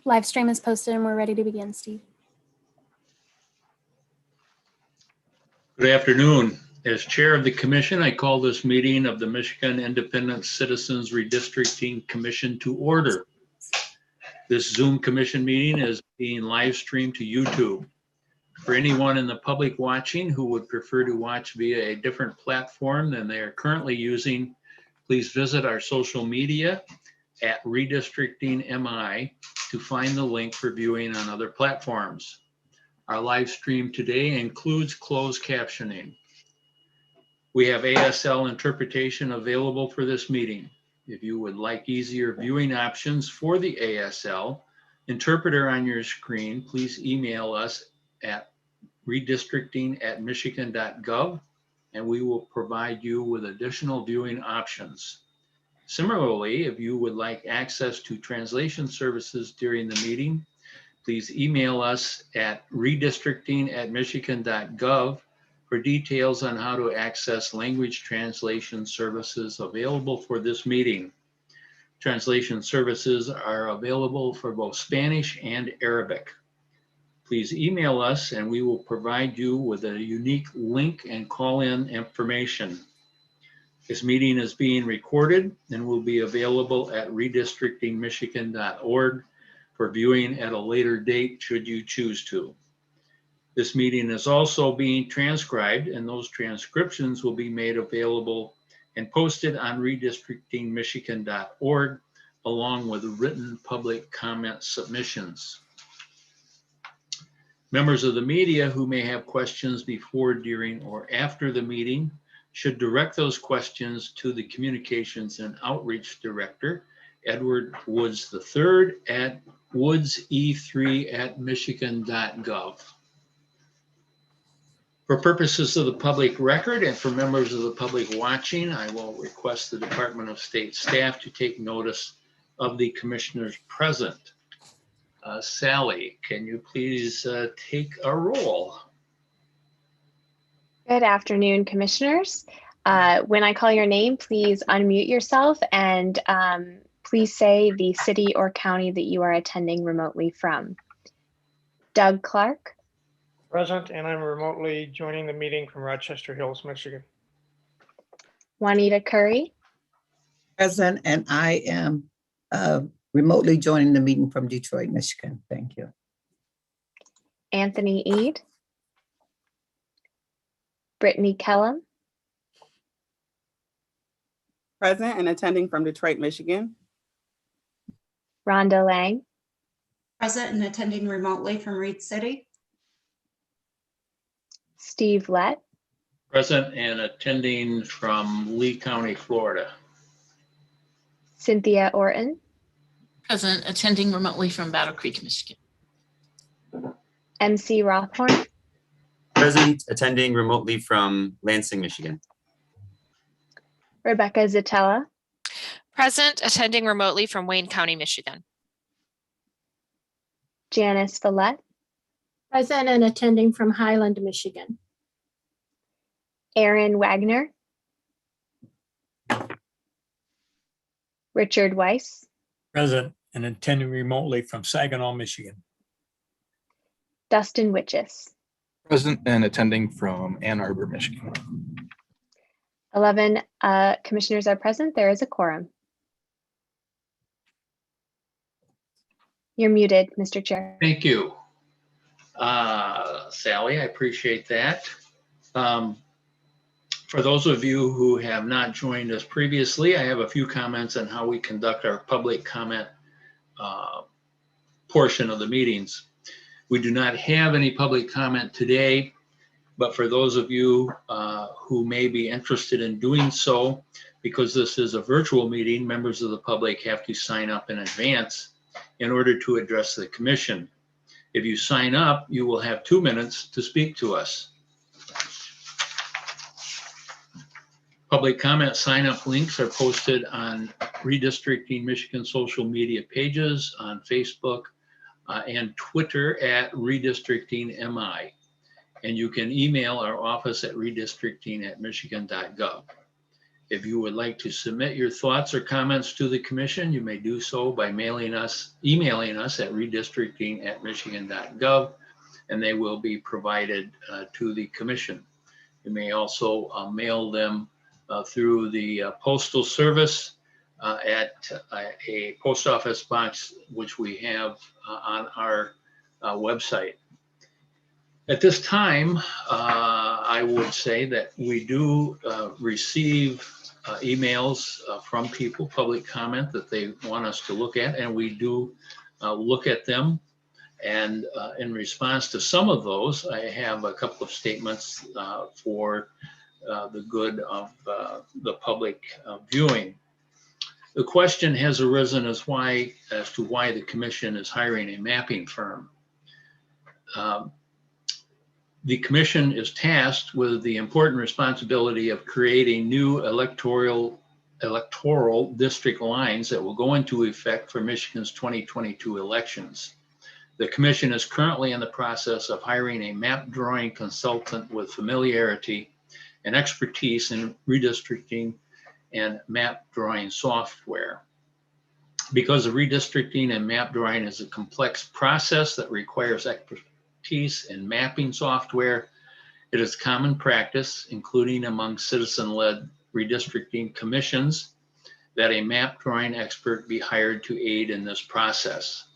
Live stream is posted and we're ready to begin, Steve. Good afternoon. As chair of the commission, I call this meeting of the Michigan Independent Citizens Redistricting Commission to order. This Zoom commission meeting is being live streamed to YouTube. For anyone in the public watching who would prefer to watch via a different platform than they are currently using, please visit our social media at Redistricting MI to find the link for viewing on other platforms. Our live stream today includes closed captioning. We have ASL interpretation available for this meeting. If you would like easier viewing options for the ASL interpreter on your screen, please email us at redistricting@michigan.gov and we will provide you with additional viewing options. Similarly, if you would like access to translation services during the meeting, please email us at redistricting@michigan.gov for details on how to access language translation services available for this meeting. Translation services are available for both Spanish and Arabic. Please email us and we will provide you with a unique link and call-in information. This meeting is being recorded and will be available at redistrictingmichigan.org for viewing at a later date should you choose to. This meeting is also being transcribed and those transcriptions will be made available and posted on redistrictingmichigan.org along with written public comment submissions. Members of the media who may have questions before, during, or after the meeting should direct those questions to the Communications and Outreach Director, Edward Woods III at woodse3@michigan.gov. For purposes of the public record and for members of the public watching, I will request the Department of State staff to take notice of the commissioners present. Sally, can you please take a roll? Good afternoon, commissioners. When I call your name, please unmute yourself and please say the city or county that you are attending remotely from. Doug Clark. Present, and I'm remotely joining the meeting from Rochester Hills, Michigan. Juanita Curry. Present, and I am remotely joining the meeting from Detroit, Michigan. Thank you. Anthony Eade. Brittany Kellum. Present and attending from Detroit, Michigan. Rhonda Lang. Present and attending remotely from Reed City. Steve Lett. Present and attending from Lee County, Florida. Cynthia Orton. Present, attending remotely from Battle Creek, Michigan. MC Rothhorn. Present, attending remotely from Lansing, Michigan. Rebecca Zatella. Present, attending remotely from Wayne County, Michigan. Janice Follett. Present and attending from Highland, Michigan. Aaron Wagner. Richard Weiss. Present and attending remotely from Saginaw, Michigan. Dustin Witches. Present and attending from Ann Arbor, Michigan. 11 commissioners are present. There is a quorum. You're muted, Mr. Chair. Thank you. Sally, I appreciate that. For those of you who have not joined us previously, I have a few comments on how we conduct our public comment portion of the meetings. We do not have any public comment today, but for those of you who may be interested in doing so, because this is a virtual meeting, members of the public have to sign up in advance in order to address the commission. If you sign up, you will have 2 minutes to speak to us. Public comment sign-up links are posted on Redistricting Michigan social media pages on Facebook and Twitter at Redistricting MI. And you can email our office at redistricting@michigan.gov. If you would like to submit your thoughts or comments to the commission, you may do so by emailing us at redistricting@michigan.gov, and they will be provided to the commission. You may also mail them through the postal service at a post office box, which we have on our website. At this time, I would say that we do receive emails from people, public comment that they want us to look at, and we do look at them. And in response to some of those, I have a couple of statements for the good of the public viewing. The question has arisen as to why the commission is hiring a mapping firm. The commission is tasked with the important responsibility of creating new electoral district lines that will go into effect for Michigan's 2022 elections. The commission is currently in the process of hiring a map drawing consultant with familiarity and expertise in redistricting and map drawing software. Because the redistricting and map drawing is a complex process that requires expertise in mapping software, it is common practice, including among citizen-led redistricting commissions, that a map drawing expert be hired to aid in this process.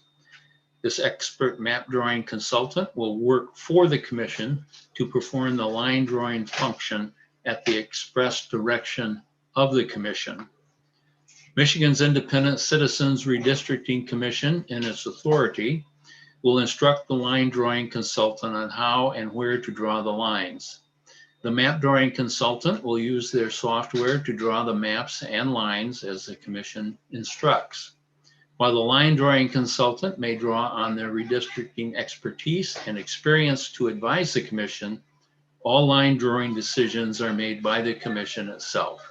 This expert map drawing consultant will work for the commission to perform the line drawing function at the express direction of the commission. Michigan's Independent Citizens Redistricting Commission, in its authority, will instruct the line drawing consultant on how and where to draw the lines. The map drawing consultant will use their software to draw the maps and lines as the commission instructs. While the line drawing consultant may draw on their redistricting expertise and experience to advise the commission, all line drawing decisions are made by the commission itself.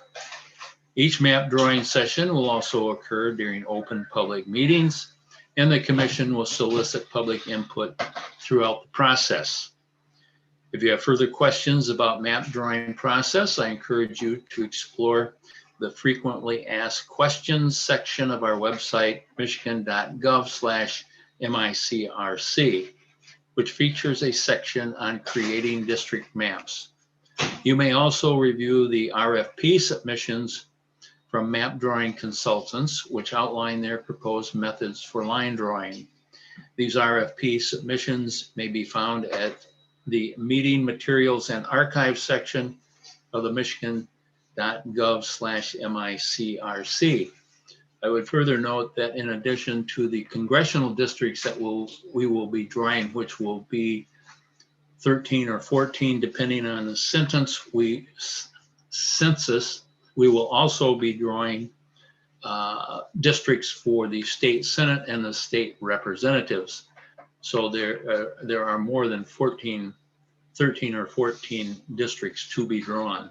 Each map drawing session will also occur during open public meetings, and the commission will solicit public input throughout the process. If you have further questions about map drawing process, I encourage you to explore the frequently asked questions section of our website, michigan.gov/MICRC, which features a section on creating district maps. You may also review the RFP submissions from map drawing consultants, which outline their proposed methods for line drawing. These RFP submissions may be found at the Meeting Materials and Archives section of the michigan.gov/MICRC. I would further note that in addition to the congressional districts that we will be drawing, which will be 13 or 14, depending on the census, we will also be drawing districts for the state senate and the state representatives. So there are more than 13 or 14 districts to be drawn.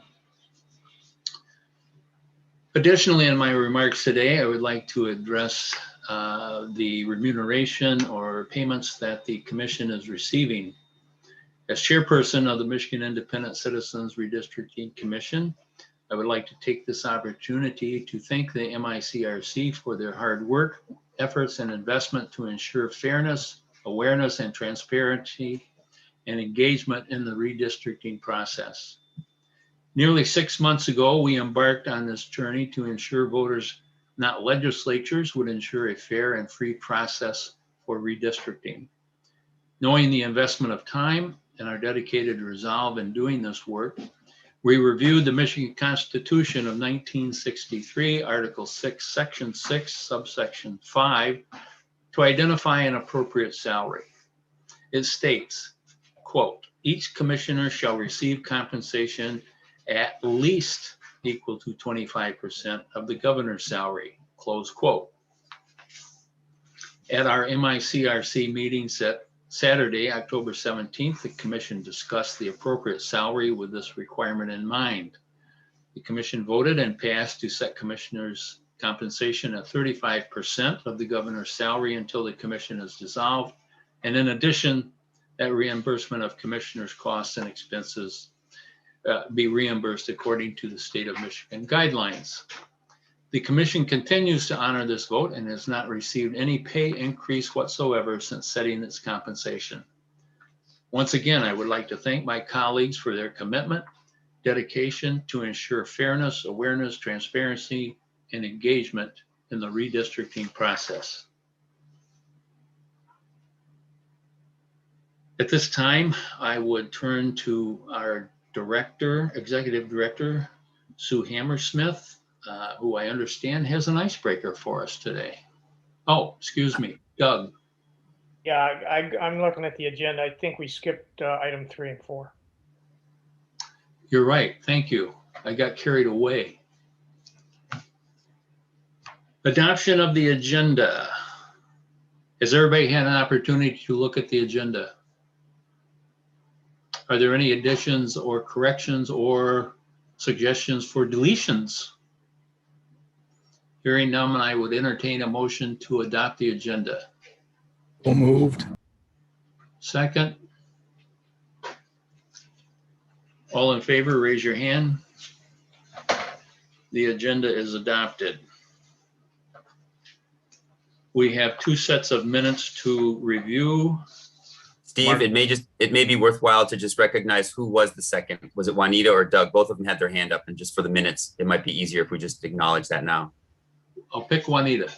Additionally, in my remarks today, I would like to address the remuneration or payments that the commission is receiving. As chairperson of the Michigan Independent Citizens Redistricting Commission, I would like to take this opportunity to thank the MICRC for their hard work, efforts, and investment to ensure fairness, awareness, and transparency and engagement in the redistricting process. Nearly 6 months ago, we embarked on this journey to ensure voters, not legislatures, would ensure a fair and free process for redistricting. Knowing the investment of time and our dedicated resolve in doing this work, we reviewed the Michigan Constitution of 1963, Article 6, Section 6, subsection 5, to identify an appropriate salary. It states, quote, "Each commissioner shall receive compensation at least equal to 25% of the governor's salary," close quote. At our MICRC meeting set Saturday, October 17th, the commission discussed the appropriate salary with this requirement in mind. The commission voted and passed to set commissioners' compensation at 35% of the governor's salary until the commission is dissolved. And in addition, that reimbursement of commissioners' costs and expenses be reimbursed according to the state of Michigan guidelines. The commission continues to honor this vote and has not received any pay increase whatsoever since setting its compensation. Once again, I would like to thank my colleagues for their commitment, dedication to ensure fairness, awareness, transparency, and engagement in the redistricting process. At this time, I would turn to our director, executive director, Sue Hammersmith, who I understand has an icebreaker for us today. Oh, excuse me, Doug. Yeah, I'm looking at the agenda. I think we skipped item 3 and 4. You're right. Thank you. I got carried away. Adoption of the agenda. Has everybody had an opportunity to look at the agenda? Are there any additions or corrections or suggestions for deletions? Hearing none, I would entertain a motion to adopt the agenda. So moved. Second. All in favor, raise your hand. The agenda is adopted. We have 2 sets of minutes to review. Steve, Mark. it may be worthwhile to just recognize who was the second. Was it Juanita or Doug? Both of them had their hand up, and just for the minutes, it might be easier if we just acknowledge that now. I'll pick Juanita.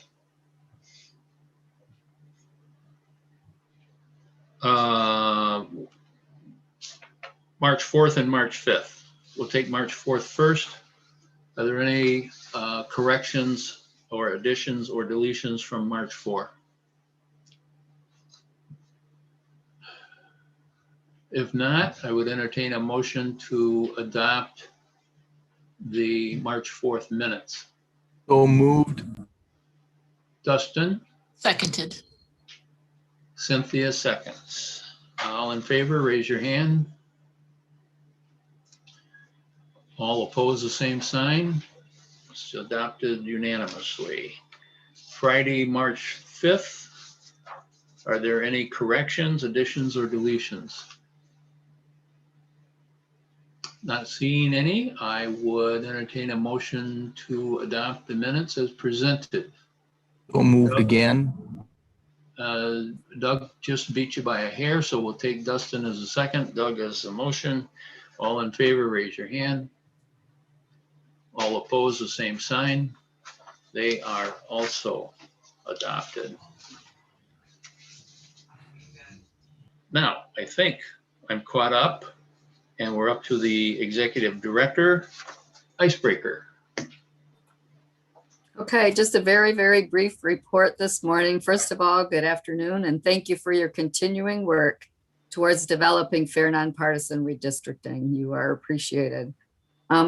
March 4th and March 5th. We'll take March 4th first. Are there any corrections or additions or deletions from March 4? If not, I would entertain a motion to adopt the March 4th minutes. So moved. Dustin? Seconded. Cynthia seconds. All in favor, raise your hand. All opposed, the same sign. It's adopted unanimously. Friday, March 5th. Are there any corrections, additions, or deletions? Not seeing any, I would entertain a motion to adopt the minutes as presented. So moved again. Doug just beat you by a hair, so we'll take Dustin as a second. Doug as a motion. All in favor, raise your hand. All opposed, the same sign. They are also adopted. Now, I think I'm caught up and we're up to the executive director, Icebreaker. Okay, just a very, very brief report this morning. First of all, good afternoon, and thank you for your continuing work towards developing fair, nonpartisan redistricting. You are appreciated.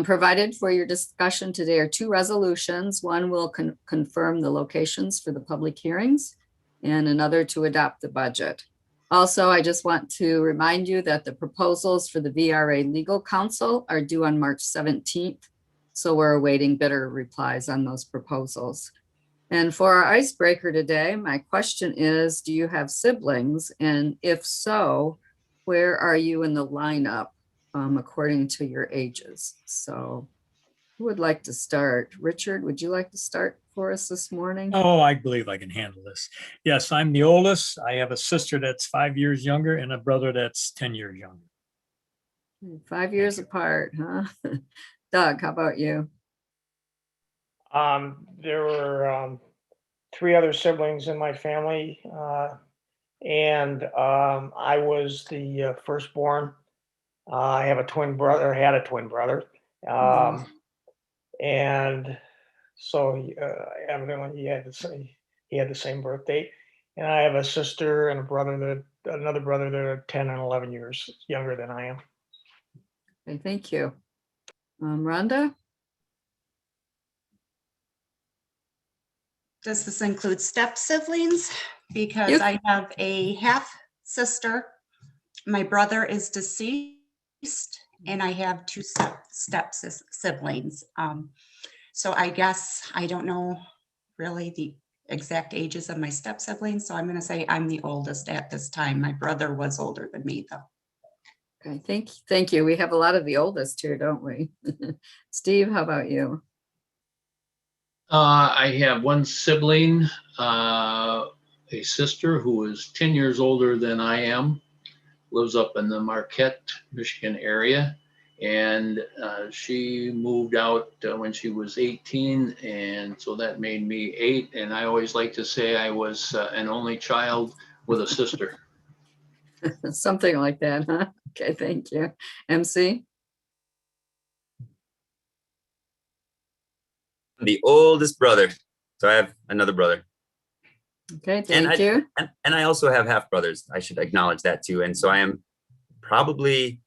Provided for your discussion today are 2 resolutions. One will confirm the locations for the public hearings and another to adopt the budget. Also, I just want to remind you that the proposals for the VRA legal counsel are due on March 17th. So we're awaiting bidder replies on those proposals. And for our icebreaker today, my question is, do you have siblings? And if so, where are you in the lineup according to your ages? So who would like to start? Richard, would you like to start for us this morning? Oh, I believe I can handle this. Yes, I'm the oldest. I have a sister that's 5 years younger and a brother that's 10 years younger. 5 years apart, huh? Doug, how about you? There were 3 other siblings in my family, and I was the firstborn. I have a twin brother, had a twin brother, and so evidently he had the same birth date. And I have a sister and another brother that are 10 and 11 years younger than I am. Okay, thank you. Rhonda? Does this include step siblings? Because I have a half sister. My brother is deceased, and I have 2 step siblings. So I guess I don't know really the exact ages of my step siblings. So I'm going to say I'm the oldest at this time. My brother was older than me, though. Okay, thank you. We have a lot of the oldest here, don't we? Steve, how about you? I have one sibling, a sister who is 10 years older than I am, lives up in the Marquette, Michigan area. And she moved out when she was 18. And so that made me 8. And I always like to say I was an only child with a sister. Something like that, huh? Okay, thank you. MC? The oldest brother. So I have another brother. Okay, thank you. And I also have half brothers. I should acknowledge that too. And so I am probably,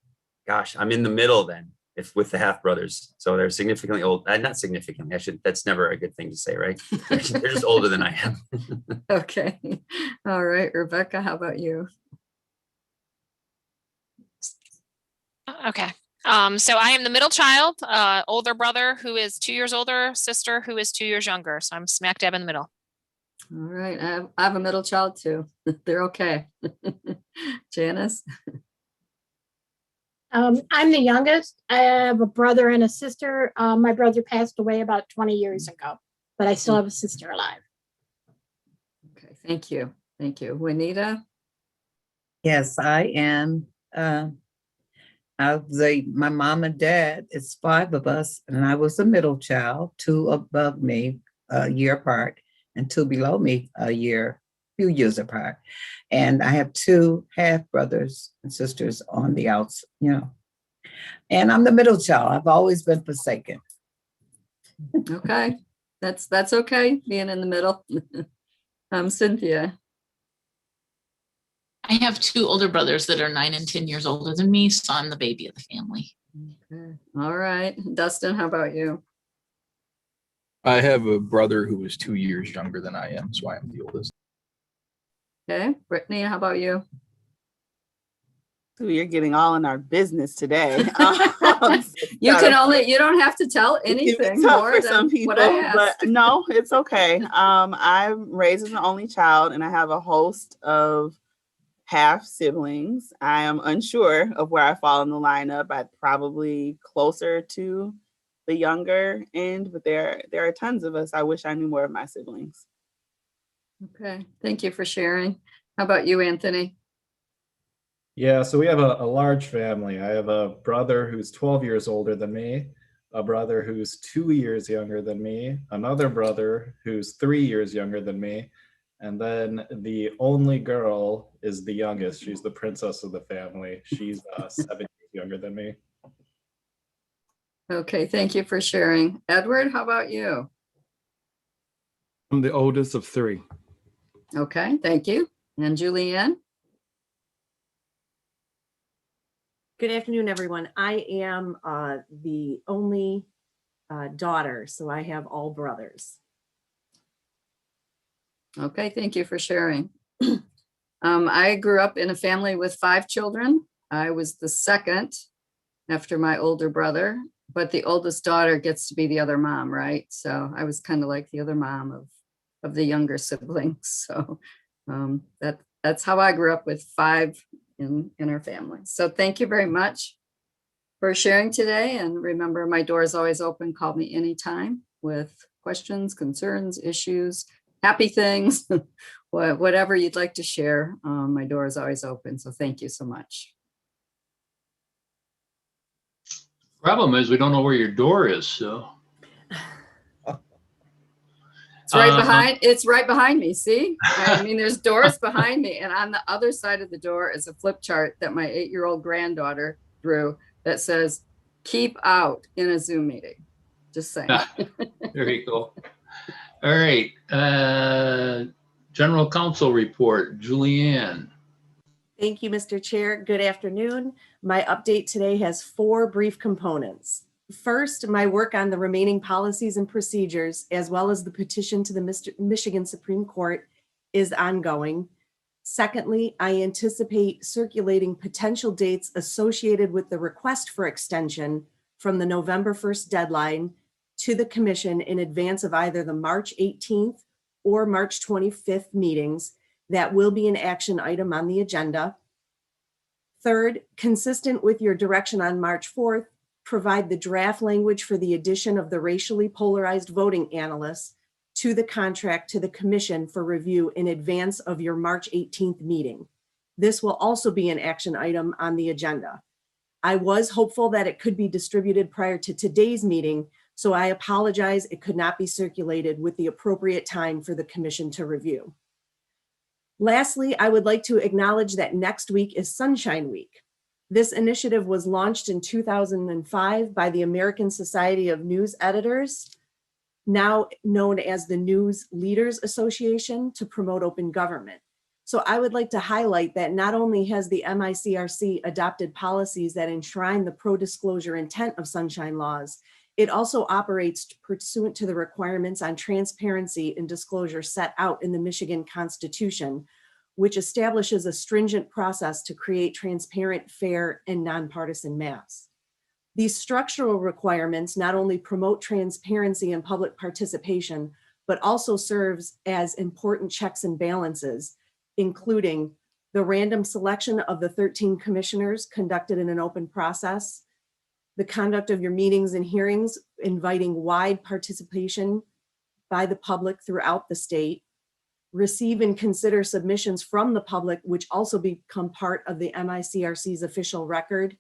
gosh, I'm in the middle then, if with the half brothers. So they're significantly old. Not significantly. That's never a good thing to say, right? They're just older than I am. Okay. All right, Rebecca, how about you? Okay. So I am the middle child, older brother who is 2 years older, sister who is 2 years younger. So I'm smack dab in the middle. All right, I have a middle child too. They're okay. Janice? I'm the youngest. I have a brother and a sister. My brother passed away about 20 years ago, but I still have a sister alive. Okay, thank you. Thank you. Juanita? Yes, I am. My mom and dad, it's 5 of us, and I was the middle child, 2 above me, a year apart, and 2 below me, few years apart. And I have 2 half brothers and sisters on the outs, and I'm the middle child. I've always been forsaken. Okay, that's okay, being in the middle. Cynthia? I have 2 older brothers that are 9 and 10 years older than me, so I'm the baby of the family. Okay. All right. Dustin, how about you? I have a brother who is 2 years younger than I am, so I am the oldest. Okay. Brittany, how about you? So you're getting all in our business today. You don't have to tell anything more for than some people, what I asked. but no, it's okay. I'm raised as an only child, and I have a host of half siblings. I am unsure of where I fall in the lineup. I'm probably closer to the younger end, but there are tons of us. I wish I knew more of my siblings. Okay, thank you for sharing. How about you, Anthony? Yeah, so we have a large family. I have a brother who's 12 years older than me, a brother who's 2 years younger than me, another brother who's 3 years younger than me, and then the only girl is the youngest. She's the princess of the family. She's 7 years younger than me. Okay, thank you for sharing. Edward, how about you? I'm the oldest of 3. Okay, thank you. And Julianne? Good afternoon, everyone. I am the only daughter, so I have all brothers. Okay, thank you for sharing. I grew up in a family with 5 children. I was the second after my older brother, but the oldest daughter gets to be the other mom, right? So I was kind of like the other mom of the younger siblings. So that's how I grew up, with 5 in our family. So thank you very much for sharing today. And remember, my door is always open. Call me anytime with questions, concerns, issues, happy things, whatever you'd like to share. My door is always open. So thank you so much. Problem is we don't know where your door is, so. It's right behind me. See, I mean, there's doors behind me, and on the other side of the door is a flip chart that my 8-year-old granddaughter drew that says, "Keep out" in a Zoom meeting. Just saying. There you go. All right. General Counsel report, Julianne. Thank you, Mr. Chair. Good afternoon. My update today has 4 brief components. First, my work on the remaining policies and procedures, as well as the petition to the Michigan Supreme Court, is ongoing. Secondly, I anticipate circulating potential dates associated with the request for extension from the November 1st deadline to the Commission in advance of either the March 18th or March 25th meetings. That will be an action item on the agenda. Third, consistent with your direction on March 4th, provide the draft language for the addition of the racially polarized voting analysts to the contract to the commission for review in advance of your March 18th meeting. This will also be an action item on the agenda. I was hopeful that it could be distributed prior to today's meeting, so I apologize it could not be circulated with the appropriate time for the commission to review. Lastly, I would like to acknowledge that next week is Sunshine Week. This initiative was launched in 2005 by the American Society of News Editors, now known as the News Leaders Association, to promote open government. So I would like to highlight that not only has the MICRC adopted policies that enshrine the pro-disclosure intent of sunshine laws, it also operates pursuant to the requirements on transparency and disclosure set out in the Michigan Constitution, which establishes a stringent process to create transparent, fair, and nonpartisan maps. These structural requirements not only promote transparency and public participation, but also serves as important checks and balances, including the random selection of the 13 commissioners conducted in an open process, the conduct of your meetings and hearings, inviting wide participation by the public throughout the state, receive and consider submissions from the public, which also become part of the MICRC's official record.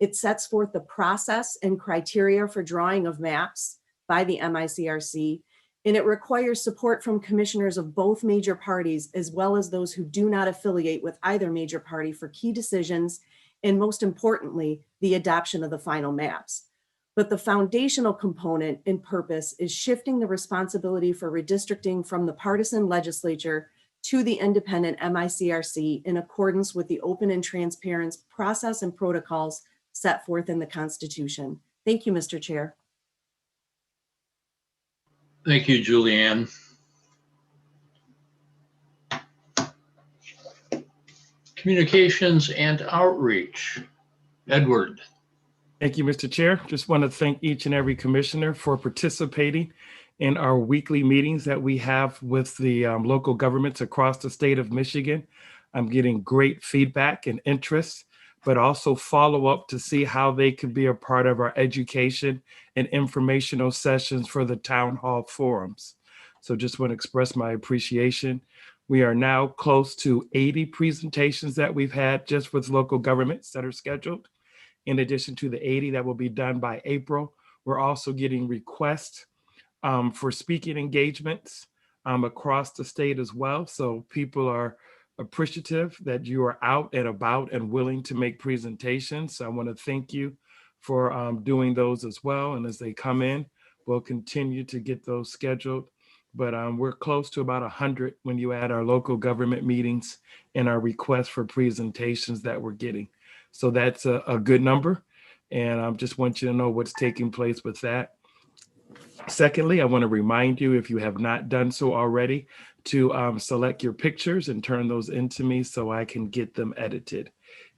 It sets forth the process and criteria for drawing of maps by the MICRC, and it requires support from commissioners of both major parties, as well as those who do not affiliate with either major party for key decisions, and most importantly, the adoption of the final maps. But the foundational component and purpose is shifting the responsibility for redistricting from the partisan legislature to the independent MICRC in accordance with the open and transparent process and protocols set forth in the Constitution. Thank you, Mr. Chair. Thank you, Julianne. Communications and outreach. Edward. Thank you, Mr. Chair. Just want to thank each and every commissioner for participating in our weekly meetings that we have with the local governments across the state of Michigan. I'm getting great feedback and interest, but also follow up to see how they could be a part of our education and informational sessions for the town hall forums. So just want to express my appreciation. We are now close to 80 presentations that we've had just with local governments that are scheduled. In addition to the 80 that will be done by April, we're also getting requests for speaking engagements across the state as well. So people are appreciative that you are out and about and willing to make presentations. So I want to thank you for doing those as well. And as they come in, we'll continue to get those scheduled. But we're close to about 100 when you add our local government meetings and our requests for presentations that we're getting. So that's a good number. And I just want you to know what's taking place with that. Secondly, I want to remind you, if you have not done so already, to select your pictures and turn those into me so I can get them edited.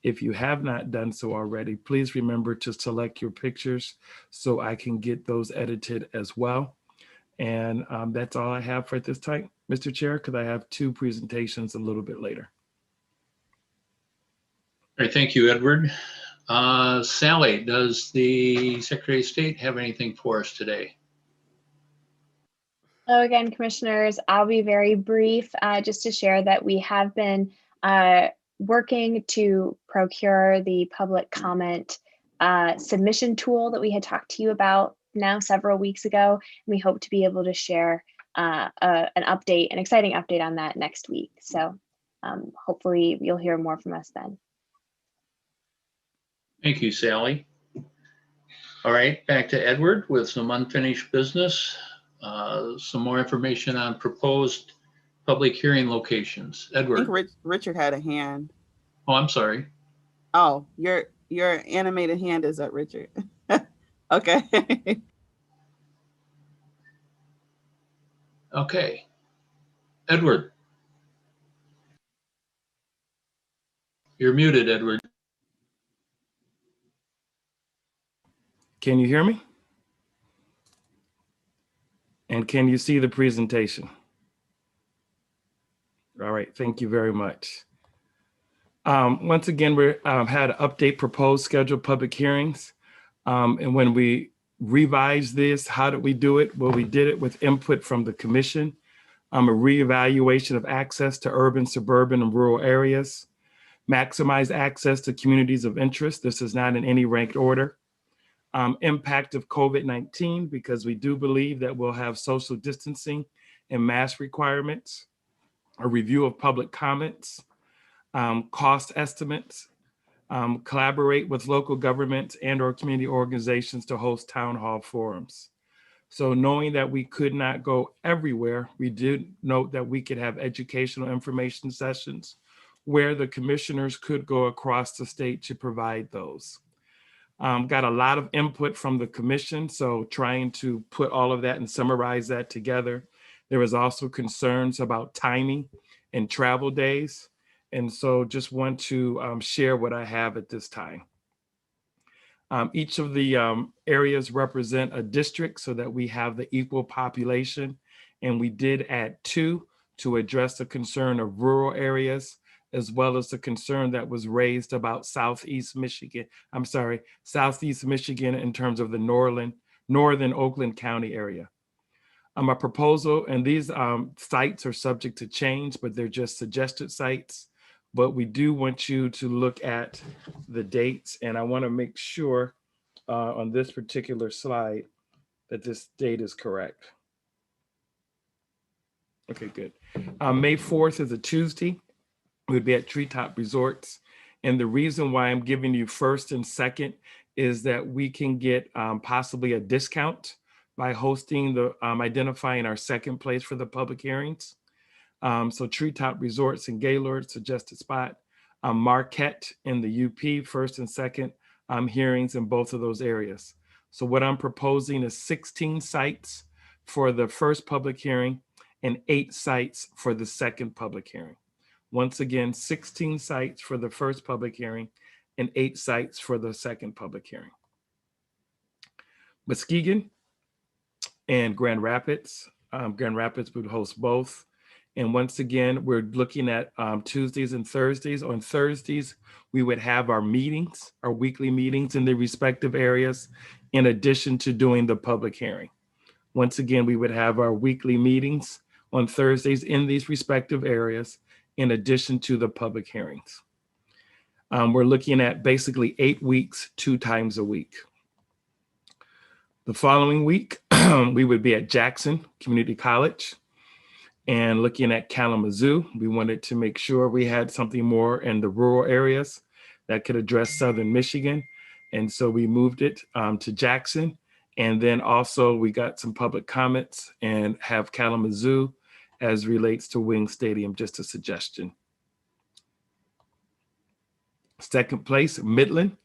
If you have not done so already, please remember to select your pictures so I can get those edited as well. And that's all I have for this time, Mr. Chair, because I have 2 presentations a little bit later. All right, thank you, Edward. Sally, does the Secretary of State have anything for us today? Hello again, commissioners. I'll be very brief, just to share that we have been working to procure the public comment submission tool that we had talked to you about now several weeks ago. We hope to be able to share an exciting update on that next week. So hopefully you'll hear more from us then. Thank you, Sally. All right, back to Edward with some unfinished business. Some more information on proposed public hearing locations. Edward. I think Richard had a hand. Oh, I'm sorry. Oh, your animated hand is up, Richard. Okay. Okay. Edward. You're muted, Edward. Can you hear me? And can you see the presentation? All right, thank you very much. Once again, we had an update proposed scheduled public hearings. And when we revised this, how did we do it? Well, we did it with input from the commission, a reevaluation of access to urban, suburban, and rural areas, maximize access to communities of interest. This is not in any ranked order. Impact of COVID-19, because we do believe that we'll have social distancing and mask requirements, a review of public comments, cost estimates, collaborate with local governments and or community organizations to host town hall forums. So knowing that we could not go everywhere, we did note that we could have educational information sessions where the commissioners could go across the state to provide those. Got a lot of input from the commission, so trying to put all of that and summarize that together. There was also concerns about timing and travel days. And so just want to share what I have at this time. Each of the areas represent a district so that we have the equal population. And we did add 2 to address the concern of rural areas, as well as the concern that was raised about Southeast Michigan in terms of the northern Oakland County area. A proposal, and these sites are subject to change, but they're just suggested sites. But we do want you to look at the dates, and I want to make sure on this particular slide that this date is correct. Okay, good. May 4th is a Tuesday. We'd be at Treetop Resorts. And the reason why I'm giving you first and second is that we can get possibly a discount by hosting identifying our second place for the public hearings. So Treetop Resorts and Gaylord, suggested spot. Marquette in the UP, first and second hearings in both of those areas. So what I'm proposing is 16 sites for the first public hearing and 8 sites for the second public hearing. Once again, 16 sites for the first public hearing and 8 sites for the second public hearing. Muskegon and Grand Rapids. Grand Rapids would host both. And once again, we're looking at Tuesdays and Thursdays. On Thursdays, we would have our meetings, our weekly meetings in the respective areas, in addition to doing the public hearing. Once again, we would have our weekly meetings on Thursdays in these respective areas, in addition to the public hearings. We're looking at basically 8 weeks, 2 times a week. The following week, we would be at Jackson Community College. And looking at Kalamazoo, we wanted to make sure we had something more in the rural areas that could address Southern Michigan. And so we moved it to Jackson. And then also we got some public comments and have Kalamazoo as relates to Wing Stadium, just a suggestion. Second place, Midland,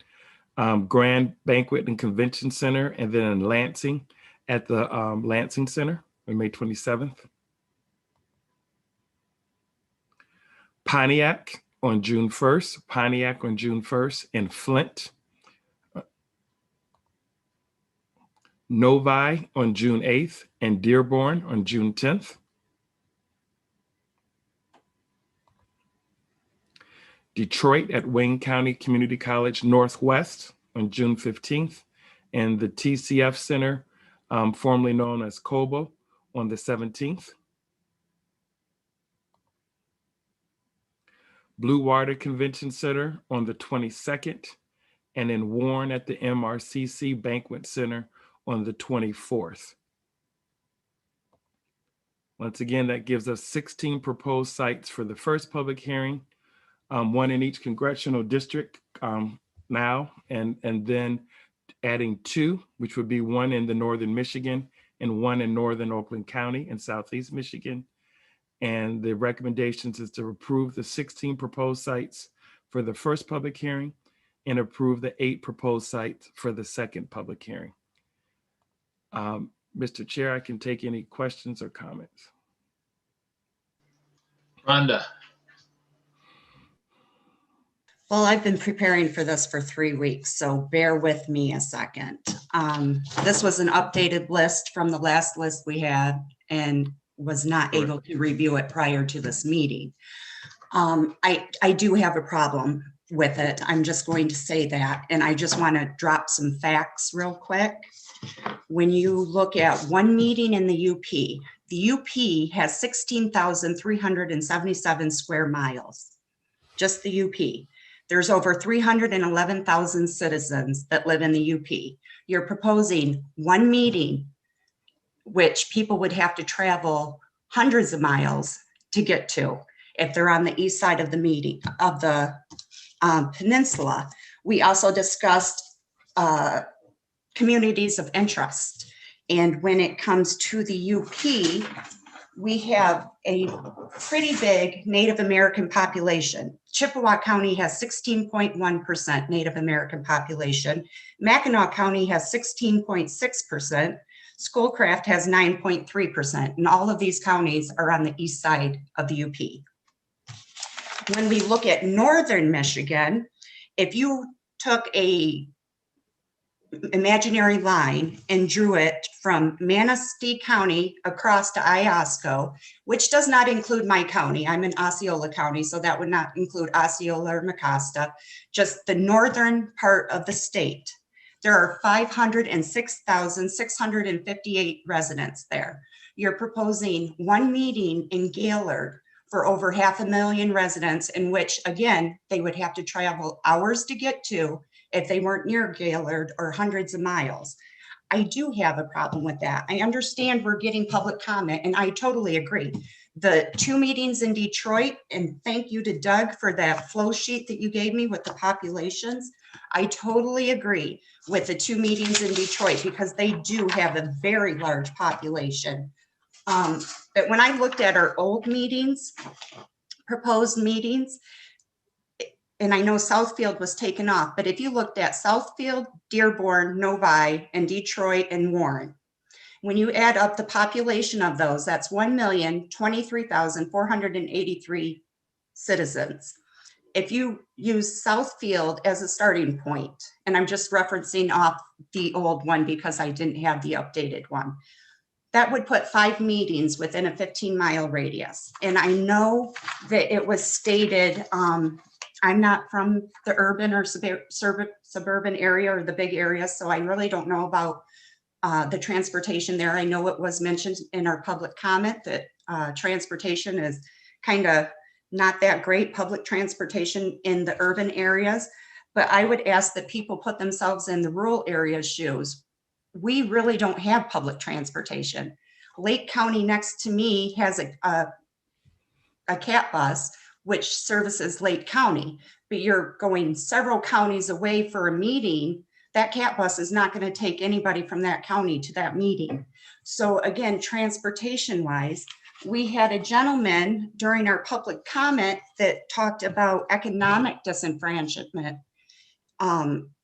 Grand Banquet and Convention Center, and then in Lansing at the Lansing Center on May 27th. Pontiac on June 1st, in Flint. Novi on June 8th, and Dearborn on June 10th. Detroit at Wayne County Community College Northwest on June 15th, and the TCF Center, formerly known as Cobo, on the 17th. Blue Water Convention Center on the 22nd, and in Warren at the MRCC Banquet Center on the 24th. Once again, that gives us 16 proposed sites for the first public hearing, 1 in each congressional district now, and then adding 2, which would be 1 in the northern Michigan and 1 in northern Oakland County and southeast Michigan. And the recommendations is to approve the 16 proposed sites for the first public hearing and approve the 8 proposed sites for the second public hearing. Mr. Chair, I can take any questions or comments. Rhonda. Well, I've been preparing for this for 3 weeks, so bear with me a second. This was an updated list from the last list we had and was not able to review it prior to this meeting. I do have a problem with it. I'm just going to say that. And I just want to drop some facts real quick. When you look at one meeting in the UP has 16,377 square miles, just the UP. There's over 311,000 citizens that live in the UP. You're proposing one meeting, which people would have to travel hundreds of miles to get to if they're on the east side of the peninsula. We also discussed communities of interest. And when it comes to the UP, we have a pretty big Native American population. Chippewa County has 16.1% Native American population. Mackinac County has 16.6%. Schoolcraft has 9.3%. And all of these counties are on the east side of the UP. When we look at northern Michigan, if you took a imaginary line and drew it from Manistee County across to Iosco, which does not include my county. I'm in Osceola County, so that would not include Osceola or Mecosta, just the northern part of the state. There are 506,658 residents there. You're proposing one meeting in Gaylord for over 500,000 residents, in which, again, they would have to travel hours to get to if they weren't near Gaylord, or hundreds of miles. I do have a problem with that. I understand we're getting public comment, and I totally agree. The 2 meetings in Detroit, and thank you to Doug for that flow sheet that you gave me with the populations. I totally agree with the 2 meetings in Detroit because they do have a very large population. But when I looked at our old meetings, proposed meetings, and I know Southfield was taken off, but if you looked at Southfield, Dearborn, Novi, and Detroit and Warren, when you add up the population of those, that's 1,023,483 citizens. If you use Southfield as a starting point, and I'm just referencing off the old one because I didn't have the updated one, that would put 5 meetings within a 15-mile radius. And I know that it was stated, I'm not from the urban or suburban area or the big area, so I really don't know about the transportation there. I know it was mentioned in our public comment that transportation is kind of not that great, public transportation in the urban areas, but I would ask that people put themselves in the rural areas' shoes. We really don't have public transportation. Lake County next to me has a cat bus, which services Lake County, but you're going several counties away for a meeting. That cat bus is not going to take anybody from that county to that meeting. So again, transportation-wise, we had a gentleman during our public comment that talked about economic disenfranchisement,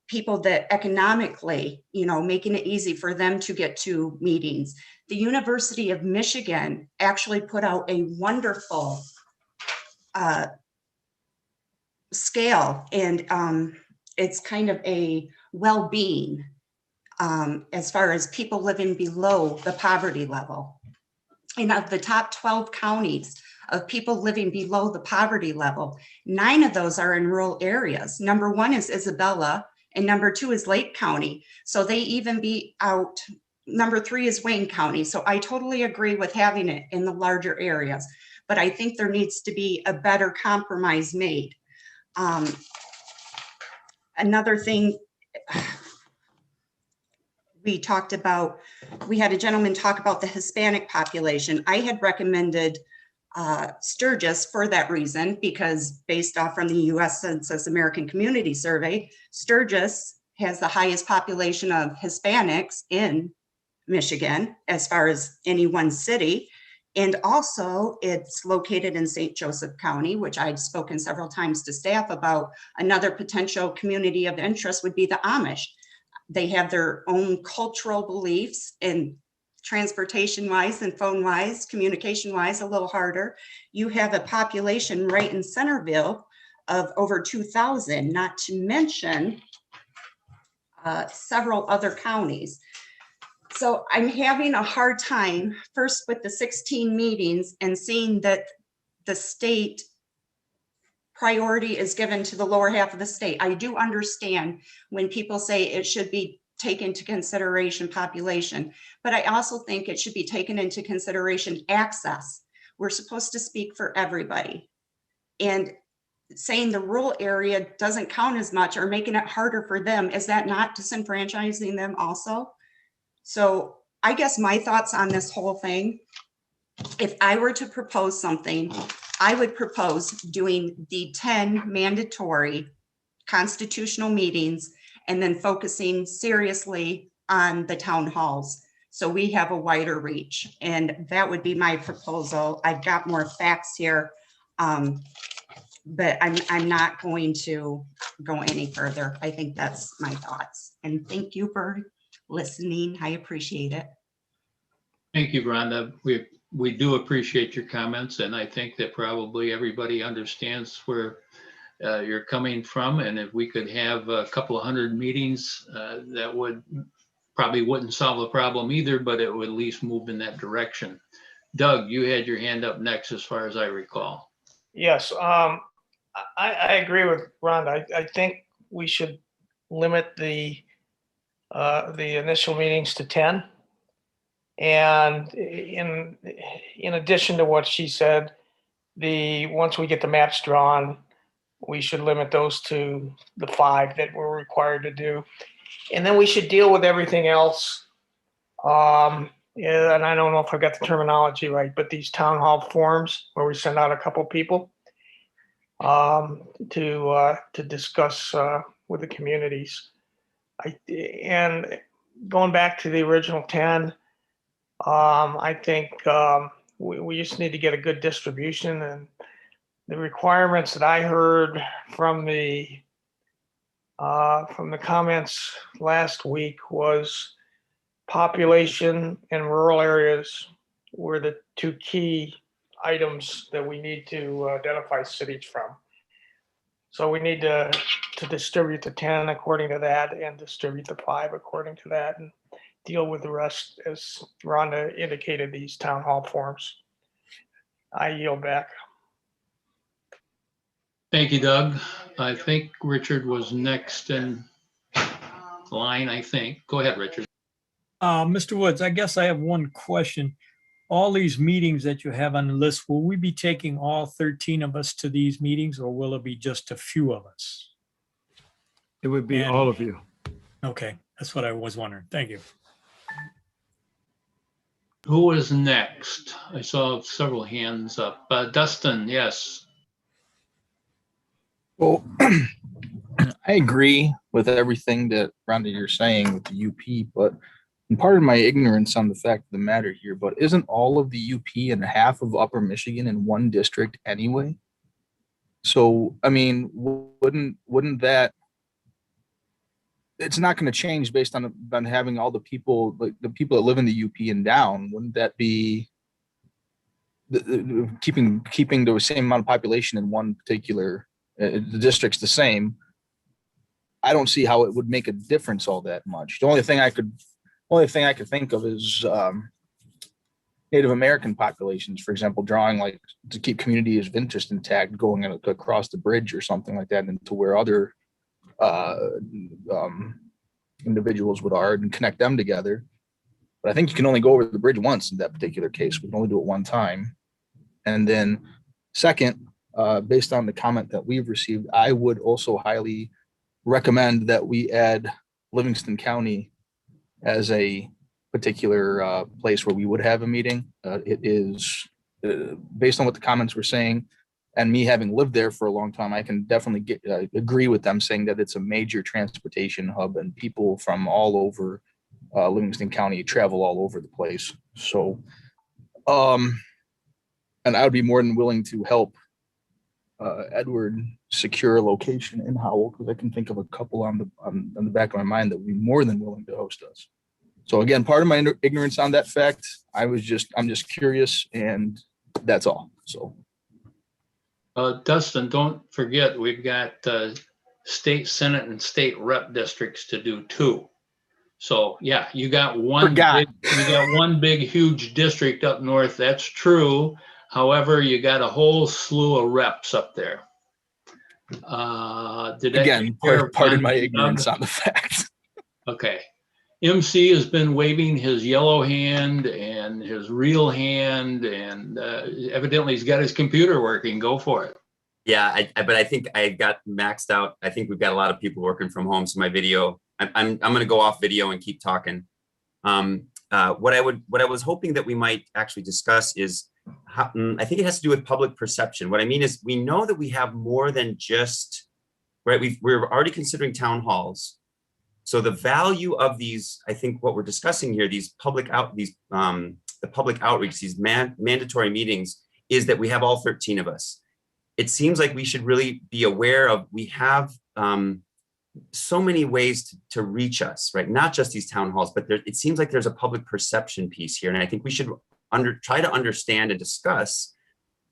people that economically, making it easy for them to get to meetings. The University of Michigan actually put out a wonderful scale, and it's kind of a well-being as far as people living below the poverty level. And of the top 12 counties of people living below the poverty level, 9 of those are in rural areas. Number 1 is Isabella, and number 2 is Lake County. So they even beat out, number 3 is Wayne County. So I totally agree with having it in the larger areas, but I think there needs to be a better compromise made. Another thing, we had a gentleman talk about the Hispanic population. I had recommended Sturgis for that reason, because based off from the US Census American Community Survey, Sturgis has the highest population of Hispanics in Michigan as far as any one city. And also it's located in St. Joseph County, which I've spoken several times to staff about. Another potential community of interest would be the Amish. They have their own cultural beliefs, and transportation-wise and phone-wise, communication-wise, a little harder. You have a population right in Centerville of over 2,000, not to mention several other counties. So I'm having a hard time, first with the 16 meetings, and seeing that the state priority is given to the lower half of the state. I do understand when people say it should be taken into consideration population, but I also think it should be taken into consideration access. We're supposed to speak for everybody. And saying the rural area doesn't count as much or making it harder for them, is that not disenfranchising them also? So I guess my thoughts on this whole thing, if I were to propose something, I would propose doing the 10 mandatory constitutional meetings and then focusing seriously on the town halls. So we have a wider reach, and that would be my proposal. I've got more facts here, but I'm not going to go any further. I think that's my thoughts. And thank you for listening. I appreciate it. Thank you, Rhonda. We do appreciate your comments, and I think that probably everybody understands where you're coming from. And if we could have a couple of hundred meetings, that would probably wouldn't solve the problem either, but it would at least move in that direction. Doug, you had your hand up next, as far as I recall. Yes, I agree with Rhonda. I think we should limit the initial meetings to 10. And in addition to what she said, once we get the maps drawn, we should limit those to the 5 that we're required to do. And then we should deal with everything else. Yeah, and I don't know if I got the terminology right, but these town hall forums where we send out a couple people to discuss with the communities. And going back to the original 10, I think we just need to get a good distribution, and the requirements that I heard from the comments last week was population in rural areas were the 2 key items that we need to identify cities from. So we need to distribute the 10 according to that, and distribute the 5 according to that, and deal with the rest, as Rhonda indicated, these town hall forums. I yield back. Thank you, Doug. I think Richard was next in line, I think. Go ahead, Richard. Mr. Woods, I guess I have one question. All these meetings that you have on the list, will we be taking all 13 of us to these meetings, or will it be just a few of us? It would be all of you. Okay, that's what I was wondering. Thank you. Who is next? I saw several hands up. Dustin, yes. Well, I agree with everything that Rhonda you're saying with the UP, but and part of my ignorance on the fact of the matter here, but isn't all of the UP and half of Upper Michigan in one district anyway? So, I mean, wouldn't that, it's not going to change based on having all the people, like the people that live in the UP and down. Wouldn't that be keeping the same amount of population in one particular, the district's the same? I don't see how it would make a difference all that much. The only thing I could think of is Native American populations, for example, drawing like to keep communities of interest intact, going across the bridge or something like that, into where other individuals are, and connect them together. But I think you can only go over the bridge once in that particular case. We can only do it one time. And then second, based on the comment that we've received, I would also highly recommend that we add Livingston County as a particular place where we would have a meeting. It is based on what the comments were saying, and me having lived there for a long time, I can definitely agree with them saying that it's a major transportation hub, and people from all over Livingston County travel all over the place. So, and I would be more than willing to help Edward secure a location in Howell, because I can think of a couple on the back of my mind that would be more than willing to host us. So again, part of my ignorance on that fact, I'm just curious, and that's all. So. Dustin, don't forget, we've got state senate and state rep districts to do too. So yeah, you got one big huge district up north. That's true. However, you got a whole slew of reps up there. Did that Again, take care of pardon my Doug? ignorance on the facts. Okay. MC has been waving his yellow hand and his real hand, and evidently he's got his computer working. Go for it. Yeah, but I think I got maxed out. I think we've got a lot of people working from home, so my video, I'm going to go off video and keep talking. What I was hoping that we might actually discuss is how, I think it has to do with public perception. What I mean is, we know that we have more than just, right? We're already considering town halls. So the value of these, I think what we're discussing here, these the public outreach, these mandatory meetings, is that we have all 13 of us. It seems like we should really be aware of, we have so many ways to reach us, right? Not just these town halls, but it seems like there's a public perception piece here. And I think we should try to understand and discuss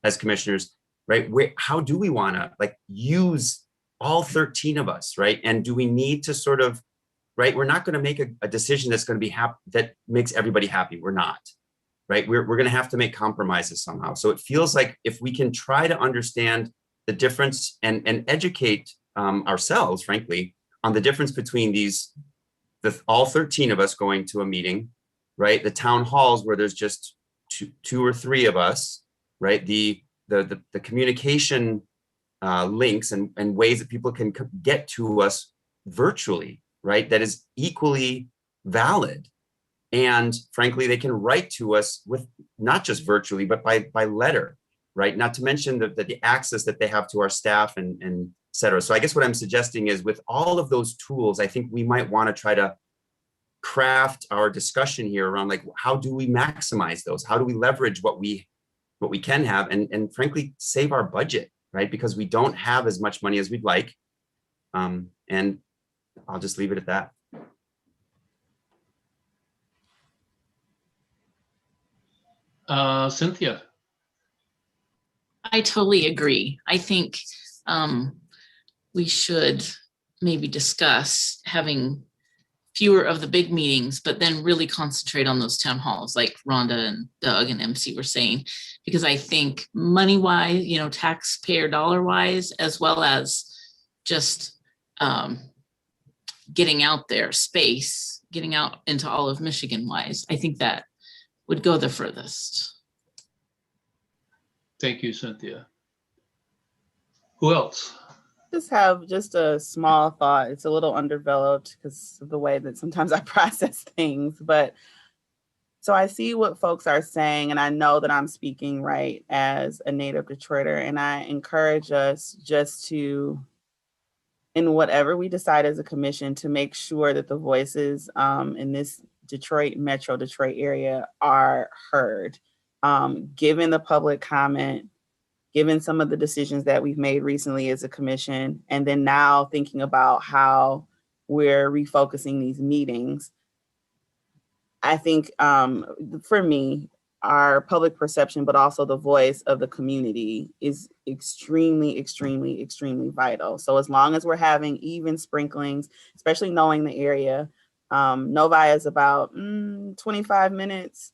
as commissioners, right? How do we want to use all 13 of us, right? And do we need to sort of, right? We're not going to make a decision that's going to be that makes everybody happy. We're not, right? We're going to have to make compromises somehow. So it feels like if we can try to understand the difference and educate ourselves, frankly, on the difference between all 13 of us going to a meeting, right? The town halls where there's just two or three of us, right? The communication links and ways that people can get to us virtually, right? That is equally valid. And frankly, they can write to us with not just virtually, but by letter, right? Not to mention the access that they have to our staff and et cetera. So I guess what I'm suggesting is, with all of those tools, I think we might want to try to craft our discussion here around how do we maximize those? How do we leverage what we can have and frankly save our budget, right? Because we don't have as much money as we'd like. And I'll just leave it at that. Cynthia. I totally agree. I think we should maybe discuss having fewer of the big meetings, but then really concentrate on those town halls like Rhonda and Doug and MC were saying, because I think money-wise, taxpayer dollar-wise, as well as just getting out there space, getting out into all of Michigan-wise, I think that would go the furthest. Thank you, Cynthia. Who else? Just have a small thought. It's a little underdeveloped because of the way that sometimes I process things, but so I see what folks are saying, and I know that I'm speaking right as a native Detroiter, and I encourage us just to, in whatever we decide as a commission, to make sure that the voices in this Metro Detroit area are heard, given the public comment, given some of the decisions that we've made recently as a commission, and then now thinking about how we're refocusing these meetings. I think for me, our public perception, but also the voice of the community is extremely, extremely, extremely vital. So as long as we're having even sprinklings, especially knowing the area, Novi is about 25 minutes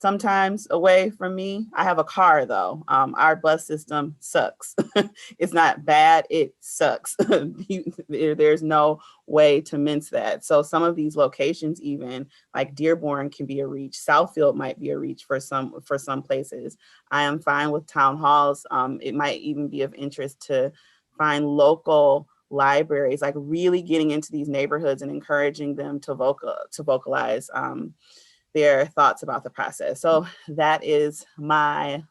sometimes away from me. I have a car though. Our bus system sucks. It's not bad, it sucks. There's no way to mince that. So some of these locations, even like Dearborn, can be a reach. Southfield might be a reach for some places. I am fine with town halls. It might even be of interest to find local libraries, like really getting into these neighborhoods and encouraging them to vocalize their thoughts about the process. So that is my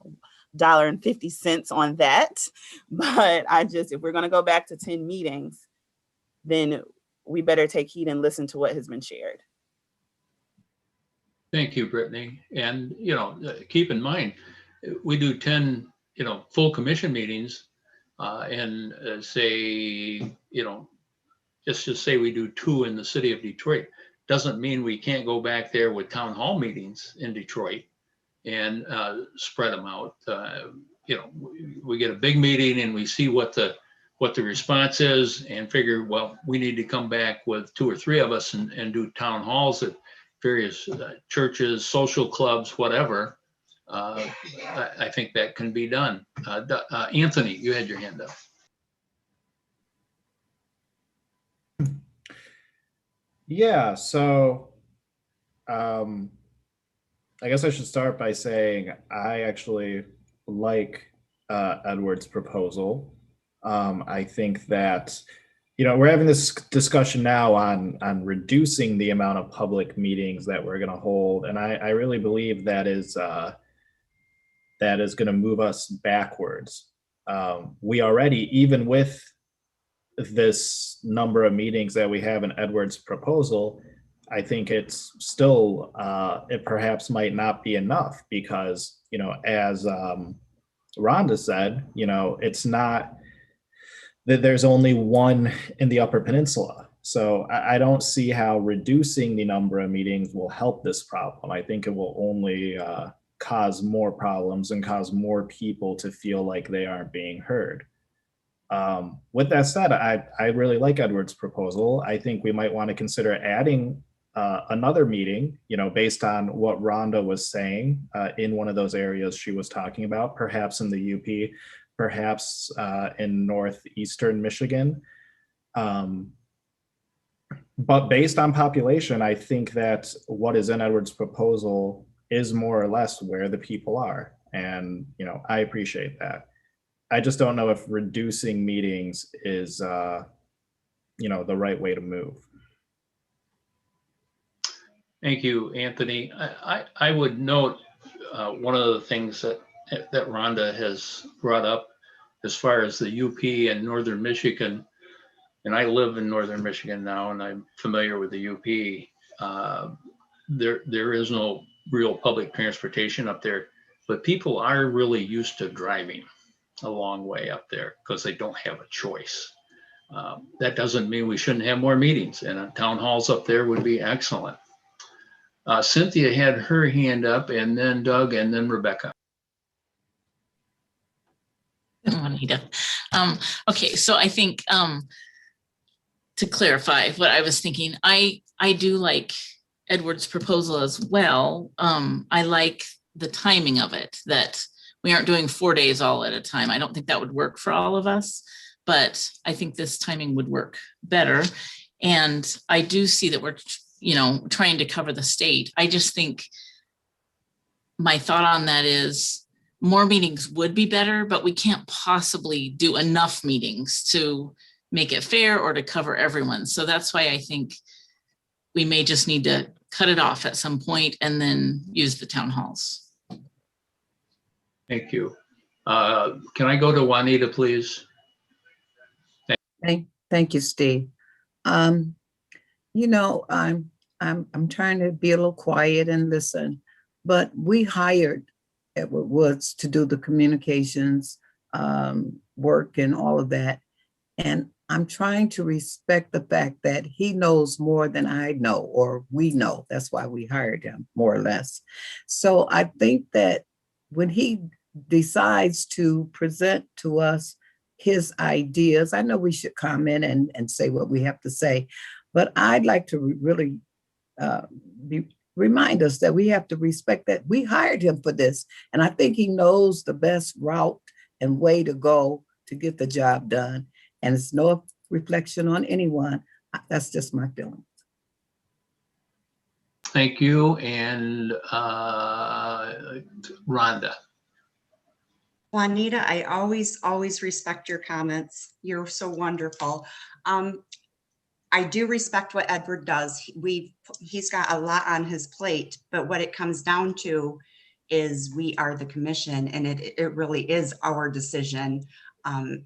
$1.50 on that. But if we're going to go back to 10 meetings, then we better take heed and listen to what has been shared. Thank you, Brittany. And, keep in mind, we do 10, full commission meetings and say, let's just say we do 2 in the city of Detroit. Doesn't mean we can't go back there with town hall meetings in Detroit and spread them out. We get a big meeting and we see what the response is and figure, well, we need to come back with 2 or 3 of us and do town halls at various churches, social clubs, whatever. I think that can be done. Anthony, you had your hand up. Yeah, so I guess I should start by saying I actually like Edward's proposal. I think that, you know, we're having this discussion now on reducing the amount of public meetings that we're going to hold, and I really believe that is going to move us backwards. We already, even with this number of meetings that we have in Edward's proposal, I think it's still, it perhaps might not be enough because, you know, as Rhonda said, you know, it's not that there's only one in the Upper Peninsula. So I don't see how reducing the number of meetings will help this problem. I think it will only cause more problems and cause more people to feel like they aren't being heard. With that said, I really like Edward's proposal. I think we might want to consider adding another meeting, you know, based on what Rhonda was saying in one of those areas she was talking about, perhaps in the UP, perhaps in northeastern Michigan. But based on population, I think that what is in Edward's proposal is more or less where the people are. And, you know, I appreciate that. I just don't know if reducing meetings is, you know, the right way to move. Thank you, Anthony. I would note one of the things that Rhonda has brought up as far as the UP and Northern Michigan, and I live in Northern Michigan now, and I'm familiar with the UP. There is no real public transportation up there, but people are really used to driving a long way up there because they don't have a choice. That doesn't mean we shouldn't have more meetings, and town halls up there would be excellent. Cynthia had her hand up, and then Doug, and then Rebecca. Juanita. Okay, so I think to clarify what I was thinking, I do like Edward's proposal as well. I like the timing of it, that we aren't doing 4 days all at a time. I don't think that would work for all of us, but I think this timing would work better. And I do see that we're, you know, trying to cover the state. I just think my thought on that is more meetings would be better, but we can't possibly do enough meetings to make it fair or to cover everyone. So that's why I think we may just need to cut it off at some point and then use the town halls. Thank you. Can I go to Juanita, please? Thank you, Steve. You know, I'm trying to be a little quiet and listen, but we hired Edward Woods to do the communications work and all of that. And I'm trying to respect the fact that he knows more than I know, or we know. That's why we hired him, more or less. So I think that when he decides to present to us his ideas, I know we should comment and say what we have to say, but I'd like to really remind us that we have to respect that we hired him for this. And I think he knows the best route and way to go to get the job done. And it's no reflection on anyone. That's just my feeling. Thank you. And Rhonda. Juanita, I always respect your comments. You're so wonderful. I do respect what Edward does. He's got a lot on his plate, but what it comes down to is we are the commission, and it really is our decision.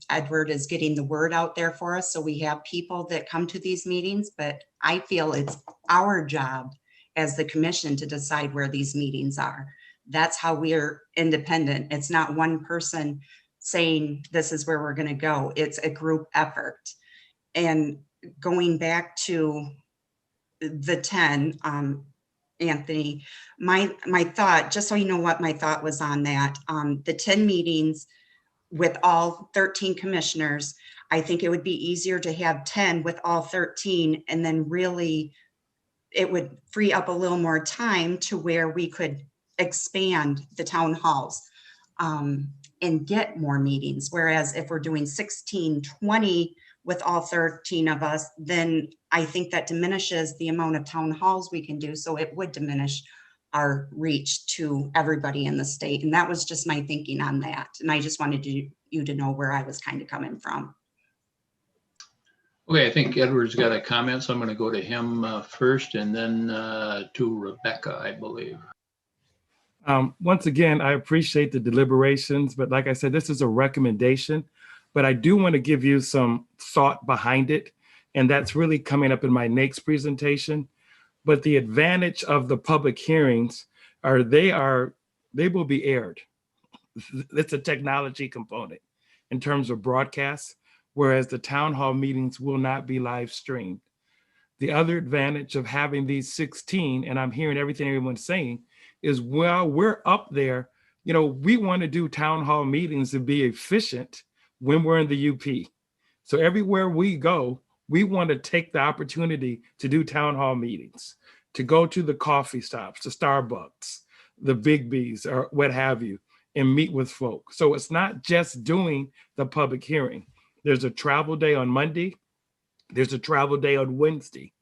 Edward is getting the word out there for us, so we have people that come to these meetings, but I feel it's our job as the commission to decide where these meetings are. That's how we're independent. It's not one person saying this is where we're going to go. It's a group effort. And going back to the 10, Anthony, my thought, just so you know what my thought was on that, the 10 meetings with all 13 commissioners, I think it would be easier to have 10 with all 13, and then really it would free up a little more time to where we could expand the town halls and get more meetings. Whereas if we're doing 16, 20 with all 13 of us, then I think that diminishes the amount of town halls we can do. So it would diminish our reach to everybody in the state. And that was just my thinking on that. And I just wanted you to know where I was kind of coming from. Okay, I think Edward's got a comment, so I'm going to go to him first and then to Rebecca, I believe. Once again, I appreciate the deliberations, but like I said, this is a recommendation, but I do want to give you some thought behind it. And that's really coming up in my next presentation. But the advantage of the public hearings are they will be aired. It's a technology component in terms of broadcasts, whereas the town hall meetings will not be live streamed. The other advantage of having these 16, and I'm hearing everything everyone's saying, is while we're up there, we want to do town hall meetings to be efficient when we're in the UP. So everywhere we go, we want to take the opportunity to do town hall meetings, to go to the coffee stops, the Starbucks, the Big B's, or what have you, and meet with folk. So it's not just doing the public hearing. There's a travel day on Monday. There's a travel day on Wednesday.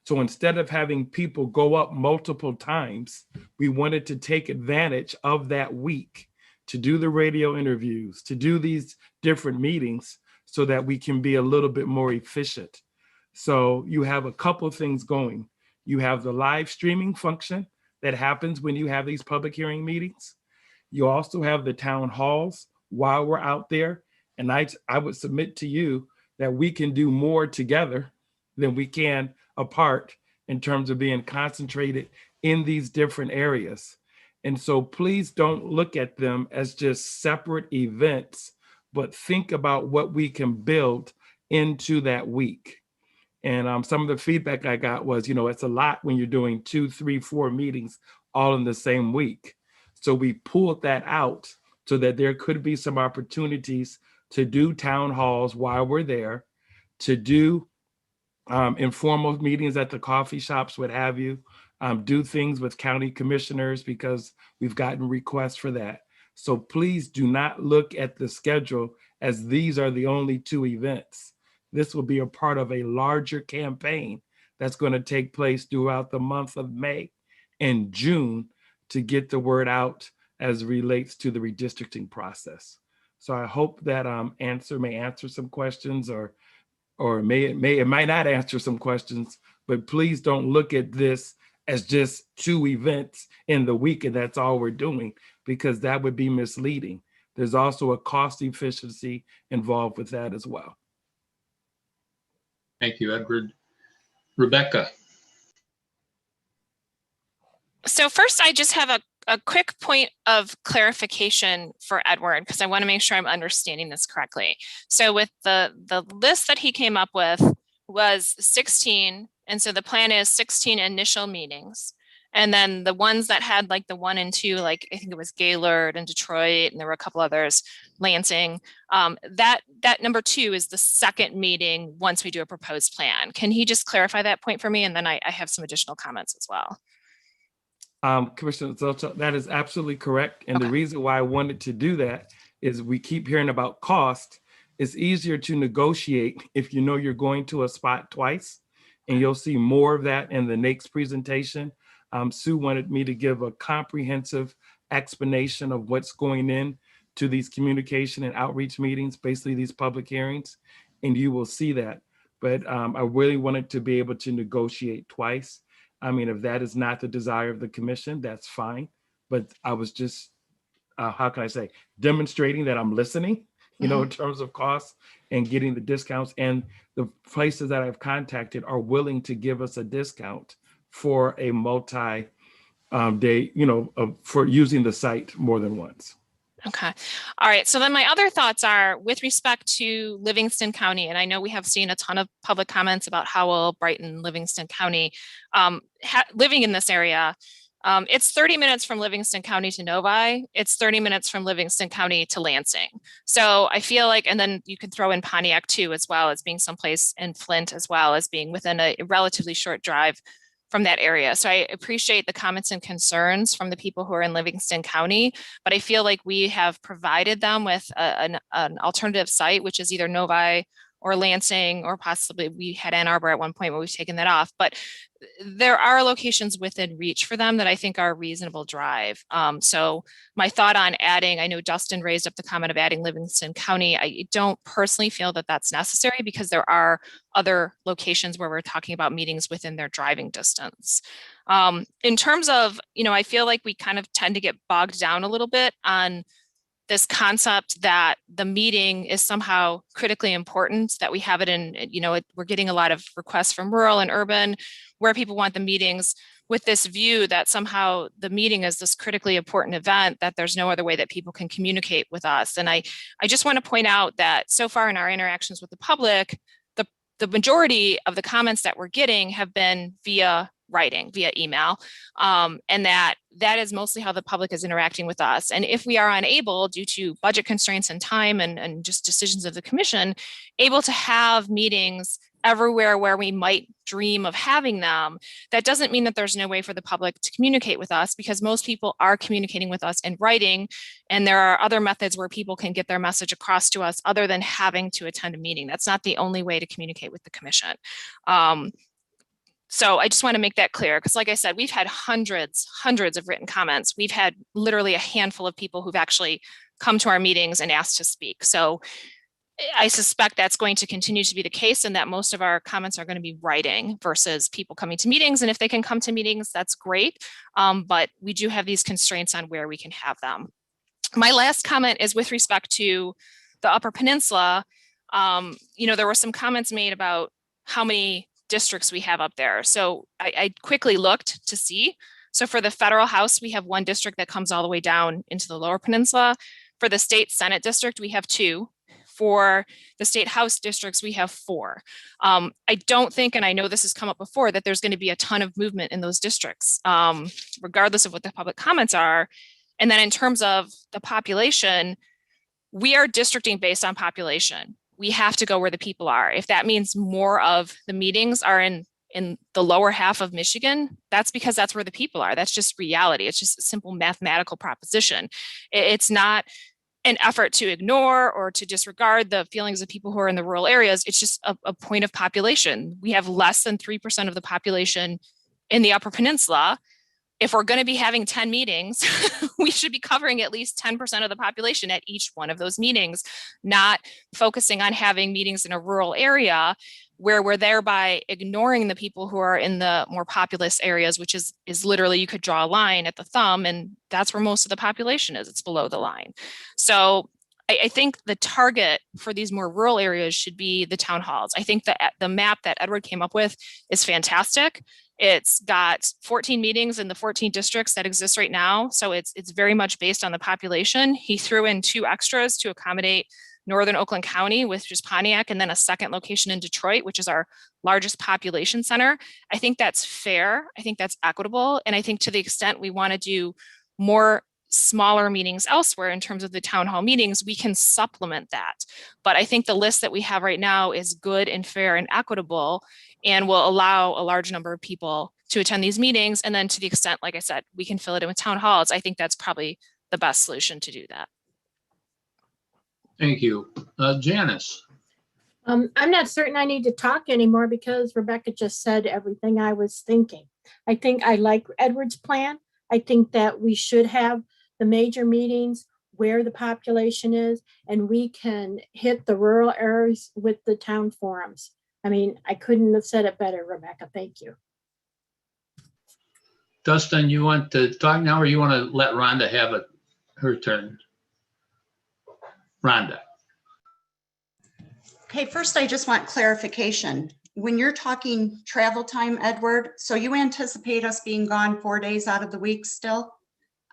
So instead of having people go up multiple times, we wanted to take advantage of that week to do the radio interviews, to do these different meetings so that we can be a little bit more efficient. So you have a couple things going. You have the live streaming function that happens when you have these public hearing meetings. You also have the town halls while we're out there. And I would submit to you that we can do more together than we can apart in terms of being concentrated in these different areas. And so please don't look at them as just separate events, but think about what we can build into that week. And some of the feedback I got was, it's a lot when you're doing 2, 3, 4 meetings all in the same week. So we pulled that out so that there could be some opportunities to do town halls while we're there, to do informal meetings at the coffee shops, what have you, do things with county commissioners because we've gotten requests for that. So please do not look at the schedule as these are the only 2 events. This will be a part of a larger campaign that's going to take place throughout the month of May and June to get the word out as it relates to the redistricting process. So I hope that may answer some questions or it might not answer some questions, but please don't look at this as just 2 events in the week and that's all we're doing, because that would be misleading. There's also a cost efficiency involved with that as well. Thank you, Edward. Rebecca. So first, I just have a quick point of clarification for Edward, because I want to make sure I'm understanding this correctly. So with the list that he came up with was 16. And so the plan is 16 initial meetings. And then the ones that had like the 1 and 2, like I think it was Gaylord and Detroit, and there were a couple others, Lansing. That number 2 is the second meeting once we do a proposed plan. Can he just clarify that point for me? And then I have some additional comments as well. Commissioner Zolta, that is absolutely correct. And the reason why I wanted to do that is we keep hearing about cost. It's easier to negotiate if you know you're going to a spot twice, and you'll see more of that in the next presentation. Sue wanted me to give a comprehensive explanation of what's going in to these communication and outreach meetings, basically these public hearings, and you will see that. But I really wanted to be able to negotiate twice. I mean, if that is not the desire of the commission, that's fine. But I was just, how can I say, demonstrating that I'm listening, in terms of costs and getting the discounts. And the places that I've contacted are willing to give us a discount for a multi-day, for using the site more than once. Okay. All right. So then my other thoughts are with respect to Livingston County, and I know we have seen a ton of public comments about Howell, Brighton, Livingston County, living in this area. It's 30 minutes from Livingston County to Novi. It's 30 minutes from Livingston County to Lansing. So I feel like, and then you could throw in Pontiac too, as well as being someplace in Flint, as well as being within a relatively short drive from that area. So I appreciate the comments and concerns from the people who are in Livingston County, but I feel like we have provided them with an alternative site, which is either Novi or Lansing, or possibly we had Ann Arbor at one point, but we've taken that off. But there are locations within reach for them that I think are a reasonable drive. So my thought on adding, I know Dustin raised up the comment of adding Livingston County. I don't personally feel that that's necessary because there are other locations where we're talking about meetings within their driving distance. In terms of, I feel like we kind of tend to get bogged down a little bit on this concept that the meeting is somehow critically important, that we have it in, we're getting a lot of requests from rural and urban where people want the meetings, with this view that somehow the meeting is this critically important event, that there's no other way that people can communicate with us. And I just want to point out that so far in our interactions with the public, the majority of the comments that we're getting have been via writing, via email, and that is mostly how the public is interacting with us. And if we are unable, due to budget constraints and time and just decisions of the commission, able to have meetings everywhere where we might dream of having them, that doesn't mean that there's no way for the public to communicate with us, because most people are communicating with us in writing, and there are other methods where people can get their message across to us other than having to attend a meeting. That's not the only way to communicate with the commission. So I just want to make that clear, because like I said, we've had hundreds of written comments. We've had literally a handful of people who've actually come to our meetings and asked to speak. So I suspect that's going to continue to be the case, and that most of our comments are going to be writing versus people coming to meetings. And if they can come to meetings, that's great. But we do have these constraints on where we can have them. My last comment is with respect to the Upper Peninsula. There were some comments made about how many districts we have up there. So I quickly looked to see. So for the federal House, we have one district that comes all the way down into the Lower Peninsula. For the state Senate district, we have 2. For the state House districts, we have 4. I don't think, and I know this has come up before, that there's going to be a ton of movement in those districts, regardless of what the public comments are. And then in terms of the population, we are districting based on population. We have to go where the people are. If that means more of the meetings are in the lower half of Michigan, that's because that's where the people are. That's just reality. It's just a simple mathematical proposition. It's not an effort to ignore or to disregard the feelings of people who are in the rural areas. It's just a point of population. We have less than 3% of the population in the Upper Peninsula. If we're going to be having 10 meetings, we should be covering at least 10% of the population at each one of those meetings, not focusing on having meetings in a rural area where we're thereby ignoring the people who are in the more populous areas, which is literally, you could draw a line at the thumb, and that's where most of the population is. It's below the line. So I think the target for these more rural areas should be the town halls. I think that the map that Edward came up with is fantastic. It's got 14 meetings in the 14 districts that exist right now. So it's very much based on the population. He threw in 2 extras to accommodate Northern Oakland County, which is Pontiac, and then a second location in Detroit, which is our largest population center. I think that's fair. I think that's equitable. And I think to the extent we want to do more smaller meetings elsewhere in terms of the town hall meetings, we can supplement that. But I think the list that we have right now is good and fair and equitable, and will allow a large number of people to attend these meetings. And then to the extent, like I said, we can fill it in with town halls, I think that's probably the best solution to do that. Thank you. Janice. I'm not certain I need to talk anymore because Rebecca just said everything I was thinking. I think I like Edward's plan. I think that we should have the major meetings where the population is, and we can hit the rural areas with the town forums. I mean, I couldn't have said it better, Rebecca. Thank you. Dustin, you want to talk now, or you want to let Rhonda have her turn? Rhonda. Okay, first I just want clarification. When you're talking travel time, Edward, so you anticipate us being gone 4 days out of the week still?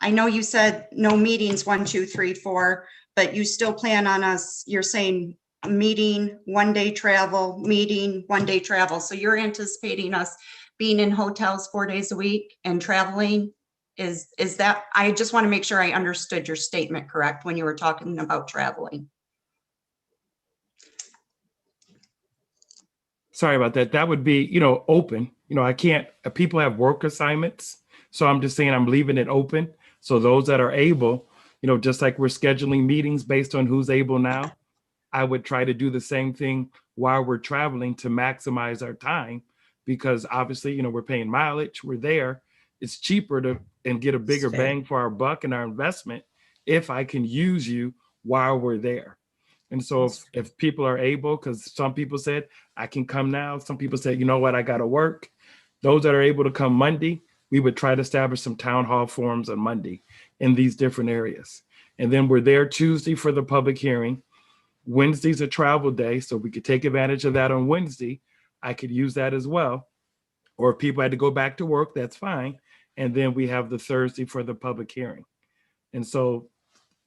I know you said no meetings 1, 2, 3, 4, but you still plan on us, you're saying meeting, 1 day travel, meeting, 1 day travel. So you're anticipating us being in hotels 4 days a week and traveling? Is that, I just want to make sure I understood your statement correct when you were talking about traveling. Sorry about that. That would be, open. I can't, people have work assignments. So I'm just saying I'm leaving it open. So those that are able, just like we're scheduling meetings based on who's able now, I would try to do the same thing while we're traveling to maximize our time, because obviously, you know, we're paying mileage, we're there. It's cheaper to and get a bigger Same. bang for our buck and our investment if I can use you while we're there. And so if people are able, because some people said, I can come now. Some people said, you know what, I got to work. Those that are able to come Monday, we would try to establish some town hall forums on Monday in these different areas. And then we're there Tuesday for the public hearing. Wednesday's a travel day, so we could take advantage of that on Wednesday. I could use that as well. Or if people had to go back to work, that's fine. And then we have the Thursday for the public hearing. And so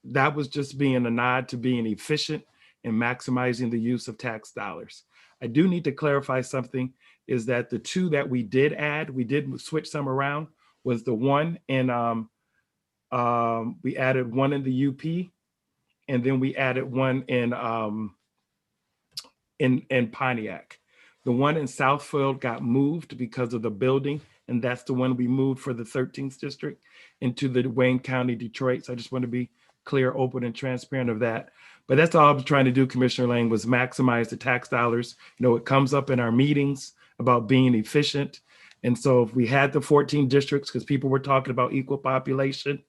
that was just being a nod to being efficient and maximizing the use of tax dollars. I do need to clarify something, is that the two that we did add, we did switch some around, was the one in, we added one in the UP, and then we added one in Pontiac. The one in Southfield got moved because of the building, and that's the one we moved for the 13th district into the Wayne County, Detroit. So I just want to be clear, open, and transparent of that. But that's all I was trying to do, Commissioner Lang, was maximize the tax dollars. You know, it comes up in our meetings about being efficient. And so if we had the 14 districts, because people were talking about equal population,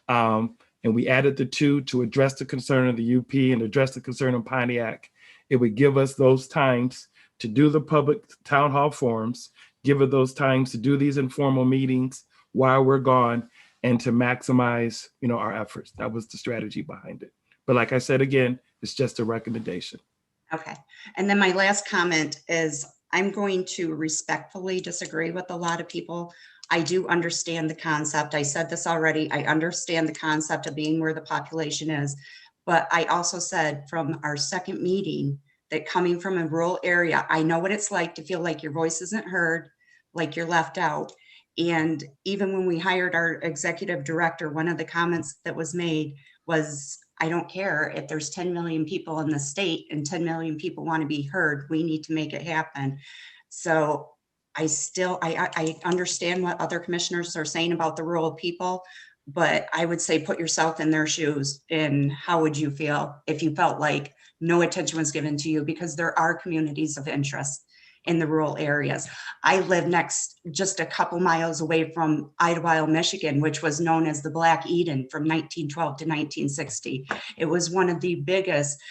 and we added the two to address the concern of the UP and address the concern of Pontiac, it would give us those times to do the public town hall forums, give it those times to do these informal meetings while we're gone, and to maximize, you know, our efforts. That was the strategy behind it. But like I said, again, it's just a recommendation. Okay. And then my last comment is I'm going to respectfully disagree with a lot of people. I do understand the concept. I said this already. I understand the concept of being where the population is. But I also said from our second meeting that coming from a rural area, I know what it's like to feel like your voice isn't heard, like you're left out. And even when we hired our executive director, one of the comments that was made was, I don't care if there's 10 million people in the state and 10 million people want to be heard, we need to make it happen. So I understand what other commissioners are saying about the rural people, but I would say put yourself in their shoes, and how would you feel if you felt like no attention was given to you? Because there are communities of interest in the rural areas. I live just a couple miles away from Idlewild, Michigan, which was known as the Black Eden from 1912 to 1960. It was one of the biggest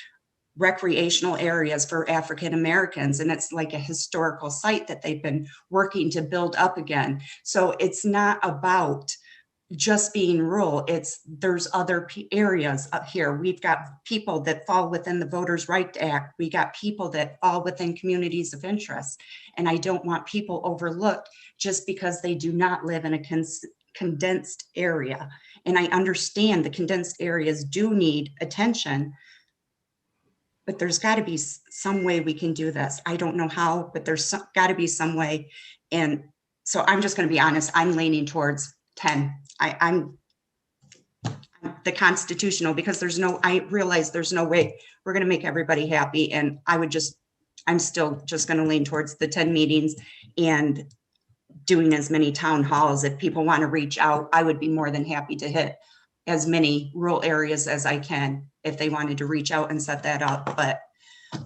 recreational areas for African Americans, and it's like a historical site that they've been working to build up again. So it's not about just being rural, there's other areas up here. We've got people that fall within the Voters' Right Act. We got people that fall within communities of interest. And I don't want people overlooked just because they do not live in a condensed area. And I understand the condensed areas do need attention, but there's got to be some way we can do this. I don't know how, but there's got to be some way. And so I'm just going to be honest, I'm leaning towards 10. I'm the constitutional, because I realize there's no way we're going to make everybody happy. And I'm still just going to lean towards the 10 meetings and doing as many town halls. If people want to reach out, I would be more than happy to hit as many rural areas as I can if they wanted to reach out and set that up. But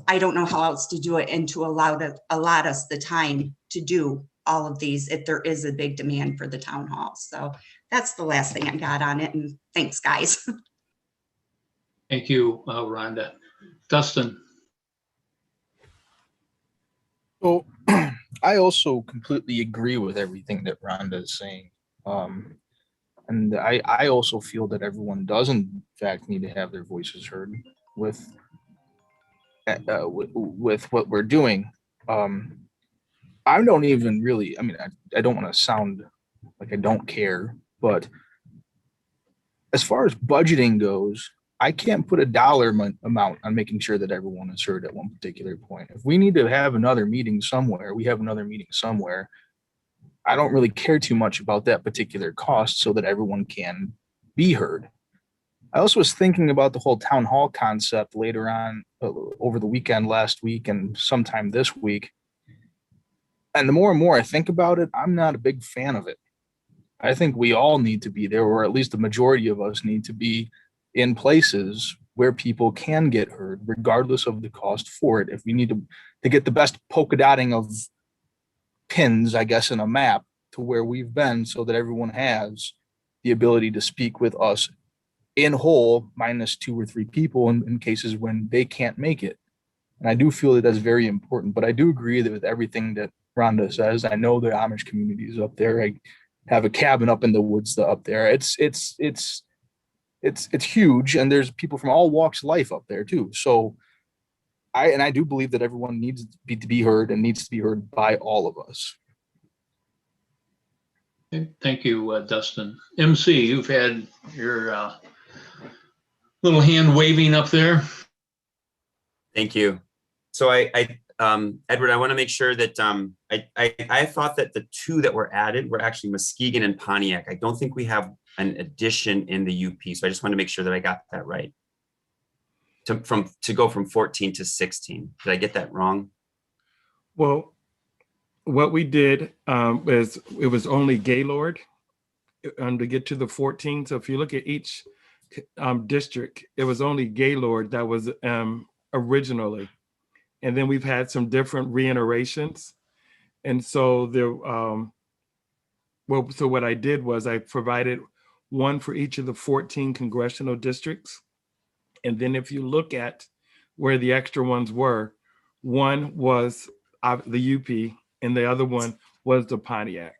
I don't know how else to do it and to allot us the time to do all of these if there is a big demand for the town hall. So that's the last thing I got on it. And thanks, guys. Thank you, Rhonda. Dustin. So I also completely agree with everything that Rhonda is saying. And I also feel that everyone does in fact need to have their voices heard with what we're doing. I don't even really, I don't want to sound like I don't care, but as far as budgeting goes, I can't put a dollar amount on making sure that everyone is heard at one particular point. If we need to have another meeting somewhere, we have another meeting somewhere. I don't really care too much about that particular cost so that everyone can be heard. I also was thinking about the whole town hall concept later on over the weekend last week and sometime this week. And the more and more I think about it, I'm not a big fan of it. I think we all need to be there, or at least the majority of us need to be in places where people can get heard, regardless of the cost for it. If we need to get the best polka dotting of pins, I guess, in a map to where we've been, so that everyone has the ability to speak with us in whole, minus 2 or 3 people in cases when they can't make it. And I do feel that that's very important, but I do agree that with everything that Rhonda says. I know the Amish community is up there. I have a cabin up in the woods up there. It's huge, and there's people from all walks of life up there too. So I do believe that everyone needs to be heard and needs to be heard by all of us. Okay, thank you, Dustin. MC, you've had your little hand waving up there. Thank you. So Edward, I want to make sure that I thought that the 2 that were added were actually Muskegon and Pontiac. I don't think we have an addition in the UP. So I just want to make sure that I got that right. To go from 14 to 16. Did I get that wrong? Well, what we did is it was only Gaylord to get to the 14. So if you look at each district, it was only Gaylord that was originally. And then we've had some different reiterations. And so so what I did was I provided 1 for each of the 14 congressional districts. And then if you look at where the extra ones were, 1 was the UP and the other one was the Pontiac.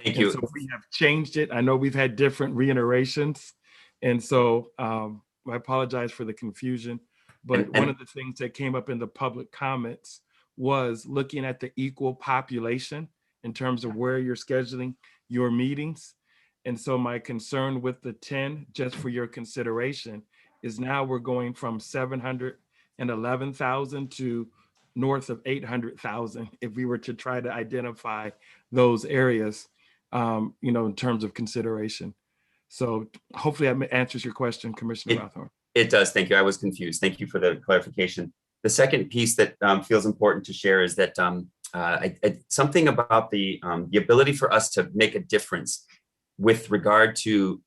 Thank you. So we have changed it. I know we've had different reiterations. And so I apologize for the confusion. But one of the things that came up in the public comments was looking at the equal population in terms of where you're scheduling your meetings. And so my concern with the 10, just for your consideration, is now we're going from 711,000 to north of 800,000 if we were to try to identify those areas, in terms of consideration. So hopefully that answers your question, Commissioner Rothorn. It does. Thank you. I was confused. Thank you for the clarification. The second piece that feels important to share is that something about the ability for us to make a difference with regard to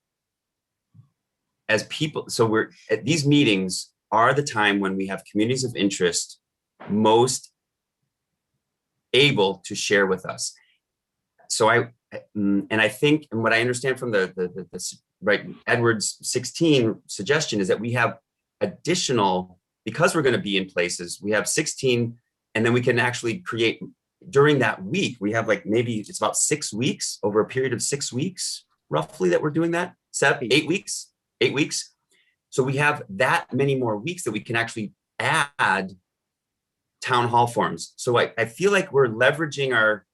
as people. So we're at these meetings are the time when we have communities of interest most able to share with us. So I think, and what I understand from the right, Edward's 16 suggestion is that we have additional, because we're going to be in places, we have 16, and then we can actually create during that week. We have maybe it's about 6 weeks, over a period of 6 weeks, roughly, that we're doing that. 8 weeks. So we have that many more weeks that we can actually add town hall forums. So I feel like we're leveraging our,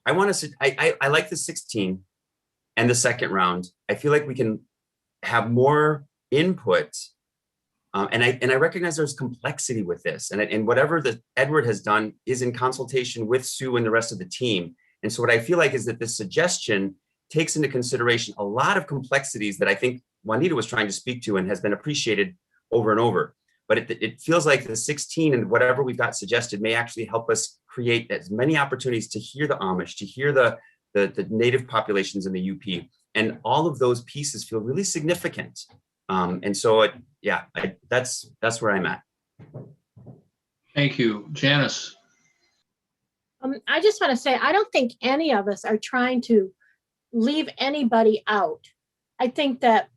I like the 16 and the second round. I feel like we can have more input. And I recognize there's complexity with this, and whatever that Edward has done is in consultation with Sue and the rest of the team. And so what I feel like is that this suggestion takes into consideration a lot of complexities that I think Juanita was trying to speak to and has been appreciated over and over. But it feels like the 16 and whatever we've got suggested may actually help us create as many opportunities to hear the Amish, to hear the native populations in the UP. And all of those pieces feel really significant. And so, that's where I'm at. Thank you. Janice. I just want to say, I don't think any of us are trying to leave anybody out. I think that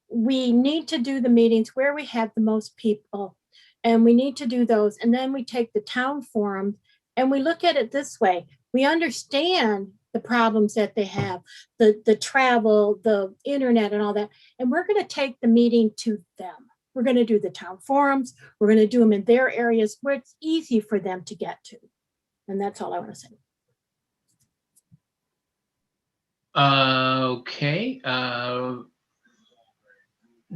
we need to do the meetings where we have the most people, and we need to do those. And then we take the town forum and we look at it this way. We understand the problems that they have, the travel, the internet and all that. And we're going to take the meeting to them. We're going to do the town forums. We're going to do them in their areas where it's easy for them to get to. And that's all I want to say. Okay.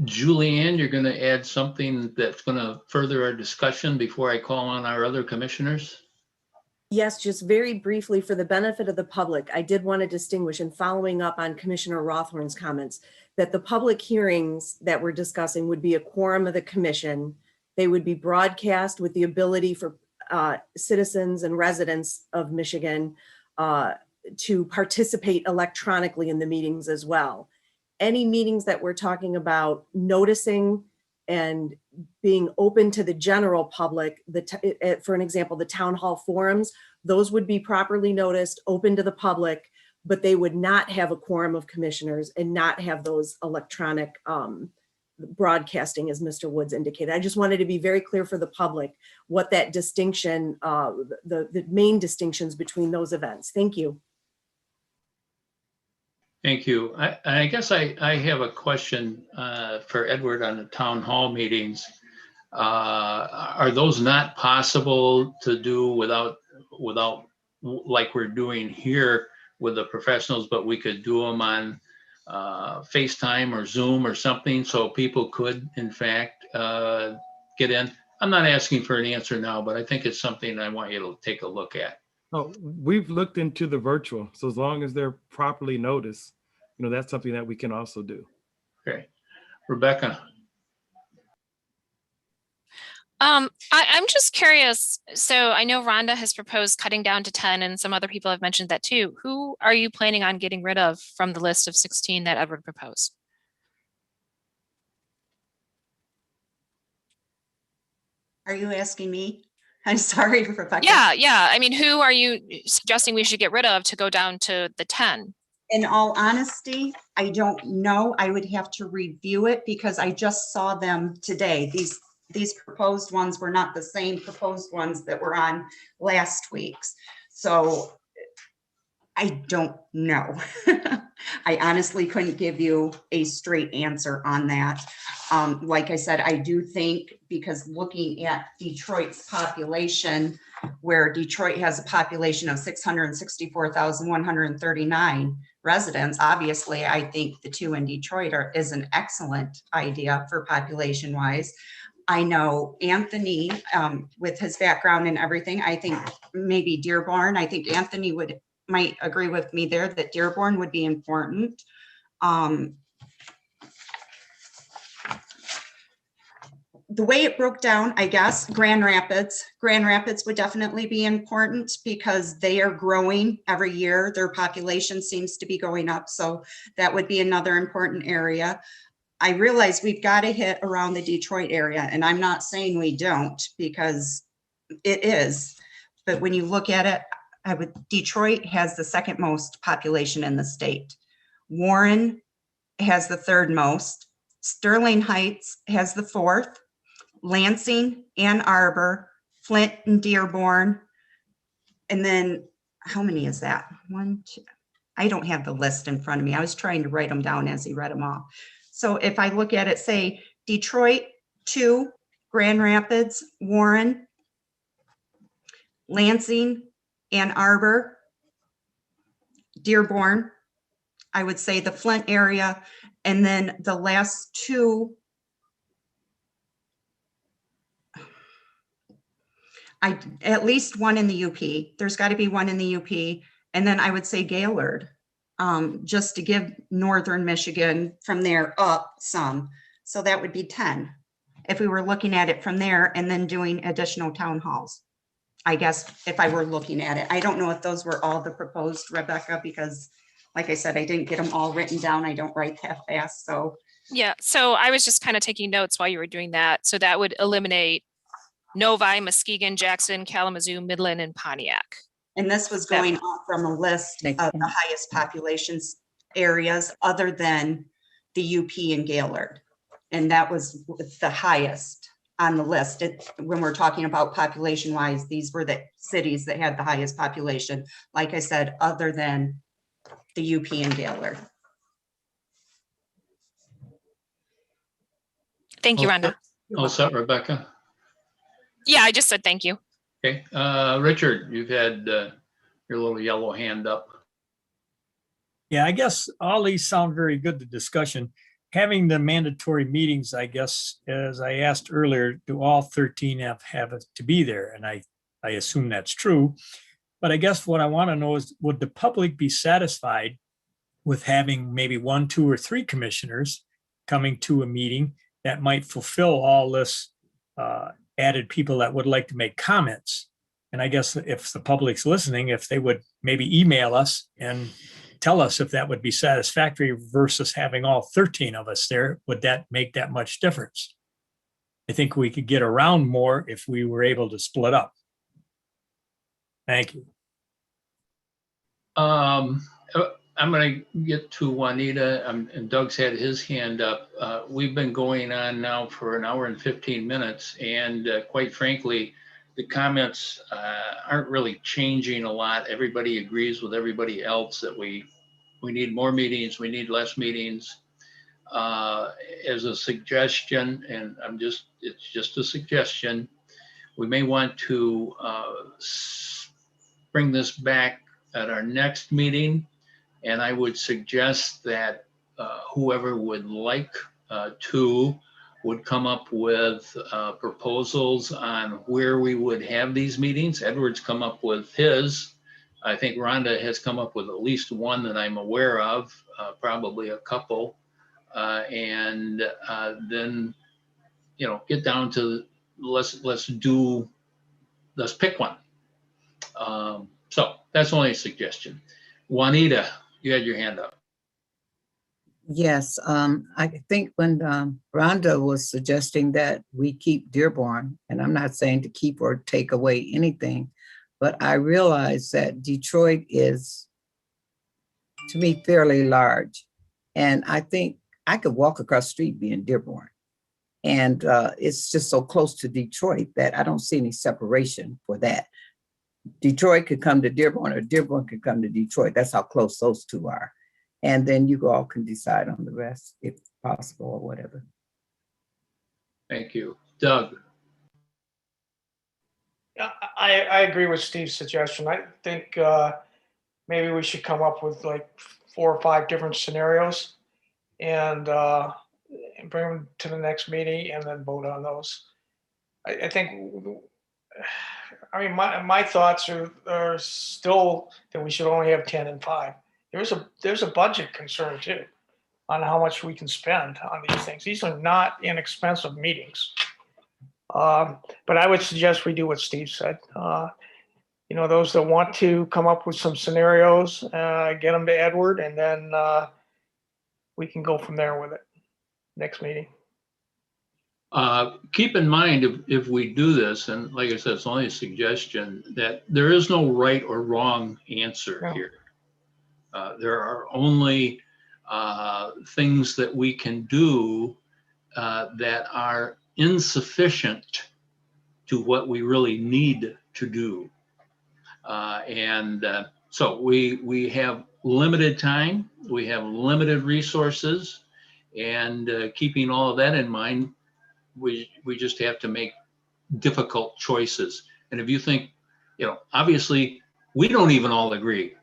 Julianne, you're going to add something that's going to further our discussion before I call on our other commissioners? Yes, just very briefly for the benefit of the public, I did want to distinguish, and following up on Commissioner Rothorn's comments, that the public hearings that we're discussing would be a quorum of the commission. They would be broadcast with the ability for citizens and residents of Michigan to participate electronically in the meetings as well. Any meetings that we're talking about noticing and being open to the general public, for an example, the town hall forums, those would be properly noticed, open to the public, but they would not have a quorum of commissioners and not have those electronic broadcasting, as Mr. Woods indicated. I just wanted to be very clear for the public what that distinction, the main distinctions between those events. Thank you. Thank you. I guess I have a question for Edward on the town hall meetings. Are those not possible to do without like we're doing here with the professionals, but we could do them on FaceTime or Zoom or something so people could in fact get in? I'm not asking for an answer now, but I think it's something I want you to take a look at. Oh, we've looked into the virtual, so as long as they're properly noticed, that's something that we can also do. Okay, Rebecca. I'm just curious. So I know Rhonda has proposed cutting down to 10 and some other people have mentioned that too. Who are you planning on getting rid of from the list of 16 that Edward proposed? Are you asking me? I'm sorry, Rebecca. Yeah. I mean, who are you suggesting we should get rid of to go down to the 10? In all honesty, I don't know. I would have to review it because I just saw them today. These proposed ones were not the same proposed ones that were on last week's. So I don't know. I honestly couldn't give you a straight answer on that. Like I said, I do think because looking at Detroit's population, where Detroit has a population of 664,139 residents, obviously, I think the 2 in Detroit is an excellent idea for population wise. I know Anthony, with his background and everything, I think maybe Dearborn, I think Anthony might agree with me there that Dearborn would be important. The way it broke down, I guess, Grand Rapids would definitely be important because they are growing every year. Their population seems to be going up. So that would be another important area. I realize we've got to hit around the Detroit area, and I'm not saying we don't because it is. But when you look at it, Detroit has the second most population in the state. Warren has the third most. Sterling Heights has the fourth. Lansing, Ann Arbor, Flint, and Dearborn. And then how many is that? 1, 2. I don't have the list in front of me. I was trying to write them down as he read them off. So if I look at it, say Detroit, 2, Grand Rapids, Warren, Lansing, Ann Arbor, Dearborn, I would say the Flint area, and then the last 2, at least one in the UP. There's got to be one in the UP. And then I would say Gaylord, just to give Northern Michigan from there up some. So that would be 10 if we were looking at it from there and then doing additional town halls. I guess if I were looking at it, I don't know if those were all the proposed, Rebecca, because like I said, I didn't get them all written down. I don't write that fast. So Yeah, so I was just kind of taking notes while you were doing that. So that would eliminate Novi, Muskegon, Jackson, Kalamazoo, Midland, and Pontiac. And this was going off from a list of the highest populations areas other than the UP and Gaylord. And that was the highest on the list. When we're talking about population wise, these were the cities that had the highest population. Like I said, other than the UP and Gaylord. Thank you, Rhonda. All set, Rebecca? Yeah, I just said thank you. Okay, Richard, you've had your little yellow hand up. Yeah, I guess all these sound very good, the discussion. Having the mandatory meetings, I guess, as I asked earlier, do all 13 have to be there? And I assume that's true. But I guess what I want to know is, would the public be satisfied with having maybe 1, 2, or 3 commissioners coming to a meeting that might fulfill all this added people that would like to make comments? And I guess if the public's listening, if they would maybe email us and tell us if that would be satisfactory versus having all 13 of us there, would that make that much difference? I think we could get around more if we were able to split up. Thank you. I'm going to get to Juanita, and Doug's had his hand up. We've been going on now for an hour and 15 minutes, and quite frankly, the comments aren't really changing a lot. Everybody agrees with everybody else that we need more meetings, we need less meetings. As a suggestion, and it's just a suggestion, we may want to bring this back at our next meeting. And I would suggest that whoever would like to would come up with proposals on where we would have these meetings. Edward's come up with his. I think Rhonda has come up with at least one that I'm aware of, probably a couple. And then, get down to let's pick one. So that's only a suggestion. Juanita, you had your hand up. Yes, I think when Rhonda was suggesting that we keep Dearborn, and I'm not saying to keep or take away anything, but I realize that Detroit is, to me, fairly large. And I think I could walk across the street being Dearborn. And it's just so close to Detroit that I don't see any separation for that. Detroit could come to Dearborn, or Dearborn could come to Detroit. That's how close those two are. And then you all can decide on the rest if possible or whatever. Thank you. Doug. I agree with Steve's suggestion. I think maybe we should come up with like 4 or 5 different scenarios and bring them to the next meeting and then vote on those. I think, my thoughts are still that we should only have 10 and 5. There's a budget concern too on how much we can spend on these things. These are not inexpensive meetings. But I would suggest we do what Steve said. Those that want to come up with some scenarios, get them to Edward, and then we can go from there with it next meeting. Keep in mind, if we do this, and like I said, it's only a suggestion, that there is no right or wrong answer here. There are only things that we can do that are insufficient to what we really need to do. So we have limited time, we have limited resources, and keeping all of that in mind, we just have to make difficult choices. And if you think, obviously we don't even all agree.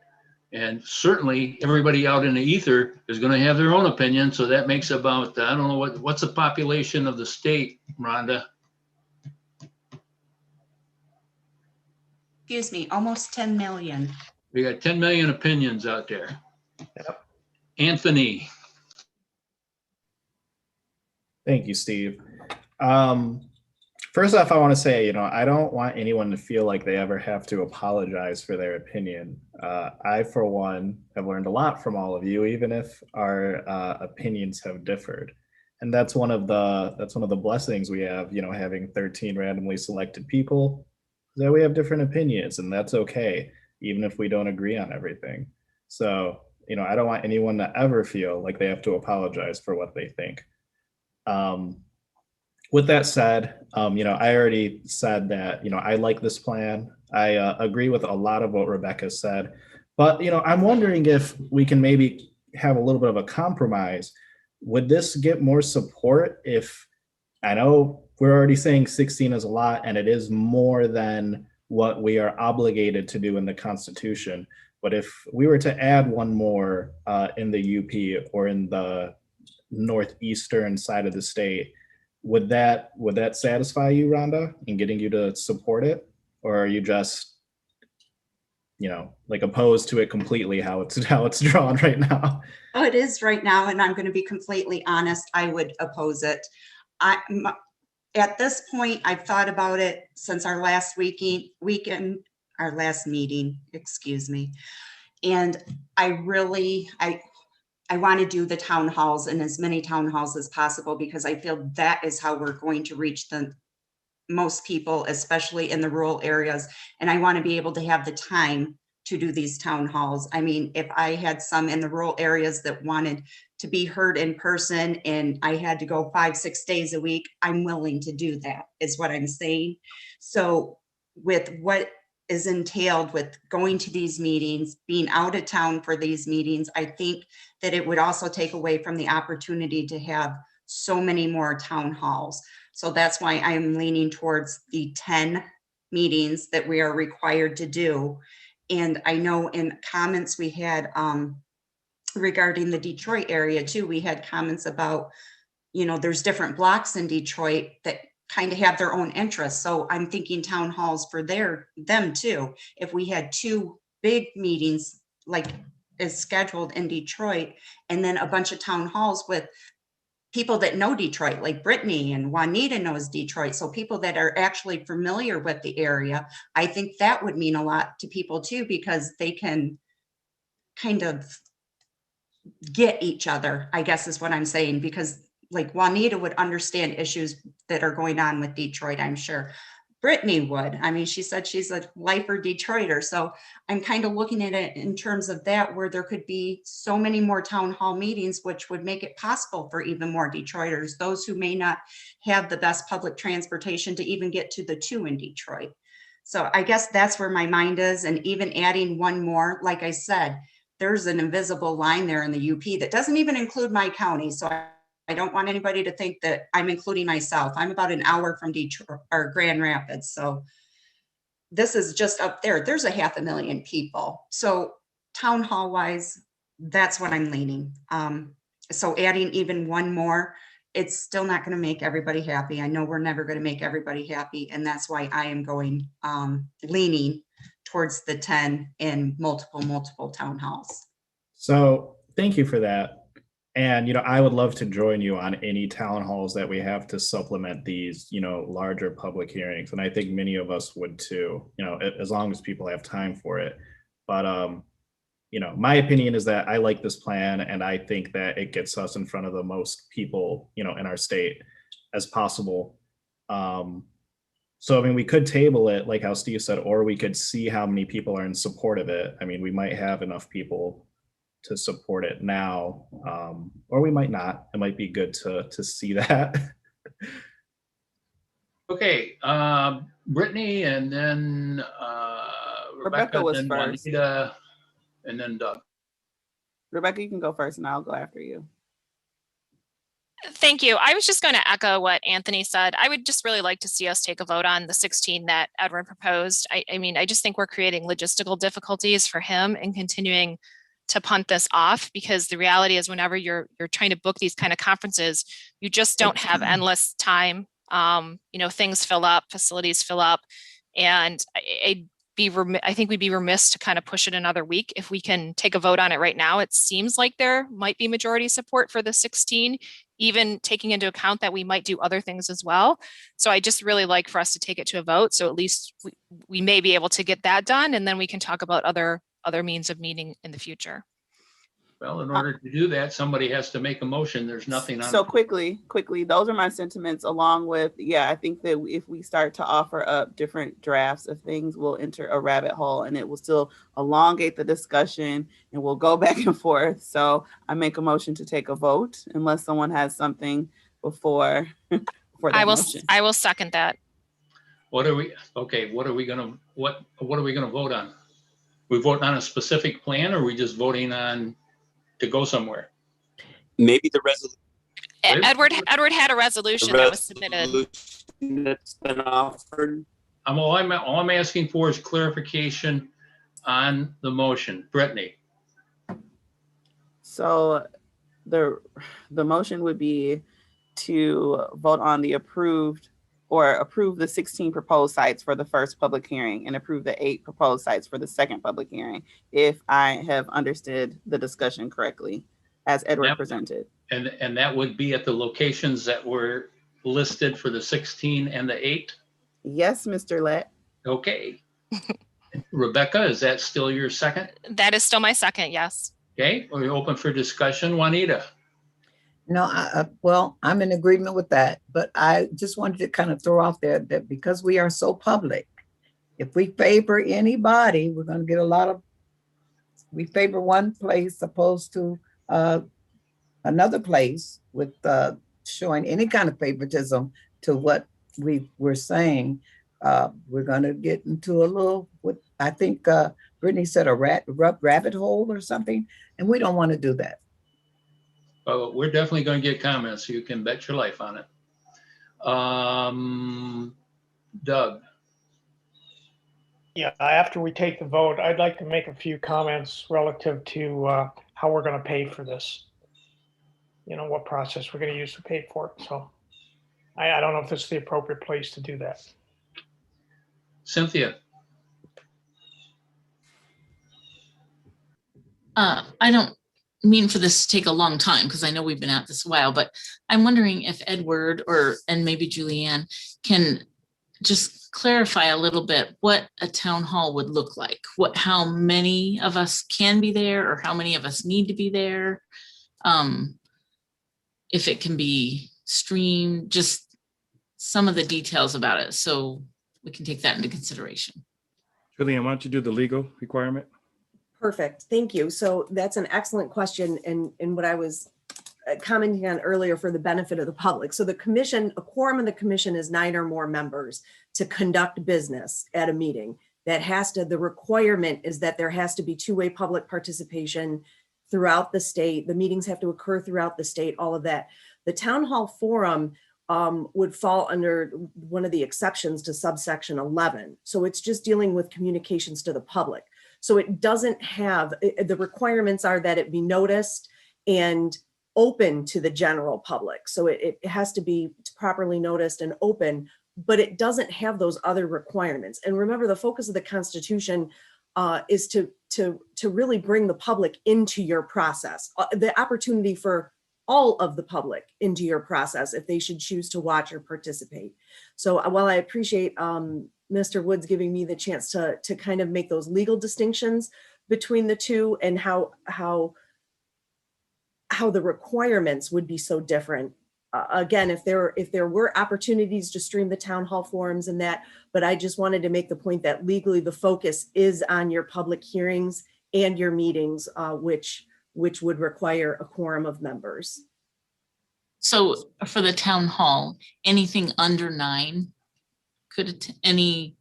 And certainly everybody out in the ether is going to have their own opinion. So that makes about, I don't know, what's the population of the state, Rhonda? Excuse me, almost 10 million. We got 10 million opinions out there. Yep. Anthony. Thank you, Steve. First off, I want to say, I don't want anyone to feel like they ever have to apologize for their opinion. I, for one, have learned a lot from all of you, even if our opinions have differed. And that's one of the blessings we have, having 13 randomly selected people, that we have different opinions, and that's okay, even if we don't agree on everything. So, I don't want anyone to ever feel like they have to apologize for what they think. With that said, I already said that, I like this plan. I agree with a lot of what Rebecca said, but, I'm wondering if we can maybe have a little bit of a compromise. Would this get more support if, I know we're already saying 16 is a lot, and it is more than what we are obligated to do in the Constitution. But if we were to add one more in the UP or in the northeastern side of the state, would that satisfy you, Rhonda, in getting you to support it? Or are you just, opposed to it completely, how it's drawn right now? Oh, it is right now, and I'm going to be completely honest, I would oppose it. At this point, I've thought about it since our last our last meeting, excuse me. And I want to do the town halls and as many town halls as possible because I feel that is how we're going to reach the most people, especially in the rural areas. And I want to be able to have the time to do these town halls. I mean, if I had some in the rural areas that wanted to be heard in person and I had to go 5-6 days a week, I'm willing to do that, is what I'm saying. So with what is entailed with going to these meetings, being out of town for these meetings, I think that it would also take away from the opportunity to have so many more town halls. So that's why I'm leaning towards the 10 meetings that we are required to do. And I know in comments we had regarding the Detroit area too, we had comments about, you know, there's different blocks in Detroit that kind of have their own interests. So I'm thinking town halls for them too. If we had 2 big meetings like is scheduled in Detroit, and then a bunch of town halls with people that know Detroit, like Brittany and Juanita knows Detroit. So people that are actually familiar with the area, I think that would mean a lot to people too, because they can kind of get each other, I guess is what I'm saying, because like Juanita would understand issues that are going on with Detroit, I'm sure. Brittany would. I mean, she said she's a lifer Detroiter. So I'm kind of looking at it in terms of that, where there could be so many more town hall meetings, which would make it possible for even more Detroiters, those who may not have the best public transportation to even get to the 2 in Detroit. So I guess that's where my mind is. And even adding one more, like I said, there's an invisible line there in the UP that doesn't even include my county. So I don't want anybody to think that I'm including myself. I'm about an hour from Detroit or Grand Rapids. So this is just up there. There's 500,000 people. So town hall wise, that's what I'm leaning. So adding even one more, it's still not going to make everybody happy. I know we're never going to make everybody happy. And that's why I am going, leaning towards the 10 in multiple town halls. So thank you for that. And, you know, I would love to join you on any town halls that we have to supplement these, you know, larger public hearings. And I think many of us would too, you know, as long as people have time for it. But, you know, my opinion is that I like this plan and I think that it gets us in front of the most people, you know, in our state as possible. So, I mean, we could table it like how Steve said, or we could see how many people are in support of it. I mean, we might have enough people to support it now, or we might not. It might be good to see that. Okay, Brittany, and then Rebecca, was then first. Juanita, and then Doug. Rebecca, you can go first and I'll go after you. Thank you. I was just going to echo what Anthony said. I would just really like to see us take a vote on the 16 that Edwin proposed. I mean, I just think we're creating logistical difficulties for him and continuing to punt this off, because the reality is whenever you're trying to book these kind of conferences, you just don't have endless time. You know, things fill up, facilities fill up, and I think we'd be remiss to kind of push it another week. If we can take a vote on it right now, it seems like there might be majority support for the 16, even taking into account that we might do other things as well. So I just really like for us to take it to a vote. So at least we may be able to get that done, and then we can talk about other means of meeting in the future. Well, in order to do that, somebody has to make a motion. There's nothing on. So quickly, those are my sentiments, along with, yeah, I think that if we start to offer up different drafts of things, we'll enter a rabbit hole and it will still elongate the discussion and we'll go back and forth. So I make a motion to take a vote unless someone has something before that motion. I will second that. What are we gonna vote on? We vote on a specific plan, or are we just voting on to go somewhere? Maybe the resolution. Edward had a resolution that was submitted. That's been offered. All I'm asking for is clarification on the motion. Brittany. So the motion would be to vote on the approve the 16 proposed sites for the first public hearing and approve the 8 proposed sites for the second public hearing, if I have understood the discussion correctly, as Edward presented. And that would be at the locations that were listed for the 16 and the 8? Yes, Mr. Lett. Okay. Rebecca, is that still your second? That is still my second, yes. Okay, we're open for discussion. Juanita? No, well, I'm in agreement with that, but I just wanted to kind of throw out there that because we are so public, if we favor anybody, we're going to get a lot of, we favor one place opposed to another place with showing any kind of favoritism to what we were saying. We're going to get into a little, what I think Brittany said, a rabbit hole or something, and we don't want to do that. Well, we're definitely going to get comments, so you can bet your life on it. Doug? Yeah, after we take the vote, I'd like to make a few comments relative to how we're going to pay for this. You know, what process we're going to use to pay for it. So I don't know if this is the appropriate place to do that. Cynthia? I don't mean for this to take a long time because I know we've been at this a while, but I'm wondering if Edward and maybe Julianne can just clarify a little bit what a town hall would look like, how many of us can be there or how many of us need to be there. If it can be streamed, just some of the details about it so we can take that into consideration. Julianne, why don't you do the legal requirement? Perfect. Thank you. So that's an excellent question. And what I was commenting on earlier for the benefit of the public. So the commission, a quorum of the commission is 9 or more members to conduct business at a meeting. The requirement is that there has to be two-way public participation throughout the state. The meetings have to occur throughout the state, all of that. The town hall forum would fall under one of the exceptions to subsection 11. So it's just dealing with communications to the public. So it doesn't have, the requirements are that it be noticed and open to the general public. So it has to be properly noticed and open, but it doesn't have those other requirements. And remember, the focus of the Constitution is to really bring the public into your process, the opportunity for all of the public into your process if they should choose to watch or participate. So while I appreciate Mr. Woods giving me the chance to kind of make those legal distinctions between the two and how the requirements would be so different. Again, if there were opportunities to stream the town hall forums and that, but I just wanted to make the point that legally the focus is on your public hearings and your meetings, which would require a quorum of members. So for the town hall, anything under 9 any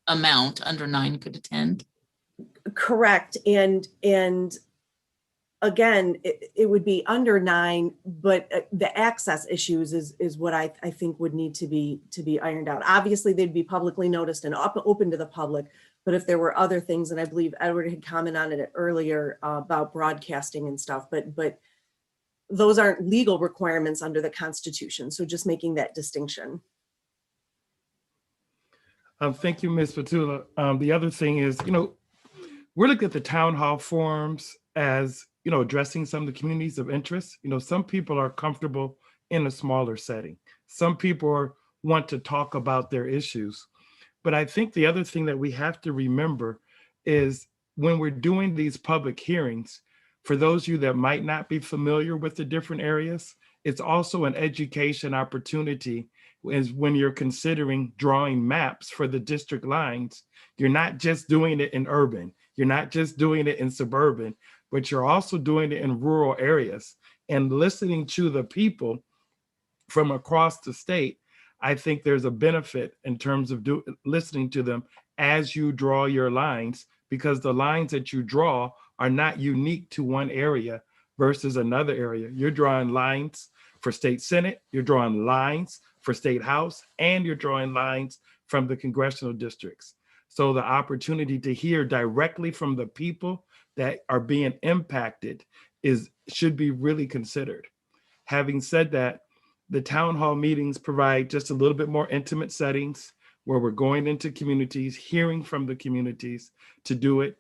amount under 9 could attend? Correct. And again, it would be under 9, but the access issues is what I think would need to be ironed out. Obviously, they'd be publicly noticed and open to the public, but if there were other things, and I believe Edward had commented on it earlier about broadcasting and stuff, but those aren't legal requirements under the Constitution. So just making that distinction. Thank you, Ms. Fatula. The other thing is, we're looking at the town hall forums as, addressing some of the communities of interest. Some people are comfortable in a smaller setting. Some people want to talk about their issues. But I think the other thing that we have to remember is when we're doing these public hearings, for those of you that might not be familiar with the different areas, it's also an education opportunity. Is when you're considering drawing maps for the district lines, you're not just doing it in urban, you're not just doing it in suburban, but you're also doing it in rural areas and listening to the people from across the state. I think there's a benefit in terms of listening to them as you draw your lines, because the lines that you draw are not unique to one area versus another area. You're drawing lines for state Senate, you're drawing lines for state house, and you're drawing lines from the congressional districts. So the opportunity to hear directly from the people that are being impacted should be really considered. Having said that, the town hall meetings provide just a little bit more intimate settings where we're going into communities, hearing from the communities to do it.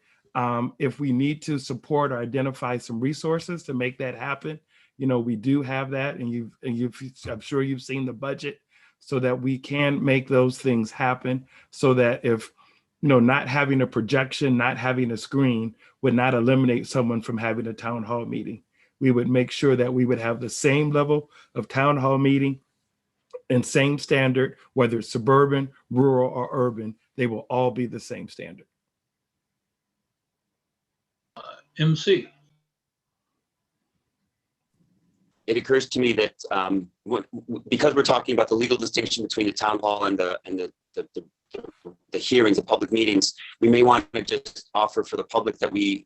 If we need to support or identify some resources to make that happen, we do have that, and I'm sure you've seen the budget, so that we can make those things happen, so that if not having a projection, not having a screen would not eliminate someone from having a town hall meeting. We would make sure that we would have the same level of town hall meeting and same standard, whether it's suburban, rural, or urban, they will all be the same standard. MC. It occurs to me that because we're talking about the legal distinction between the town hall and the hearings, the public meetings, we may want to just offer for the public that we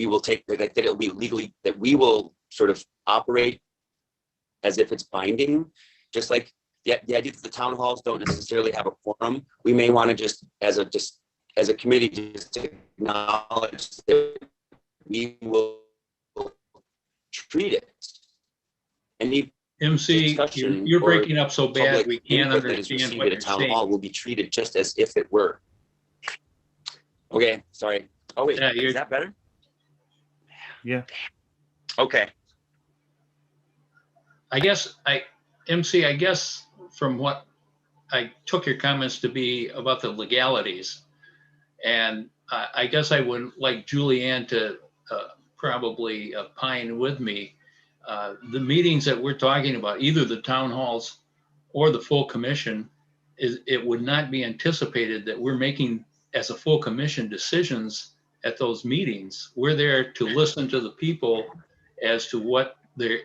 will take that it'll be legally, that we will sort of operate as if it's binding, just like the idea that the town halls don't necessarily have a quorum. We may want to just as a committee just acknowledge that we will treat it. Any MC, you're breaking up so bad we can't input that is understand received what at a you're town saying. hall will be treated just as if it were. Okay, sorry. Oh wait, Yeah, is that better? Yeah. Okay. MC, I guess from what I took your comments to be about the legalities, and I guess I would like Julianne to probably pine with me. The meetings that we're talking about, either the town halls or the full commission, it would not be anticipated that we're making as a full commission decisions at those meetings. We're there to listen to the people as to what their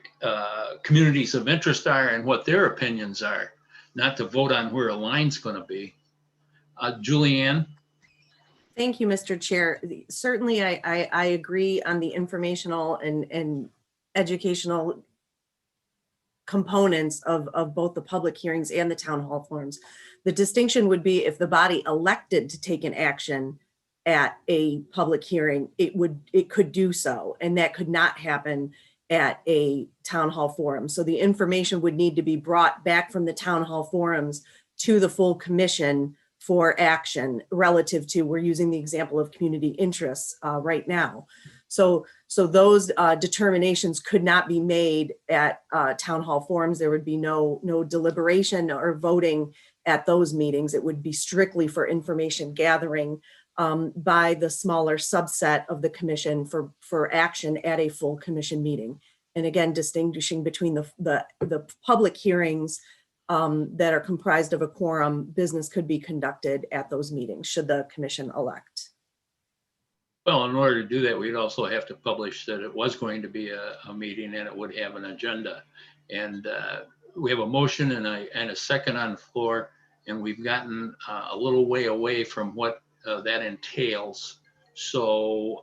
communities of interest are and what their opinions are, not to vote on where a line's going to be. Julianne? Thank you, Mr. Chair. Certainly, I agree on the informational and educational components of both the public hearings and the town hall forums. The distinction would be if the body elected to take an action at a public hearing, it could do so, and that could not happen at a town hall forum. So the information would need to be brought back from the town hall forums to the full commission for action relative to, we're using the example of community interests right now. So those determinations could not be made at town hall forums. There would be no deliberation or voting at those meetings. It would be strictly for information gathering by the smaller subset of the commission for action at a full commission meeting. And again, distinguishing between the public hearings that are comprised of a quorum, business could be conducted at those meetings should the commission elect. Well, in order to do that, we'd also have to publish that it was going to be a meeting and it would have an agenda. And we have a motion and a second on the floor, and we've gotten a little way away from what that entails. So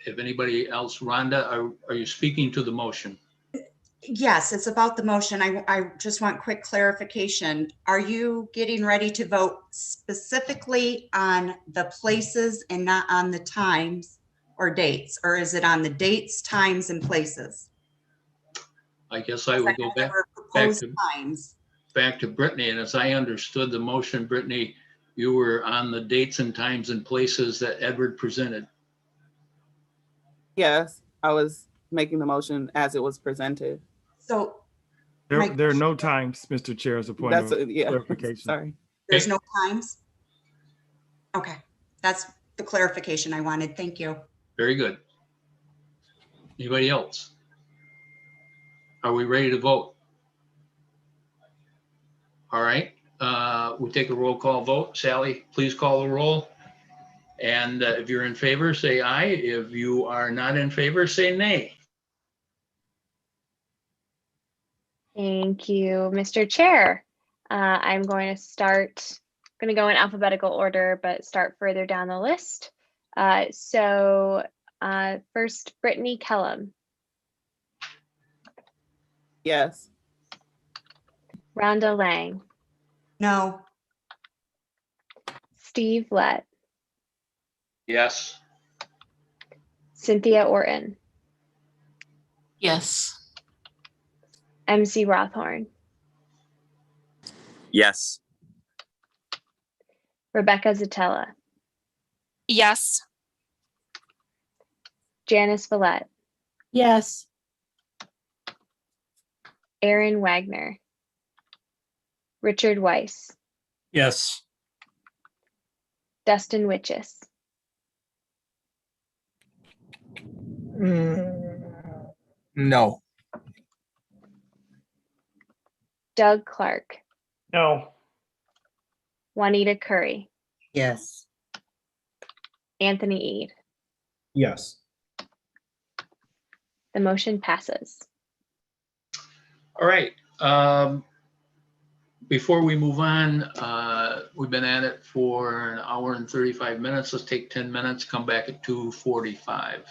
if anybody else, Rhonda, are you speaking to the motion? Yes, it's about the motion. I just want quick clarification. Are you getting ready to vote specifically on the places and not on the times or dates? Or is it on the dates, times, and places? I guess I would go back to Brittany. And as I understood the motion, Brittany, you were on the dates and times and places that Edward presented. Yes, I was making the motion as it was presented. So there are no times, Mr. Chair, as a point of clarification. Sorry. There's no times? Okay, that's the clarification I wanted. Thank you. Very good. Anybody else? Are we ready to vote? All right, we'll take a roll call vote. Sally, please call the roll. And if you're in favor, say aye. If you are not in favor, say nay. Thank you, Mr. Chair. I'm going to go in alphabetical order, but start further down the list. First, Brittany Kellum. Yes. Rhonda Lang. No. Steve Lett. Yes. Cynthia Orton. Yes. MC Rothhorn. Yes. Rebecca Zatella. Yes. Janice Villette. Yes. Aaron Wagner. Richard Weiss. Yes. Dustin Witches, No. Doug Clark, No. Juanita Curry, Yes. Anthony Eade. Yes. The motion passes. All right. Before we move on, we've been at it for 1 hour and 35 minutes. Let's take 10 minutes, come back at 2:45.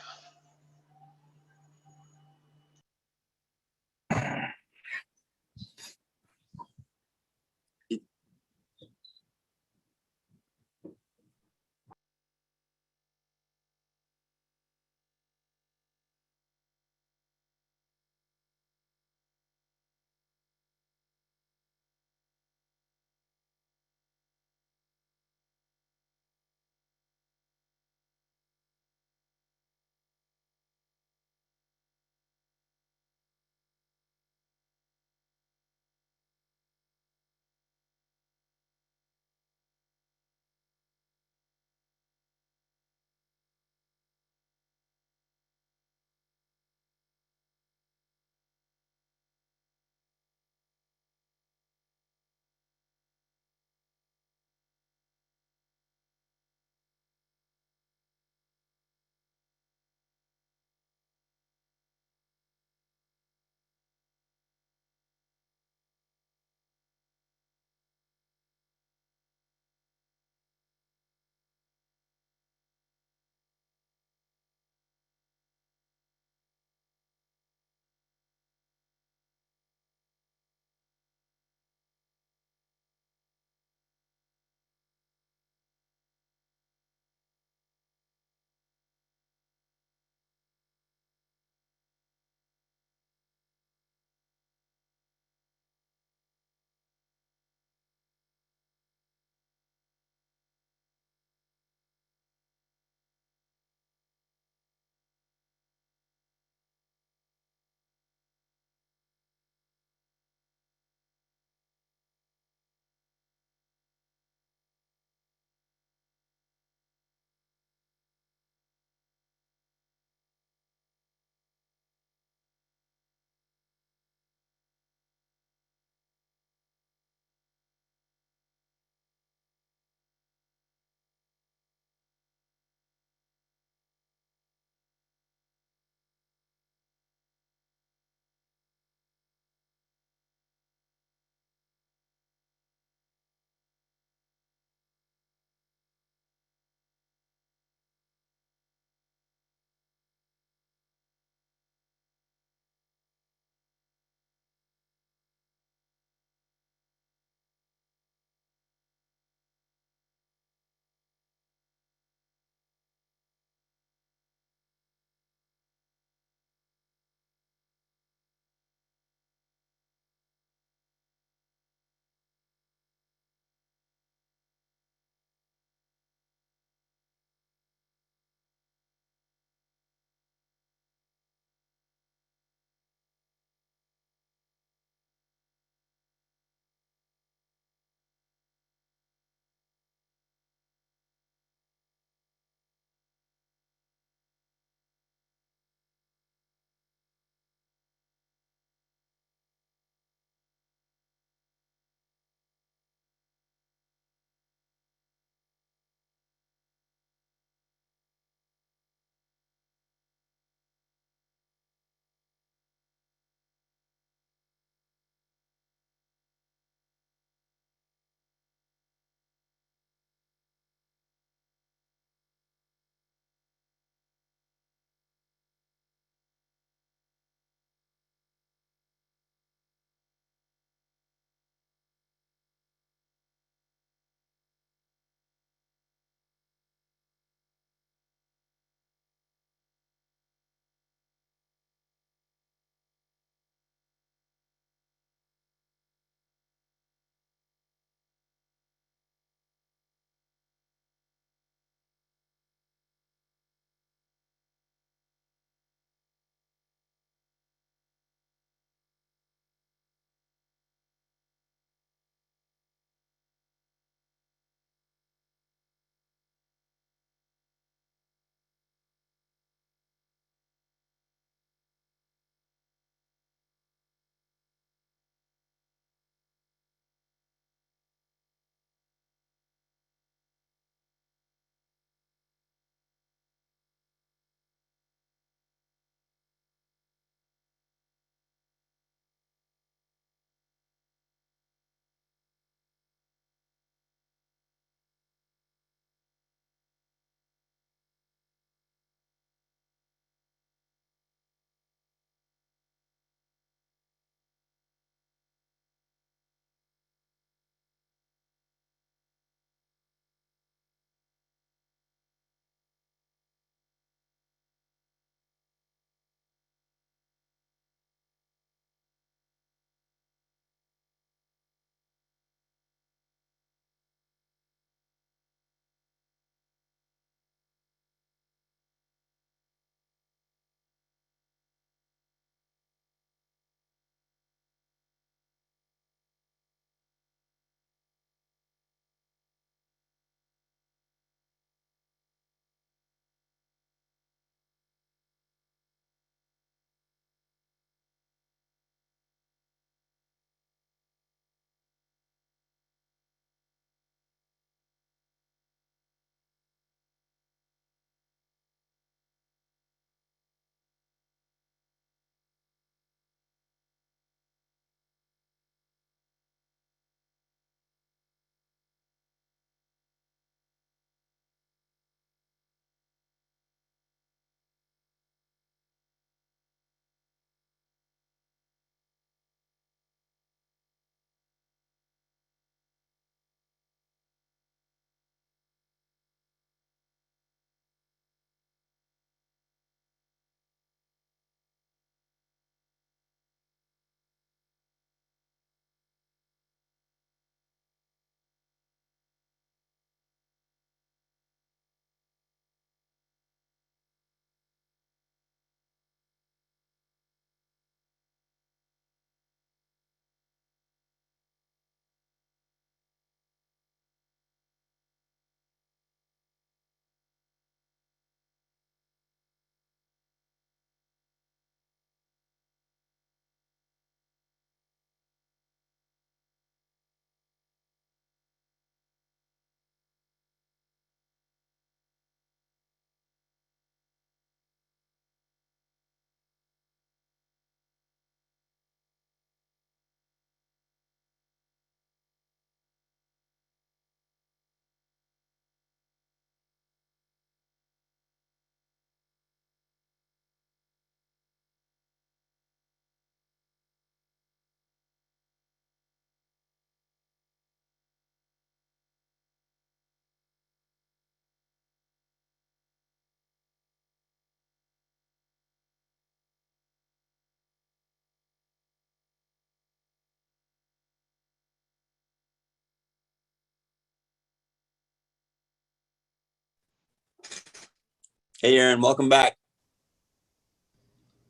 Hey, Aaron, welcome back.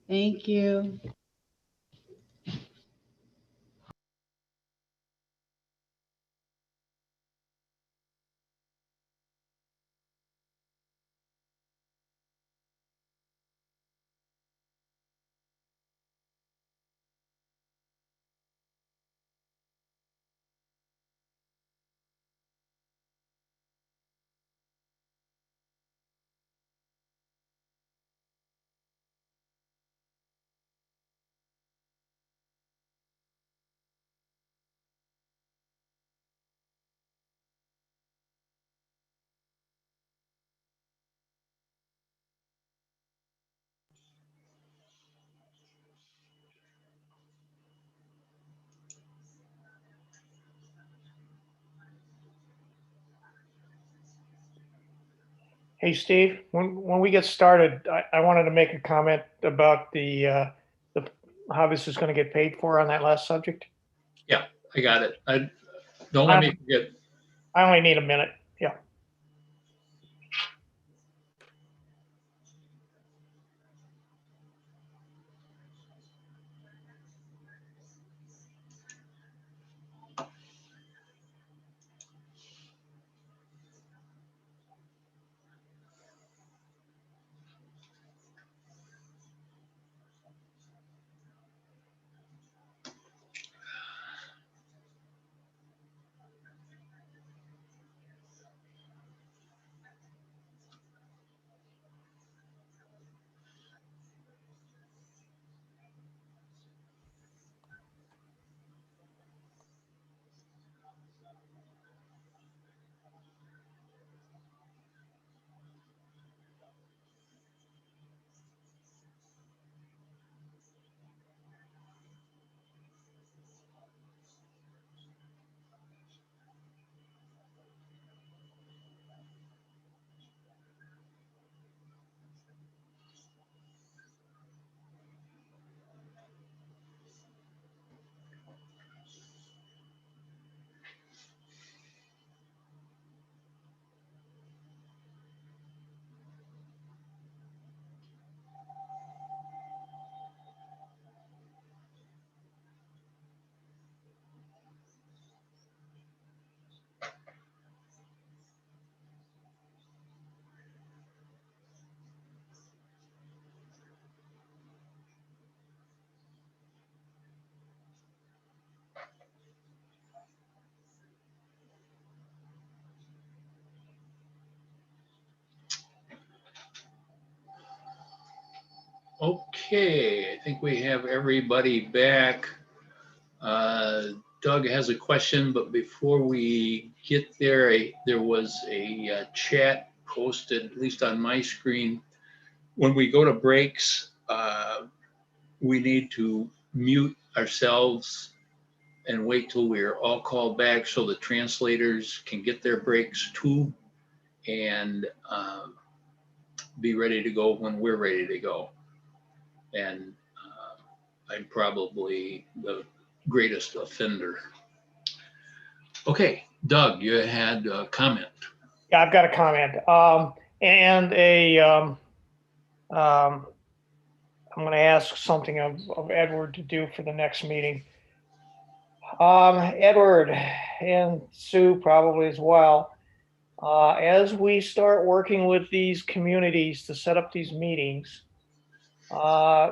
Thank you. Hey, Steve, when we get started, I wanted to make a comment about the how this is going to get paid for on that last subject. Yeah, I got it. Don't let me forget. I only need a minute. Yeah. Okay, I think we have everybody back. Doug has a question, but before we get there, there was a chat posted, at least on my screen. When we go to breaks, we need to mute ourselves and wait till we're all called back so the translators can get their breaks too and be ready to go when we're ready to go. And I'm probably the greatest offender. Okay, Doug, you had a comment. Yeah, I've got a comment. And I'm going to ask something of Edward to do for the next meeting. Edward and Sue probably as well. As we start working with these communities to set up these meetings,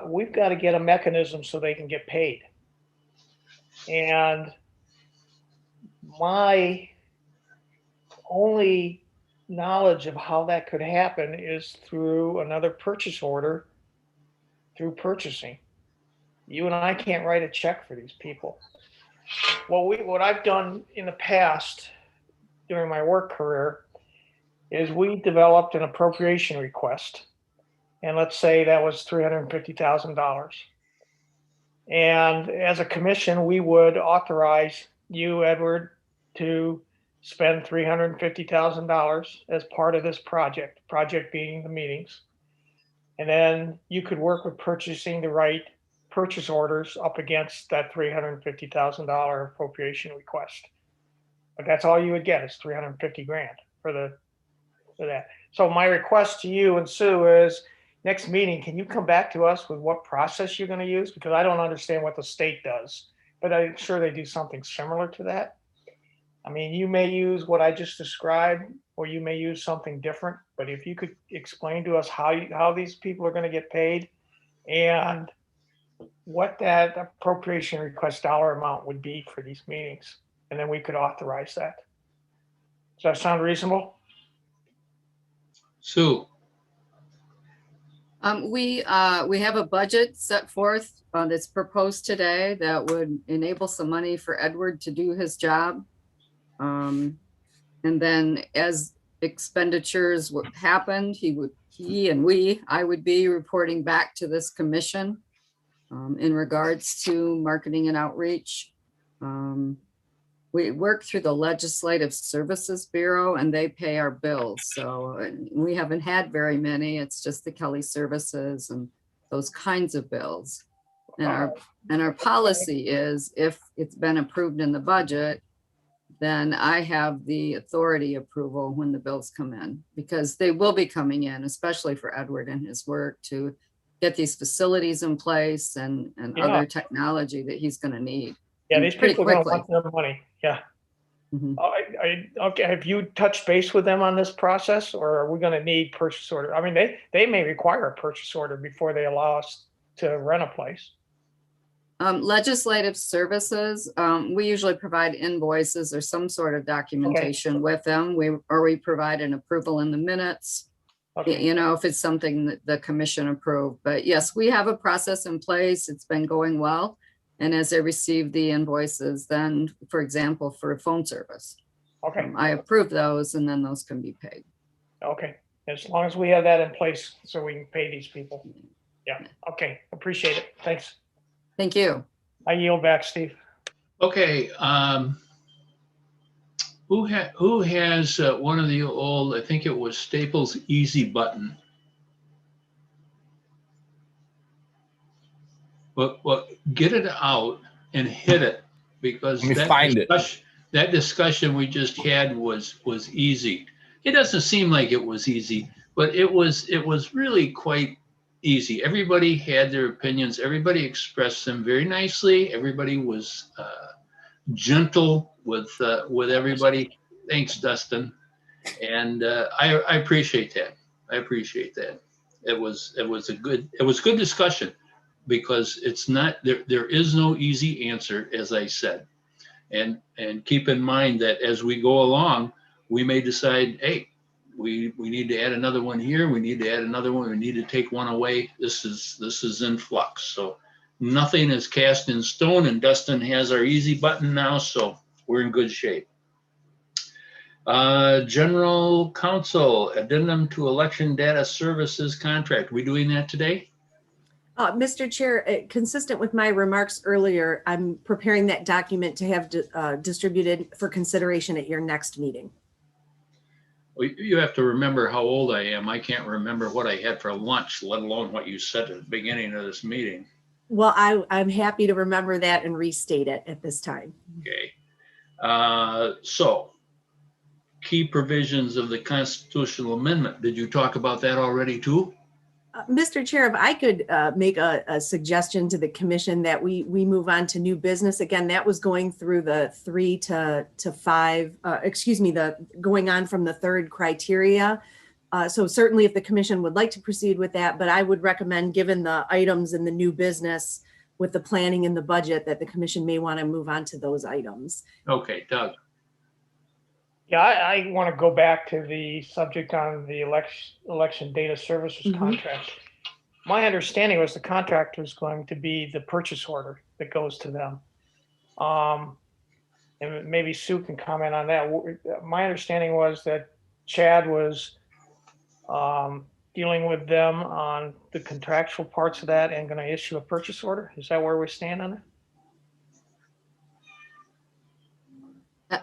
we've got to get a mechanism so they can get paid. And my only knowledge of how that could happen is through another purchase order through purchasing. You and I can't write a check for these people. What I've done in the past during my work career is we developed an appropriation request. And let's say that was $350,000. And as a commission, we would authorize you, Edward, to spend $350,000 as part of this project being the meetings. And then you could work with purchasing the right purchase orders up against that $350,000 appropriation request. But that's all you would get is 350 grand for the for that. So my request to you and Sue is, next meeting, can you come back to us with what process you're going to use? Because I don't understand what the state does, but I'm sure they do something similar to that. I mean, you may use what I just described, or you may use something different, but if you could explain to us how these people are going to get paid and what that appropriation request dollar amount would be for these meetings, and then we could authorize that. Does that sound reasonable? Sue, We have a budget set forth that's proposed today that would enable some money for Edward to do his job. And then as expenditures happened, I would be reporting back to this commission in regards to marketing and outreach. We work through the Legislative Services Bureau and they pay our bills. So we haven't had very many. It's just the Kelly services and those kinds of bills. And our policy is, if it's been approved in the budget, then I have the authority approval when the bills come in, because they will be coming in, especially for Edward and his work to get these facilities in place and other technology that he's going to need. Yeah, these pretty people are going to quickly. want their money. Yeah. Mhm. Okay, have you touched base with them on this process, or are we going to need purchase order? I mean, they may require a purchase order before they allow us to rent a place. Legislative services, we usually provide invoices or some sort of documentation with them. We provide an approval in the minutes, you know, if it's something that the commission approved. But yes, we have a process in place. It's been going well. And as they receive the invoices, then, for example, for phone service, I approve those and then those can be paid. Okay, as long as we have that in place so we can pay these people. Yeah, okay, appreciate it. Thanks. Thank you. I yield back, Steve. okay. Who has one of the old, I think it was Staples Easy Button? But get it out and hit it, because Let me find it. That discussion we just had was easy. It doesn't seem like it was easy, but it was really quite easy. Everybody had their opinions. Everybody expressed them very nicely. Everybody was gentle with everybody. Thanks, Dustin. And I appreciate that. I appreciate that. It was good discussion, because it's not there is no easy answer, as I said. And keep in mind that as we go along, we may decide, hey, we need to add another one here. We need to add another one. We need to take one away. This is in flux. So nothing is cast in stone, and Dustin has our easy button now. So we're in good shape. General Counsel, Addendum to Election Data Services Contract. We doing that today? Mr. Chair, consistent with my remarks earlier, I'm preparing that document to have distributed for consideration at your next meeting. Well, you have to remember how old I am. I can't remember what I had for lunch, let alone what you said at the beginning of this meeting. Well, I'm happy to remember that and restate it at this time. Okay. So key provisions of the constitutional amendment. Did you talk about that already too? Mr. Chair, if I could make a suggestion to the commission that we move on to new business. Again, that was going through the 3 to 5, going on from the 3rd criteria. So certainly if the commission would like to proceed with that, but I would recommend, given the items in the new business with the planning and the budget, that the commission may want to move on to those items. Okay, Doug. Yeah, I want to go back to the subject on the election data services contract. My understanding was the contract was going to be the purchase order that goes to them. And maybe Sue can comment on that. My understanding was that Chad was dealing with them on the contractual parts of that and going to issue a purchase order. Is that where we stand on it?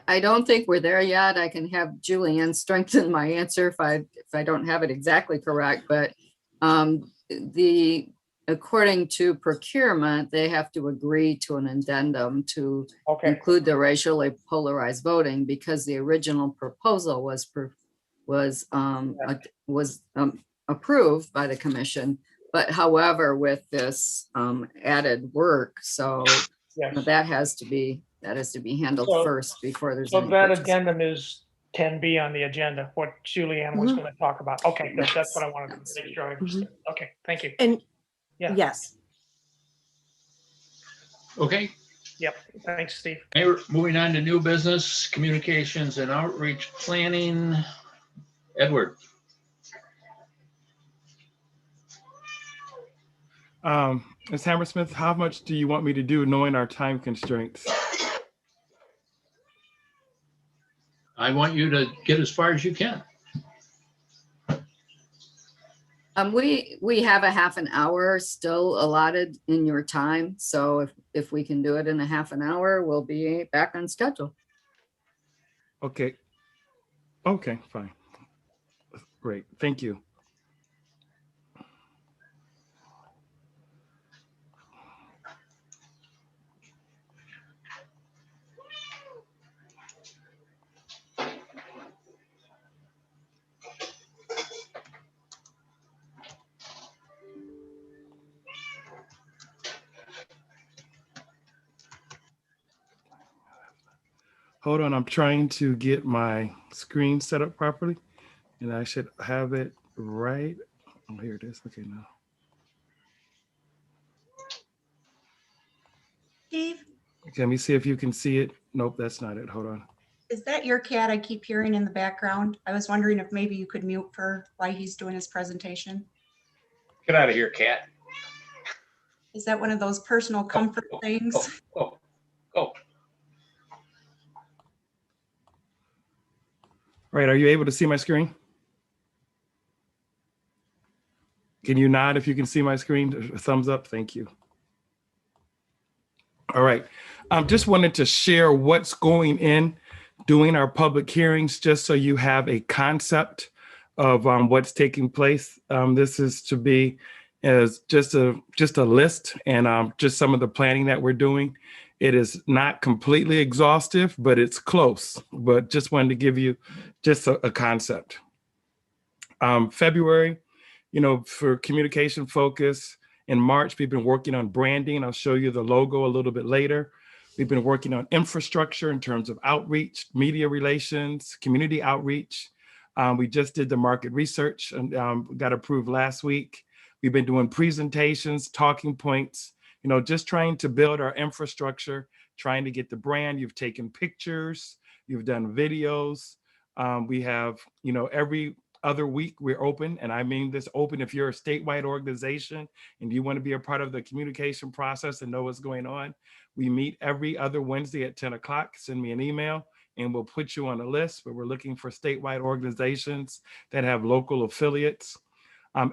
I don't think we're there yet. I can have Julianne strengthen my answer if I don't have it exactly correct, but according to procurement, they have to agree to an addendum to include the racially polarized voting, because the original proposal was was approved by the commission. But however, with this added work, so Yes. that has to be handled So- first before there's So any that purchase. addendum is 10B on the agenda, what Julianne was Mhm. going to talk about. Okay, that's what I wanted to make sure I understood. Okay, thank you. And Yeah. yes, Okay, Yep, thanks, Steve. Mayor, moving on to new business, communications and outreach planning. Edward, Ms. Hammersmith, how much do you want me to do knowing our time constraints? I want you to get as far as you can. We have a half an hour still allotted in your time. So if we can do it in a half an hour, we'll be back on schedule. Okay. Okay, fine. Great, thank you. Hold on, I'm trying to get my screen set up properly and I should have it right. Oh, here it is. Okay, now. Steve, Okay, let me see if you can see it. Nope, that's not it. Hold on. is that your cat I keep hearing in the background? I was wondering if maybe you could mute for while he's doing his presentation. Get out of here, cat. Is that one of those personal comfort things? Go. Right, are you able to see my screen? Can you nod if you can see my screen? A thumbs up, thank you. All right, just wanted to share what's going in doing our public hearings, just so you have a concept of what's taking place. This is to be as just a list and just some of the planning that we're doing. It is not completely exhaustive, but it's close. But just wanted to give you just a concept. February, for communication focus. In March, we've been working on branding. I'll show you the logo a little bit later. We've been working on infrastructure in terms of outreach, media relations, community outreach. We just did the market research and got approved last week. We've been doing presentations, talking points, just trying to build our infrastructure, trying to get the brand. You've taken pictures, you've done videos. We have, every other week we're open, and I mean this open if you're a statewide organization and you want to be a part of the communication process and know what's going on. We meet every other Wednesday at 10 o'clock. Send me an email and we'll put you on a list, but we're looking for statewide organizations that have local affiliates.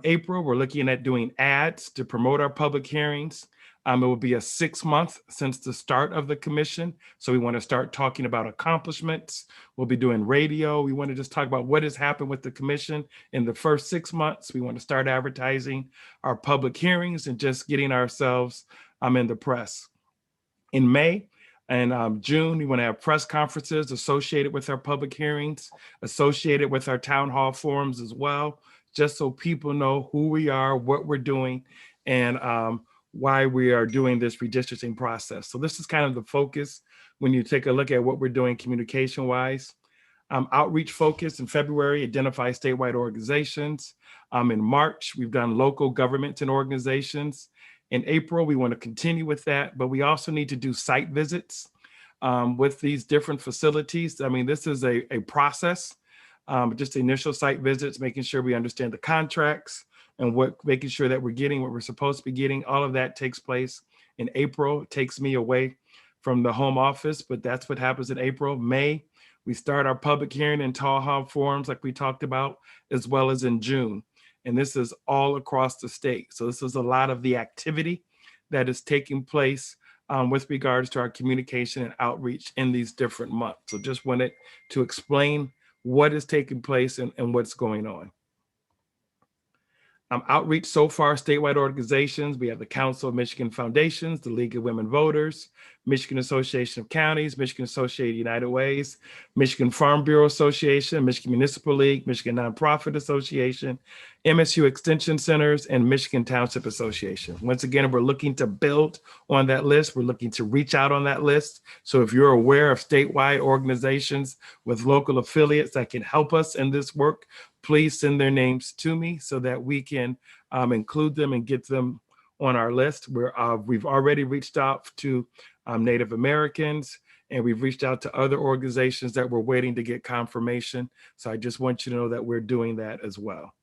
April, we're looking at doing ads to promote our public hearings. It will be a 6-month since the start of the commission. So we want to start talking about accomplishments. We'll be doing radio. We want to just talk about what has happened with the commission in the first 6 months. We want to start advertising our public hearings and just getting ourselves in the press. In May and June, we want to have press conferences associated with our public hearings, associated with our town hall forums as well, just so people know who we are, what we're doing, and why we are doing this redistricting process. So this is kind of the focus when you take a look at what we're doing communication-wise. Outreach focus in February, identify statewide organizations. In March, we've done local governments and organizations. In April, we want to continue with that, but we also need to do site visits with these different facilities. I mean, this is a process, just initial site visits, making sure we understand the contracts, and making sure that we're getting what we're supposed to be getting. All of that takes place in April. It takes me away from the home office, but that's what happens in April. May, we start our public hearing and town hall forums like we talked about, as well as in June. And this is all across the state. So this is a lot of the activity that is taking place with regards to our communication and outreach in these different months. So just wanted to explain what is taking place and what's going on. Outreach so far, statewide organizations, we have the Council of Michigan Foundations, the League of Women Voters, Michigan Association of Counties, Michigan Associated United Ways, Michigan Farm Bureau Association, Michigan Municipal League, Michigan Nonprofit Association, MSU Extension Centers, and Michigan Township Association. Once again, we're looking to build on that list. We're looking to reach out on that list. So if you're aware of statewide organizations with local affiliates that can help us in this work, please send their names to me so that we can include them and get them on our list. We've already reached out to Native Americans, and we've reached out to other organizations that we're waiting to get confirmation. So I just want you to know that we're doing that as well.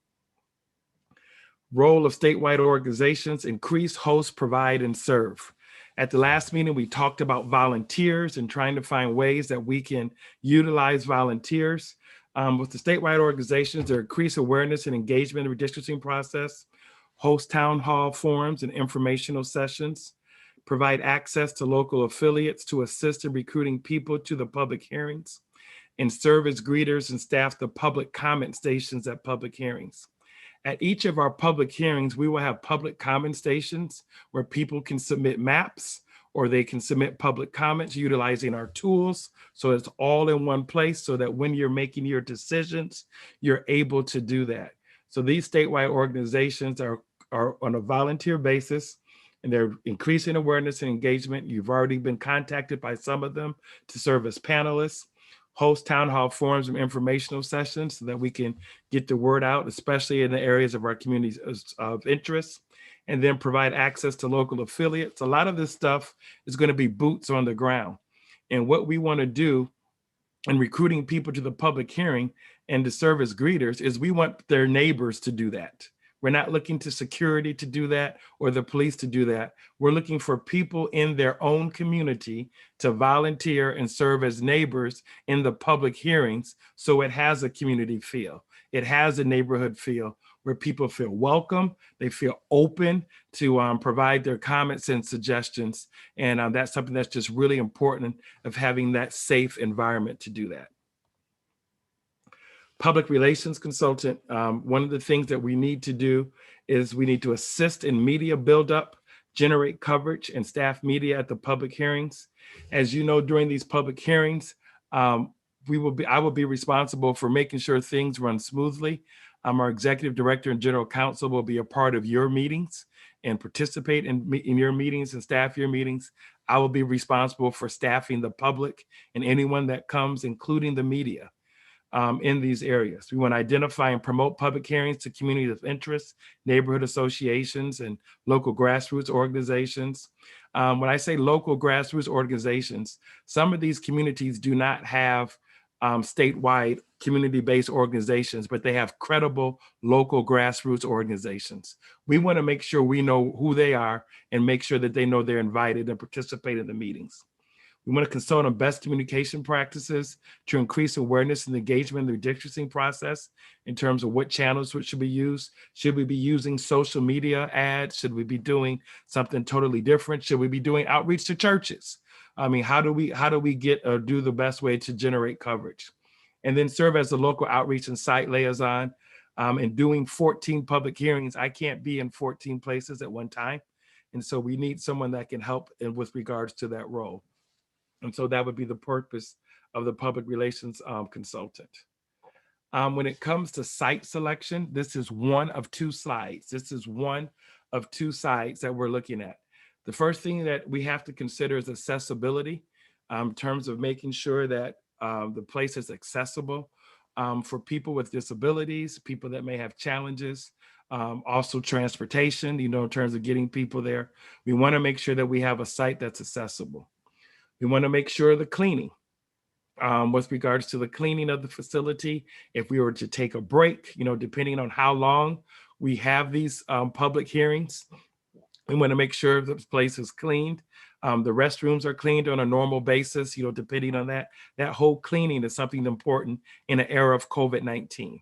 Role of statewide organizations: increase, host, provide, and serve. At the last meeting, we talked about volunteers and trying to find ways that we can utilize volunteers. With the statewide organizations, there increase awareness and engagement in the redistricting process, host town hall forums and informational sessions, provide access to local affiliates to assist in recruiting people to the public hearings, and serve as greeters and staff the public comment stations at public hearings. At each of our public hearings, we will have public comment stations where people can submit maps or they can submit public comments utilizing our tools. So it's all in one place so that when you're making your decisions, you're able to do that. So these statewide organizations are on a volunteer basis, and they're increasing awareness and engagement. You've already been contacted by some of them to serve as panelists, host town hall forums and informational sessions so that we can get the word out, especially in the areas of our communities of interest, and then provide access to local affiliates. A lot of this stuff is going to be boots on the ground. And what we want to do in recruiting people to the public hearing and to serve as greeters is we want their neighbors to do that. We're not looking to security to do that or the police to do that. We're looking for people in their own community to volunteer and serve as neighbors in the public hearings so it has a community feel. It has a neighborhood feel where people feel welcome, they feel open to provide their comments and suggestions. And that's something that's just really important of having that safe environment to do that. Public relations consultant, one of the things that we need to do is we need to assist in media buildup, generate coverage, and staff media at the public hearings. As you know, during these public hearings, I will be responsible for making sure things run smoothly. Our executive director and general counsel will be a part of your meetings and participate in your meetings and staff your meetings. I will be responsible for staffing the public and anyone that comes, including the media. In these areas. We want to identify and promote public hearings to communities of interest, neighborhood associations, and local grassroots organizations. When I say local grassroots organizations, some of these communities do not have statewide community-based organizations, but they have credible local grassroots organizations. We want to make sure we know who they are and make sure that they know they're invited and participate in the meetings. We want to consult on best communication practices to increase awareness and engagement in the redistricting process in terms of what channels should be used. Should we be using social media ads? Should we be doing something totally different? Should we be doing outreach to churches? I mean, how do we get or do the best way to generate coverage? And then serve as the local outreach and site liaison. And doing 14 public hearings, I can't be in 14 places at one time. And so we need someone that can help with regards to that role. And so that would be the purpose of the public relations consultant. When it comes to site selection, this is one of two slides. This is one of two sides that we're looking at. The first thing that we have to consider is accessibility in terms of making sure that the place is accessible for people with disabilities, people that may have challenges, also transportation, in terms of getting people there. We want to make sure that we have a site that's accessible. We want to make sure the cleaning, with regards to the cleaning of the facility, if we were to take a break, depending on how long we have these public hearings, we want to make sure the place is cleaned. The restrooms are cleaned on a normal basis, depending on that. That whole cleaning is something important in an era of COVID-19.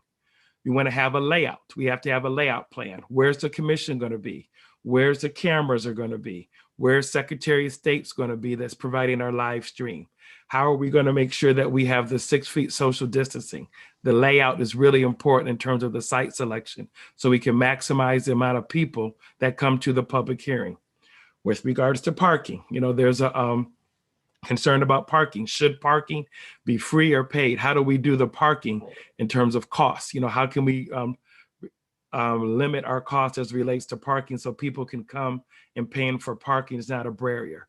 We want to have a layout. We have to have a layout plan. Where's the commission going to be? Where's the cameras are going to be? Where's Secretary of State's going to be that's providing our live stream? How are we going to make sure that we have the 6 feet social distancing? The layout is really important in terms of the site selection, so we can maximize the amount of people that come to the public hearing. With regards to parking, there's a concern about parking. Should parking be free or paid? How do we do the parking in terms of costs? How can we limit our costs as it relates to parking so people can come and paying for parking is not a barrier?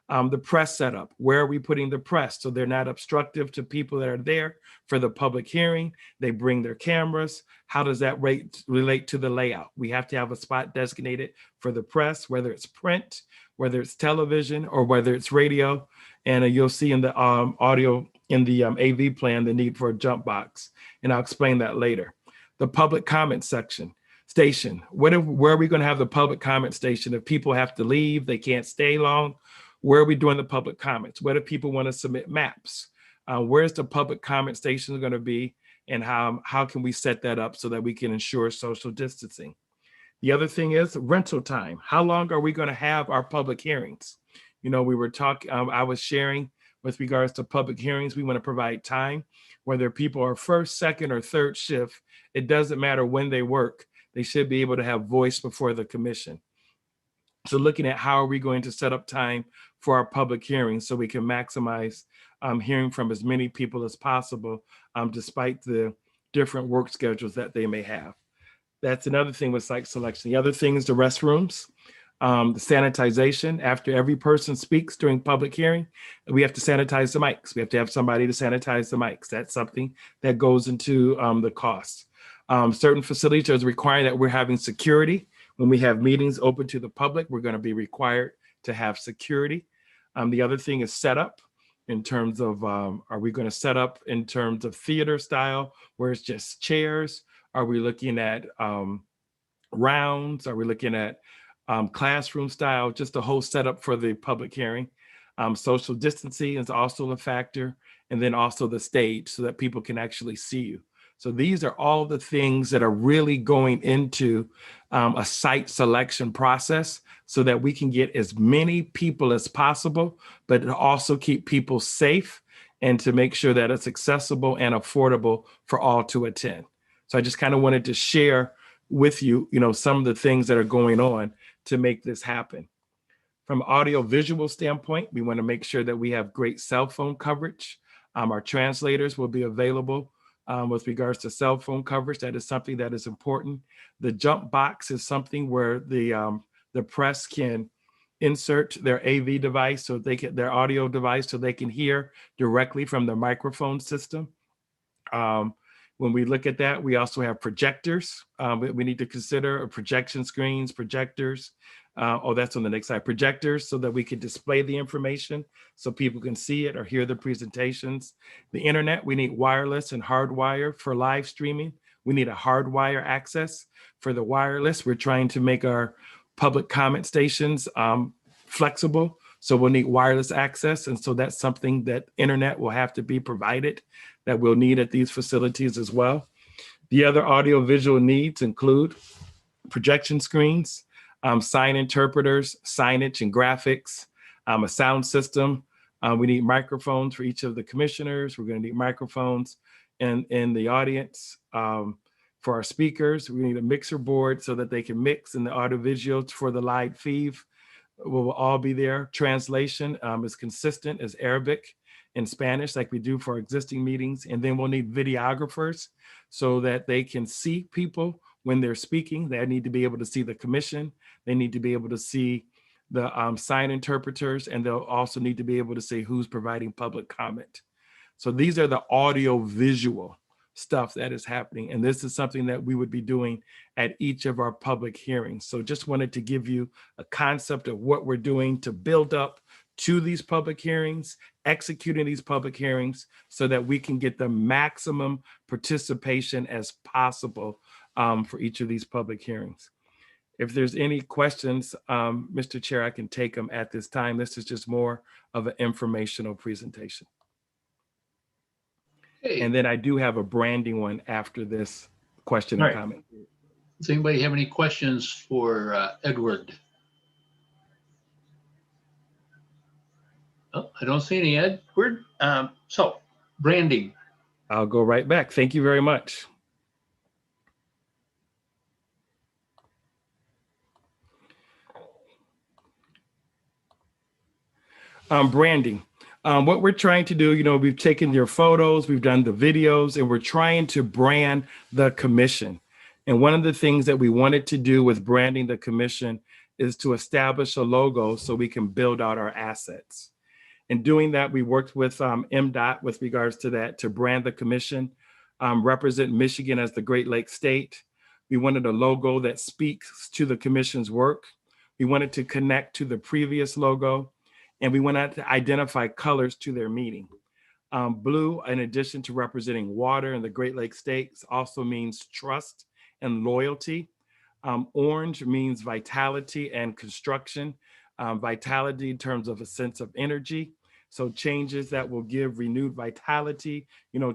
The press setup, where are we putting the press so they're not obstructive to people that are there for the public hearing? They bring their cameras. How does that relate to the layout? We have to have a spot designated for the press, whether it's print, whether it's television, or whether it's radio. And you'll see in the audio in the AV plan the need for a jump box, and I'll explain that later. The public comment station. Where are we going to have the public comment station? If people have to leave, they can't stay long. Where are we doing the public comments? Where do people want to submit maps? Where's the public comment station going to be? And how can we set that up so that we can ensure social distancing? The other thing is rental time. How long are we going to have our public hearings? We were talking, I was sharing with regards to public hearings, we want to provide time, whether people are first, second, or third shift. It doesn't matter when they work. They should be able to have voice before the commission. So looking at how are we going to set up time for our public hearings so we can maximize hearing from as many people as possible, despite the different work schedules that they may have. That's another thing with site selection. The other thing is the restrooms, the sanitization. After every person speaks during public hearing, we have to sanitize the mics. We have to have somebody to sanitize the mics. That's something that goes into the cost. Certain facilities are requiring that we're having security. When we have meetings open to the public, we're going to be required to have security. The other thing is setup in terms of, are we going to set up in terms of theater style where it's just chairs? Are we looking at rounds? Are we looking at classroom style? Just a whole setup for the public hearing. Social distancing is also a factor. And then also the stage so that people can actually see you. So these are all the things that are really going into a site selection process so that we can get as many people as possible, but also keep people safe and to make sure that it's accessible and affordable for all to attend. So I just kind of wanted to share with you, some of the things that are going on to make this happen. From an audio visual standpoint, we want to make sure that we have great cell phone coverage. Our translators will be available with regards to cell phone coverage. That is something that is important. The jump box is something where the press can insert their AV device so they can, their audio device so they can hear directly from the microphone system. When we look at that, we also have projectors. We need to consider projection screens, projectors. That's on the next slide. Projectors so that we can display the information so people can see it or hear the presentations. The internet, we need wireless and hardwire for live streaming. We need a hardwire access for the wireless. We're trying to make our public comment stations flexible. So we'll need wireless access. And so that's something that internet will have to be provided that we'll need at these facilities as well. The other audio visual needs include projection screens, sign interpreters, signage and graphics, a sound system. We need microphones for each of the commissioners. We're going to need microphones in the audience. For our speakers, we need a mixer board so that they can mix in the audiovisual for the live feed. We'll all be there. Translation is consistent as Arabic and Spanish like we do for existing meetings. And then we'll need videographers so that they can see people when they're speaking. They need to be able to see the commission. They need to be able to see the sign interpreters, and they'll also need to be able to see who's providing public comment. So these are the audio visual stuff that is happening. And this is something that we would be doing at each of our public hearings. So just wanted to give you a concept of what we're doing to build up to these public hearings, executing these public hearings so that we can get the maximum participation as possible for each of these public hearings. If there's any questions, Mr. Chair, I can take them at this time. This is just more of an informational presentation. And then I do have a branding one after this question and comment. Does anybody have any questions for Edward? Oh, I don't see any, Edward. So branding. I'll go right back. Thank you very much. Branding. What we're trying to do, we've taken your photos, we've done the videos, and we're trying to brand the commission. And one of the things that we wanted to do with branding the commission is to establish a logo so we can build out our assets. In doing that, we worked with MDOT with regards to that, to brand the commission, represent Michigan as the Great Lakes state. We wanted a logo that speaks to the commission's work. We wanted to connect to the previous logo, and we wanted to identify colors to their meeting. Blue, in addition to representing water in the Great Lakes states, also means trust and loyalty. Orange means vitality and construction. Vitality in terms of a sense of energy. So changes that will give renewed vitality,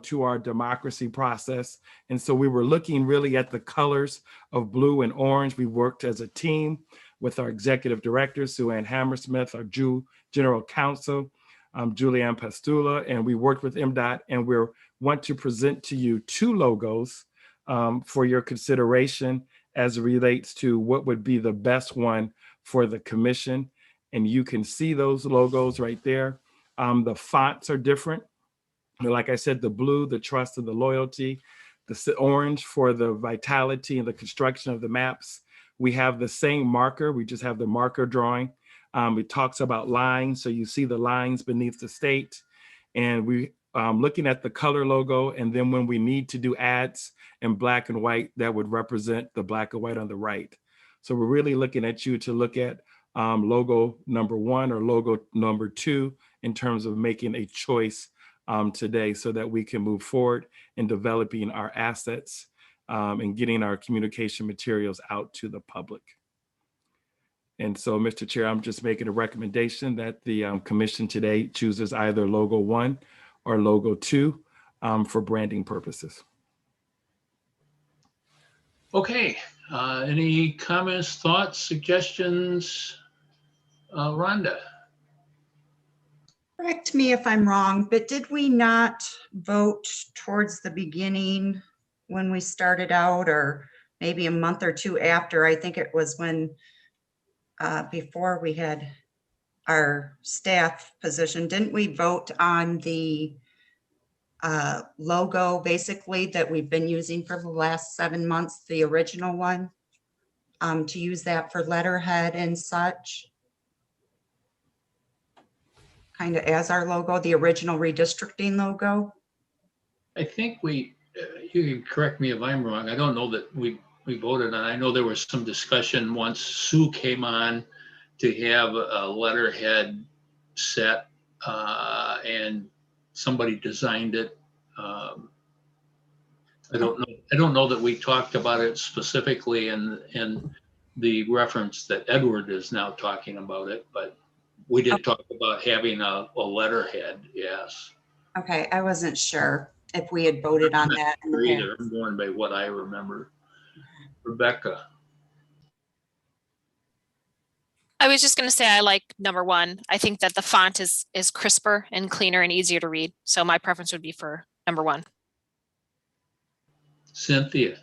to our democracy process. And so we were looking really at the colors of blue and orange. We worked as a team with our executive director, Sue Ann Hammersmith, our general counsel, Julianne Pastula, and we worked with MDOT, and we want to present to you two logos for your consideration as it relates to what would be the best one for the commission. And you can see those logos right there. The fonts are different. Like I said, the blue, the trust and the loyalty, the orange for the vitality and the construction of the maps. We have the same marker. We just have the marker drawing. It talks about lines. So you see the lines beneath the state. And we looking at the color logo. And then when we need to do ads in black and white, that would represent the black and white on the right. So we're really looking at you to look at logo number 1 or logo number 2 in terms of making a choice today so that we can move forward in developing our assets and getting our communication materials out to the public. And so, Mr. Chair, I'm just making a recommendation that the commission today chooses either logo 1 or logo 2 for branding purposes. Okay, any comments, thoughts, suggestions? Rhonda? Correct me if I'm wrong, but did we not vote towards the beginning when we started out, or maybe a month or two after? I think it was when, before we had our staff position, didn't we vote on the logo basically that we've been using for the last 7 months, the original one, to use that for letterhead and such? Kind of as our logo, the original redistricting logo? I think you can correct me if I'm wrong. I don't know that we voted on. I know there was some discussion once Sue came on to have a letterhead set and somebody designed it. I don't know that we talked about it specifically in the reference that Edward is now talking about it, but we did talk about having a letterhead, yes. Okay, I wasn't sure if we had voted on that. Either. I'm going by what I remember. Rebecca. I was just going to say I like number 1. I think that the font is crisper and cleaner and easier to read. So my preference would be for number 1. Cynthia.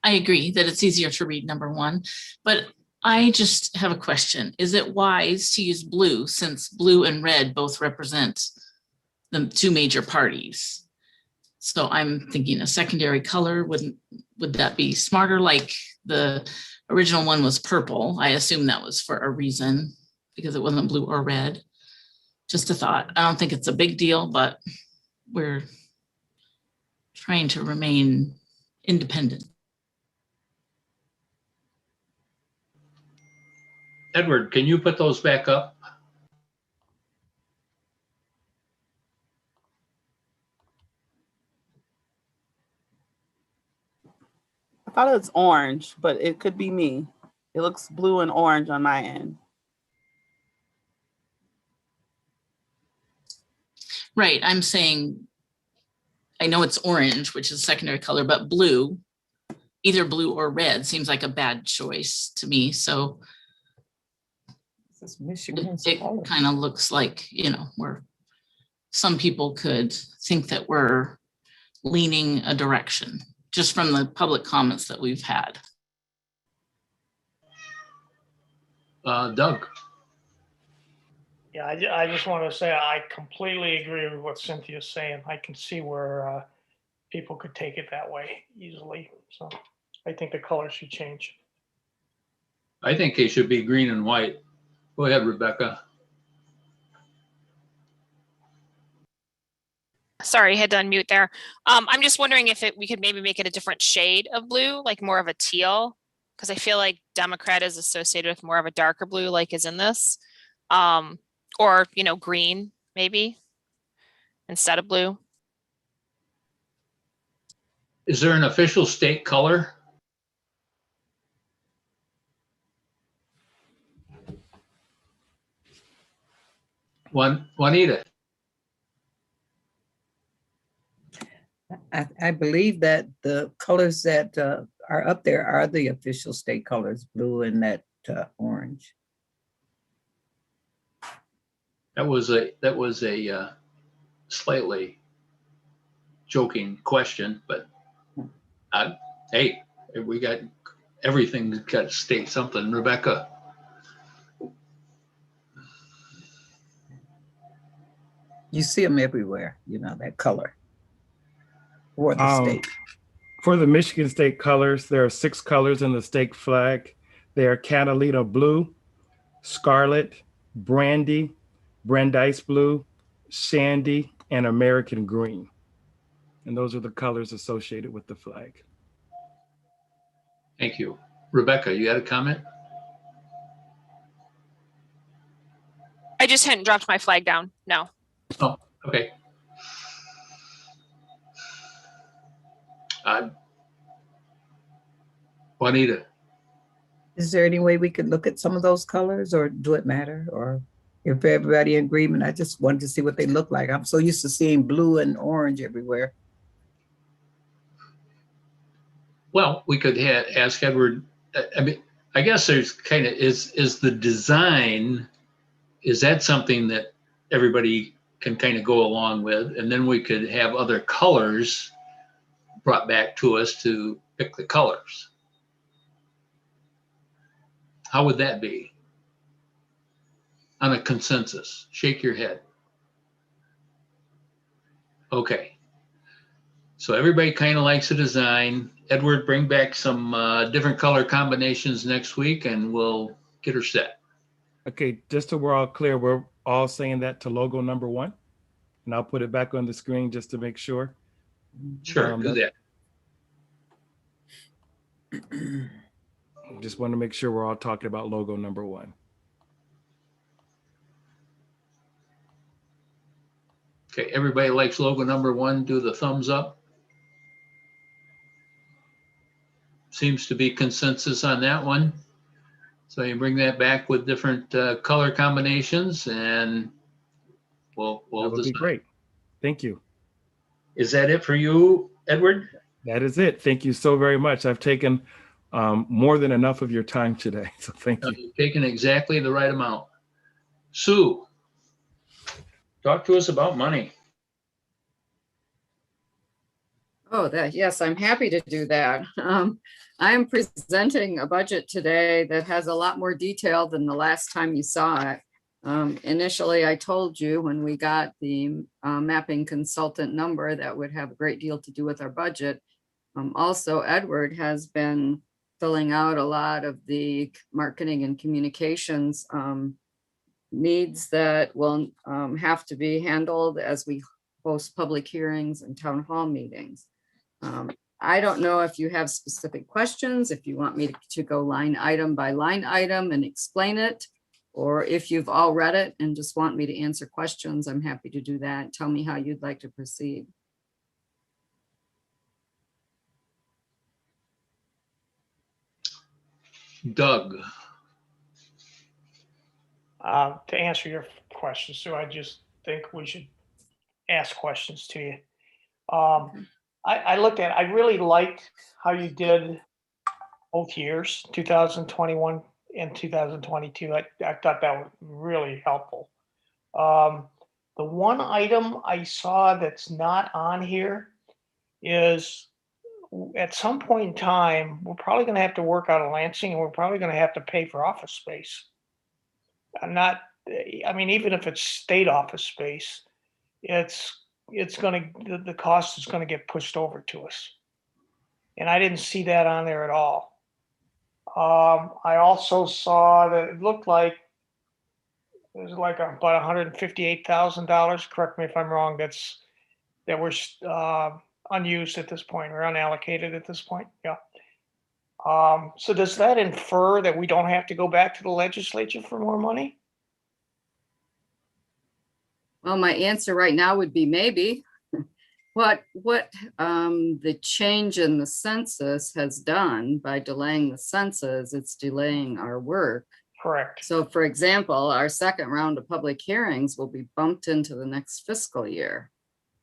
I agree that it's easier to read number 1, but I just have a question. Is it wise to use blue since blue and red both represent the 2 major parties? So I'm thinking a secondary color, would that be smarter? Like the original one was purple. I assume that was for a reason because it wasn't blue or red. Just a thought. I don't think it's a big deal, but we're trying to remain independent. Edward, can you put those back up? I thought it was orange, but it could be me. It looks blue and orange on my end. Right, I'm saying I know it's orange, which is a secondary color, but blue, either blue or red seems like a bad choice to me. So This is Michigan's it color. kind of looks like, where some people could think that we're leaning a direction just from the public comments that we've had. Doug? Yeah, I just want to say I completely agree with what Cynthia's saying. I can see where people could take it that way easily. So I think the color should change. I think they should be green and white. Go ahead, Rebecca. Sorry, I had to unmute there. I'm just wondering if we could maybe make it a different shade of blue, like more of a teal, because I feel like Democrat is associated with more of a darker blue, like is in this, or green maybe instead of blue. Is there an official state color? Juanita? I believe that the colors that are up there are the official state colors, blue and that orange. That was a slightly joking question, but hey, we got everything's got to state something. Rebecca? You see them everywhere, that color. Or the state. For the Michigan state colors, there are 6 colors in the state flag. They are Catalina blue, scarlet, brandy, Brandeis blue, sandy, and American green. And those are the colors associated with the flag. Thank you. Rebecca, you had a comment? I just hadn't dropped my flag down. No. Oh, okay. Juanita? Is there any way we could look at some of those colors, or do it matter? Or if everybody in agreement, I just wanted to see what they look like. I'm so used to seeing blue and orange everywhere. Well, we could ask Edward. I mean, I guess there's kind of is the design, is that something that everybody can kind of go along with? And then we could have other colors brought back to us to pick the colors. How would that be? On a consensus, shake your head. Okay. So everybody kind of likes the design. Edward, bring back some different color combinations next week and we'll get her set. Okay, just so we're all clear, we're all saying that to logo number 1. And I'll put it back on the screen just to make sure. Sure, do that. Just want to make sure we're all talking about logo number 1. Okay, everybody likes logo number 1, do the thumbs up. Seems to be consensus on that one. So you bring that back with different color combinations and we'll that would be great. Thank you. Is that it for you, Edward? That is it. Thank you so very much. I've taken more than enough of your time today. So thank you. You've taken exactly the right amount. Sue, talk to us about money. Oh, yes, I'm happy to do that. I am presenting a budget today that has a lot more detail than the last time you saw it. Initially, I told you when we got the mapping consultant number that would have a great deal to do with our budget. Also, Edward has been filling out a lot of the marketing and communications needs that will have to be handled as we host public hearings and town hall meetings. I don't know if you have specific questions, if you want me to go line item by line item and explain it, or if you've all read it and just want me to answer questions, I'm happy to do that. Tell me how you'd like to proceed. Doug. To answer your question, Sue, I just think we should ask questions to you. I looked at, I really liked how you did both years, 2021 and 2022. I thought that was really helpful. The one item I saw that's not on here is at some point in time, we're probably going to have to work out of Lansing and we're probably going to have to pay for office space. I mean, even if it's state office space, it's the cost is going to get pushed over to us. And I didn't see that on there at all. I also saw that it looked like there's like about $158,000. Correct me if I'm wrong. That were unused at this point or unallocated at this point. Yeah. So does that infer that we don't have to go back to the legislature for more money? Well, my answer right now would be maybe. What the change in the census has done by delaying the census, it's delaying our work. Correct. So for example, our second round of public hearings will be bumped into the next fiscal year.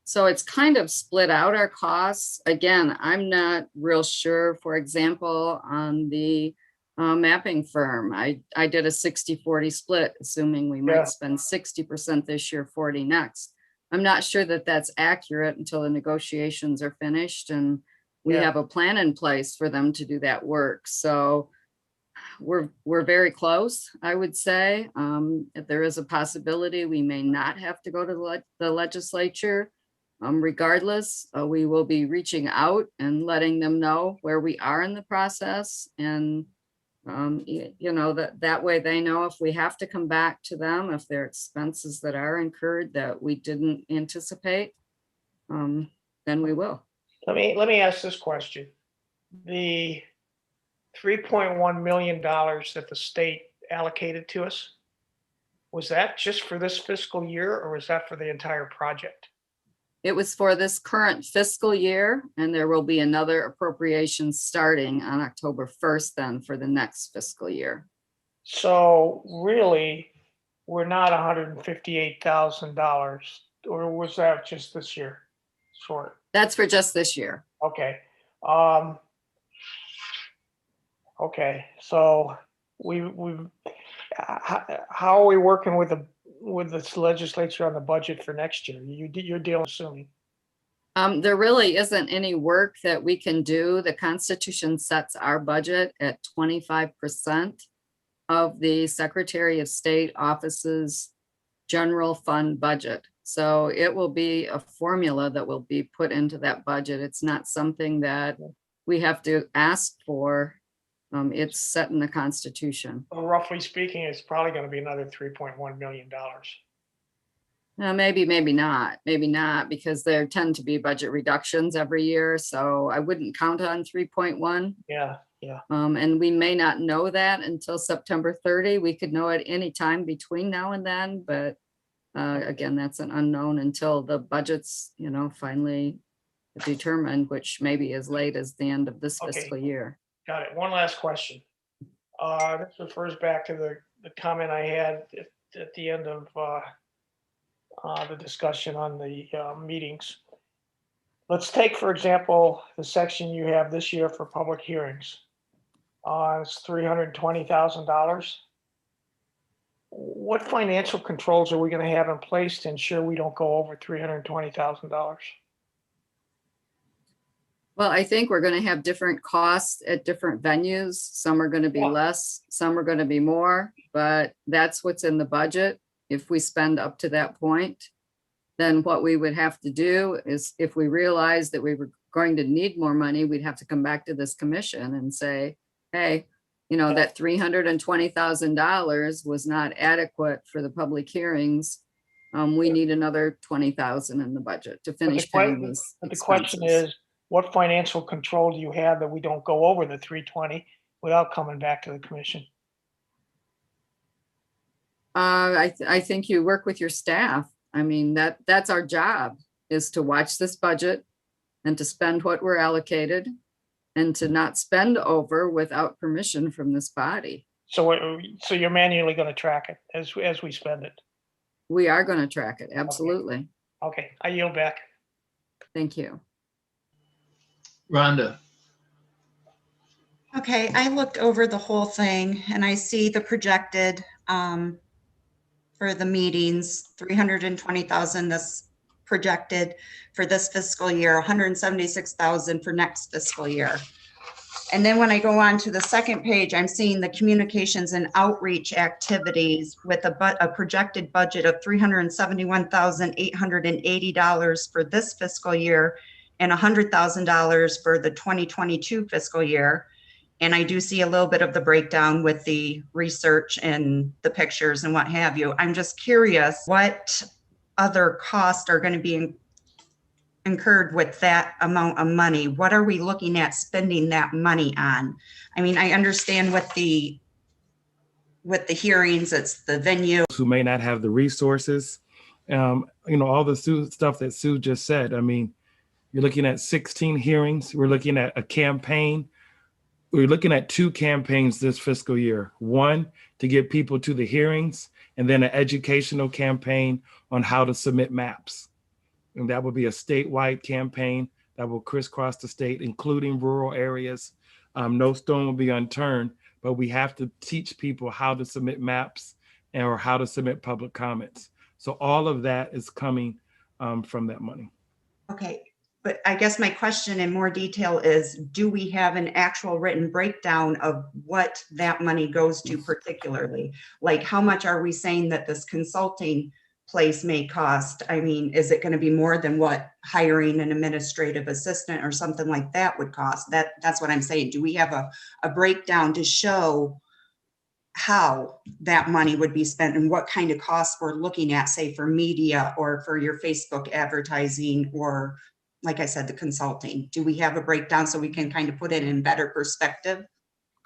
So it's kind of split out our costs. Again, I'm not real sure, for example, on the mapping firm. I did a 60-40 split, assuming we might spend 60% this year, 40 next. I'm not sure that that's accurate until the negotiations are finished and we have a plan in place for them to do that work. So we're very close, I would say. If there is a possibility, we may not have to go to the legislature. Regardless, we will be reaching out and letting them know where we are in the process. And, you know, that way they know if we have to come back to them, if there are expenses that are incurred that we didn't anticipate, then we will. Let me ask this question. The $3.1 million that the state allocated to us, was that just for this fiscal year or was that for the entire project? It was for this current fiscal year, and there will be another appropriation starting on October 1st then for the next fiscal year. So really, we're not $158,000, or was that just this year? Short. That's for just this year. Okay. Okay. So how are we working with this legislature on the budget for next year? You're dealing assuming. There really isn't any work that we can do. The Constitution sets our budget at 25% of the Secretary of State Office's general fund budget. So it will be a formula that will be put into that budget. It's not something that we have to ask for. It's set in the Constitution. Well, roughly speaking, it's probably going to be another $3.1 million. Maybe not, because there tend to be budget reductions every year. So I wouldn't count on 3.1. Yeah. And we may not know that until September 30. We could know at any time between now and then, but again, that's an unknown until the budget's, you know, finally determined, which may be as late as the end of this fiscal year. Got it. One last question. This refers back to the comment I had at the end of the discussion on the meetings. Let's take, for example, the section you have this year for public hearings. It's $320,000. What financial controls are we going to have in place to ensure we don't go over $320,000? Well, I think we're going to have different costs at different venues. Some are going to be less, some are going to be more, but that's what's in the budget. If we spend up to that point, then what we would have to do is if we realize that we were going to need more money, we'd have to come back to this commission and say, hey, you know, that $320,000 was not adequate for the public hearings. We need another $20,000 in the budget to finish paying these expenses. But the question is, what financial control do you have that we don't go over the 320 without coming back to the commission? I think you work with your staff. I mean, that's our job, is to watch this budget and to spend what we're allocated and to not spend over without permission from this body. So you're manually going to track it as we spend it? We are going to track it, absolutely. Okay, I yield back. Thank you. Rhonda, Okay, I looked over the whole thing and I see the projected for the meetings, 320,000 this projected for this fiscal year, 176,000 for next fiscal year. And then when I go on to the second page, I'm seeing the communications and outreach activities with a projected budget of $371,880 for this fiscal year and $100,000 for the 2022 fiscal year. And I do see a little bit of the breakdown with the research and the pictures and what have you. I'm just curious what other costs are going to be incurred with that amount of money. What are we looking at spending that money on? I mean, I understand with the hearings, it's the venue. Who may not have the resources, all the stuff that Sue just said. I mean, you're looking at 16 hearings. We're looking at a campaign. We're looking at 2 campaigns this fiscal year. One, to get people to the hearings, and then an educational campaign on how to submit maps. And that will be a statewide campaign that will crisscross the state, including rural areas. No stone will be unturned, but we have to teach people how to submit maps or how to submit public comments. So all of that is coming from that money. Okay, but I guess my question in more detail is, do we have an actual written breakdown of what that money goes to particularly? Like, how much are we saying that this consulting place may cost? I mean, is it going to be more than what hiring an administrative assistant or something like that would cost? That's what I'm saying. Do we have a breakdown to show how that money would be spent and what kind of costs we're looking at, say for media or for your Facebook advertising, or like I said, the consulting? Do we have a breakdown so we can kind of put it in better perspective?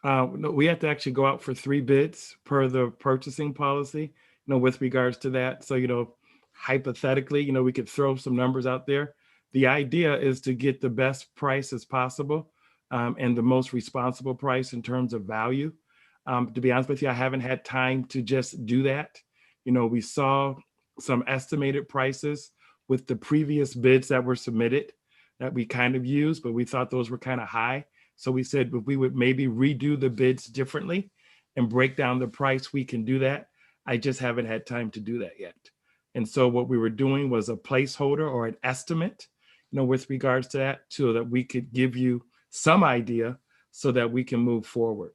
No, we have to actually go out for 3 bids per the purchasing policy, with regards to that. So, hypothetically, we could throw some numbers out there. The idea is to get the best price as possible and the most responsible price in terms of value. To be honest with you, I haven't had time to just do that. We saw some estimated prices with the previous bids that were submitted that we kind of used, but we thought those were kind of high. So we said if we would maybe redo the bids differently and break down the price, we can do that. I just haven't had time to do that yet. And so what we were doing was a placeholder or an estimate, with regards to that, so that we could give you some idea so that we can move forward.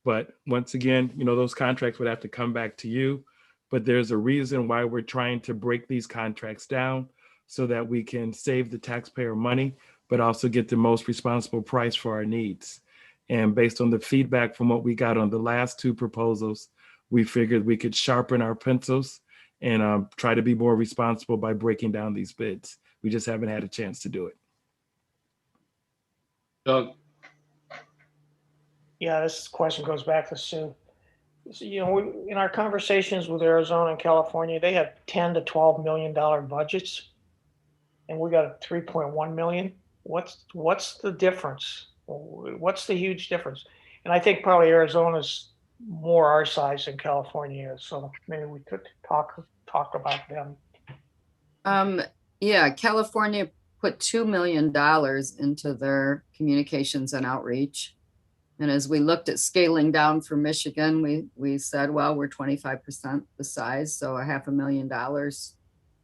But once again, those contracts would have to come back to you. But there's a reason why we're trying to break these contracts down so that we can save the taxpayer money, but also get the most responsible price for our needs. And based on the feedback from what we got on the last 2 proposals, we figured we could sharpen our pencils and try to be more responsible by breaking down these bids. We just haven't had a chance to do it. Doug, Yeah, this question goes back to Sue. So, in our conversations with Arizona and California, they have $10 to $12 million budgets, and we got a 3.1 million. What's the difference? What's the huge difference? And I think probably Arizona's more our size than California is, so maybe we could talk about them. Yeah, California put $2 million into their communications and outreach. And as we looked at scaling down for Michigan, we said, well, we're 25% the size, so $500,000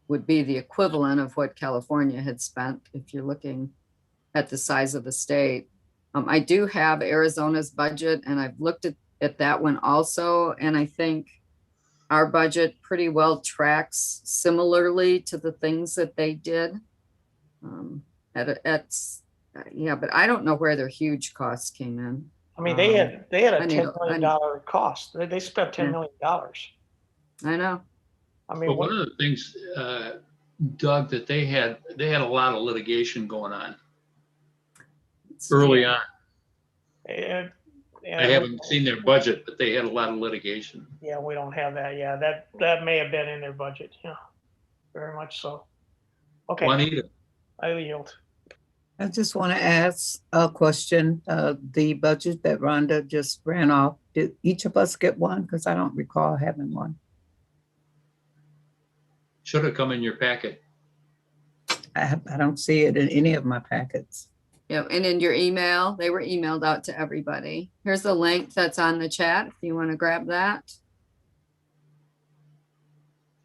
would be the equivalent of what California had spent if you're looking at the size of the state. I do have Arizona's budget, and I've looked at that one also, and I think our budget pretty well tracks similarly to the things that they did. Yeah, but I don't know where their huge costs came in. I mean, they had a $10 million cost. They spent $10 million. I know. I mean, one of the things, Doug, that they had a lot of litigation going on early on. And I haven't seen their budget, but they had a lot of litigation. Yeah, we don't have that. Yeah, that may have been in their budget. Yeah, very much so. Okay. Juanita. I yield. I just want to ask a question. The budget that Rhonda just ran off, did each of us get one? Because I don't recall having one. Should have come in your packet. I don't see it in any of my packets. Yeah, and in your email, they were emailed out to everybody. Here's the link that's on the chat if you want to grab that.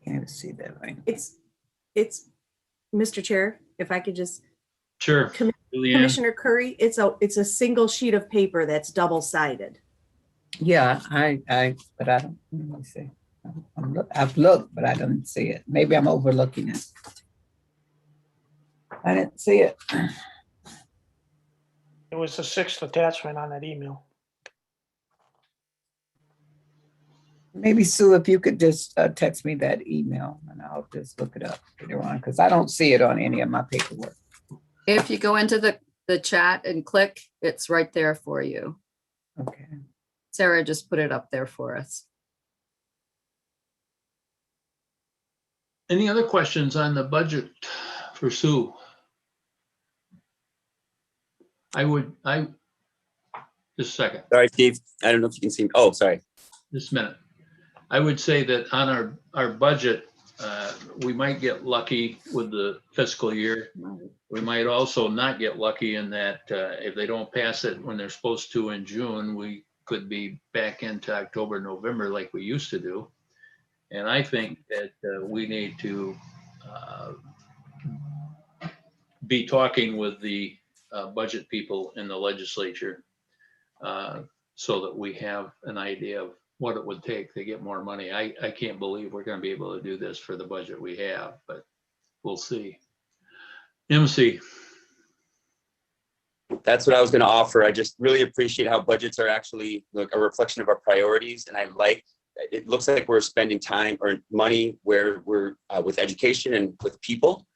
Can't see that right. It's, Mr. Chair, if I could just, Sure. Julianne? Commissioner Curry, it's a single sheet of paper that's double-sided. Yeah, but I don't, let me see. I've looked, but I don't see it. Maybe I'm overlooking it. I didn't see it. It was the 6th attachment on that email. Maybe Sue, if you could just text me that email and I'll just look it up later on because I don't see it on any of my paperwork. If you go into the chat and click, it's right there for you. Okay. Sarah just put it up there for us. Any other questions on the budget for Sue? Just a second. Sorry, Steve. I don't know if you can see me. Oh, sorry. Just a minute. I would say that on our budget, we might get lucky with the fiscal year. We might also not get lucky in that if they don't pass it when they're supposed to in June, we could be back into October, November like we used to do. And I think that we need to be talking with the budget people in the legislature so that we have an idea of what it would take to get more money. I can't believe we're going to be able to do this for the budget we have, but we'll see. MC. That's what I was going to offer. I just really appreciate how budgets are actually like a reflection of our priorities. And it looks like we're spending time or money where we're with education and with people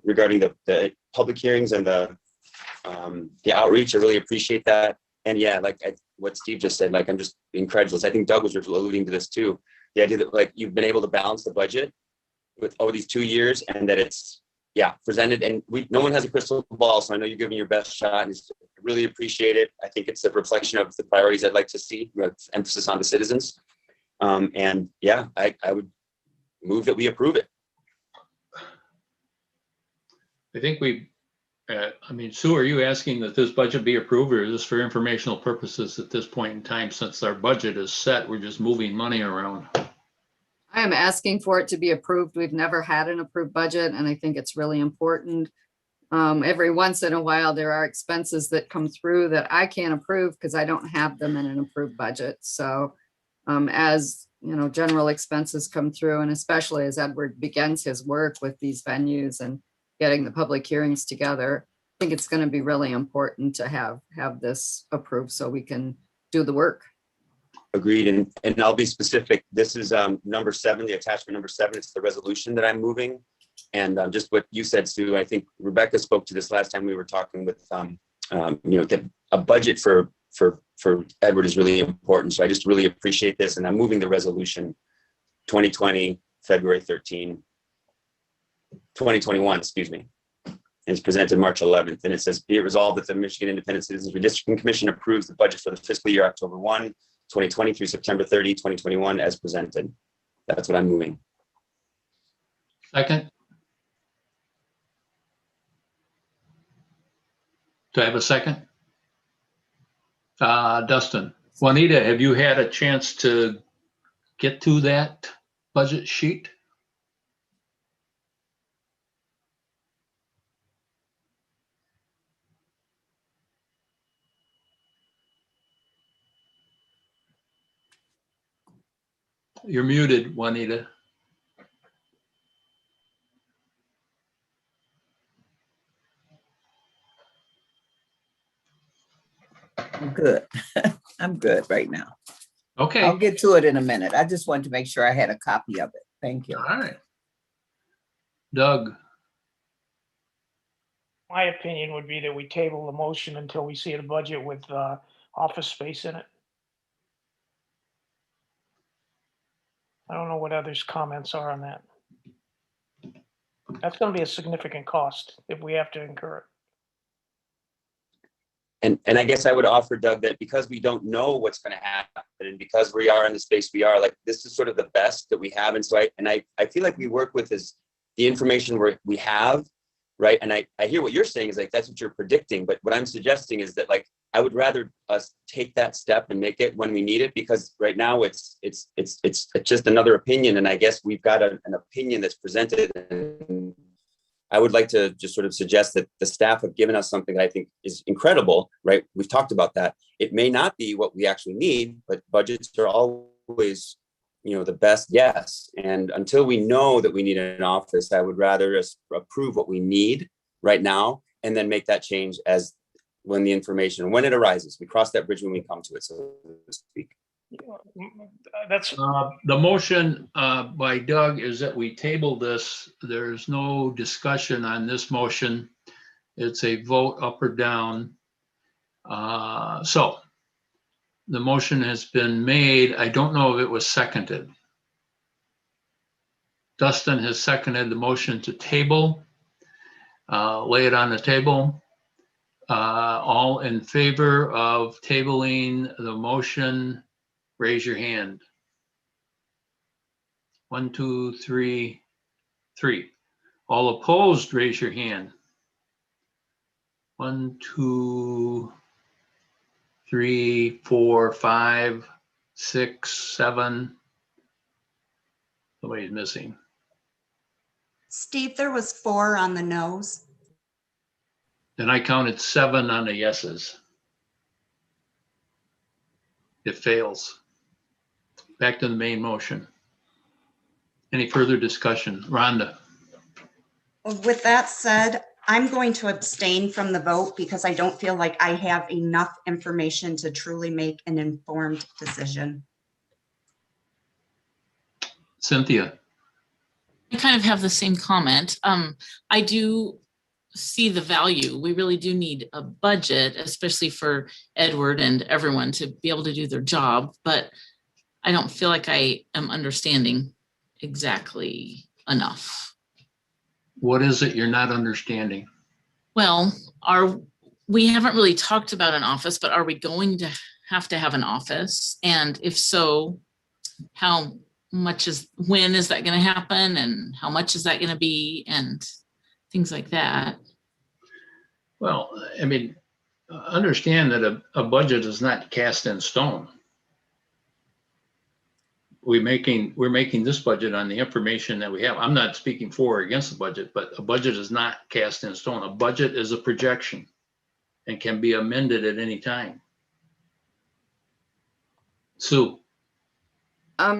regarding the public hearings and the outreach. I really appreciate that. And yeah, what Steve just said, I'm just incredulous. I think Doug was alluding to this too. The idea that you've been able to balance the budget with over these 2 years and that it's presented and no one has a crystal ball. So I know you're giving your best shot and I really appreciate it. I think it's a reflection of the priorities I'd like to see with emphasis on the citizens. I would move that we approve it. I think Sue, are you asking that this budget be approved or is this for informational purposes at this point in time? Since our budget is set, we're just moving money around. I am asking for it to be approved. We've never had an approved budget, and I think it's really important. Every once in a while, there are expenses that come through that I can't approve because I don't have them in an approved budget. So as general expenses come through, and especially as Edward begins his work with these venues and getting the public hearings together, I think it's going to be really important to have this approved so we can do the work. Agreed. And I'll be specific. This is number 7, the attachment number 7. It's the resolution that I'm moving. And just what you said, Sue, I think Rebecca spoke to this last time we were talking with, that a budget for Edward is really important. So I just really appreciate this. And I'm moving the resolution 2020, February 13, 2021, excuse me. And it's presented March 11th. And it says, be it resolved that the Michigan Independent Citizens Redistricting Commission approves the budget for the fiscal year October 1, 2020 through September 30, 2021 as presented. That's what I'm moving. Second. Do I have a second? Dustin. Juanita, have you had a chance to get to that budget sheet? You're muted, Juanita. I'm good. I'm good right now. Okay. I'll get to it in a minute. I just wanted to make sure I had a copy of it. Thank you. All right. Doug. My opinion would be that we table the motion until we see the budget with office space in it. I don't know what others' comments are on that. That's going to be a significant cost if we have to incur it. And I guess I would offer, Doug, that because we don't know what's going to happen and because we are in the space we are, this is sort of the best that we have. And so I feel like we work with the information we have right? And I hear what you're saying is like, that's what you're predicting. But what I'm suggesting is that like, I would rather us take that step and make it when we need it, because right now it's just another opinion. And I guess we've got an opinion that's presented. And I would like to just sort of suggest that the staff have given us something that I think is incredible, right? We've talked about that. It may not be what we actually need, but budgets are always, the best guess. And until we know that we need an office, I would rather us approve what we need right now and then make that change as when it arises. We cross that bridge when we come to it, so to speak. That's The motion by Doug is that we table this. There's no discussion on this motion. It's a vote up or down. So the motion has been made. I don't know if it was seconded. Dustin has seconded the motion to table. Lay it on the table. All in favor of tabling the motion, raise your hand. 1, 2, 3, 3. All opposed, raise your hand. 1, 2, 3, 4, 5, 6, 7. Somebody's missing. Steve, there was 4 on the no's. Then I counted 7 on the yeses. It fails. Back to the main motion. Any further discussion? Rhonda? With that said, I'm going to abstain from the vote because I don't feel like I have enough information to truly make an informed decision. Cynthia? I kind of have the same comment. I do see the value. We really do need a budget, especially for Edward and everyone to be able to do their job, but I don't feel like I am understanding exactly enough. What is it you're not understanding? Well, we haven't really talked about an office, but are we going to have an office? And if so, when is that going to happen? And how much is that going to be? And things like that. Well, I mean, understand that a budget is not cast in stone. We're making this budget on the information that we have. I'm not speaking for or against the budget, but a budget is not cast in stone. A budget is a projection and can be amended at any time. Sue.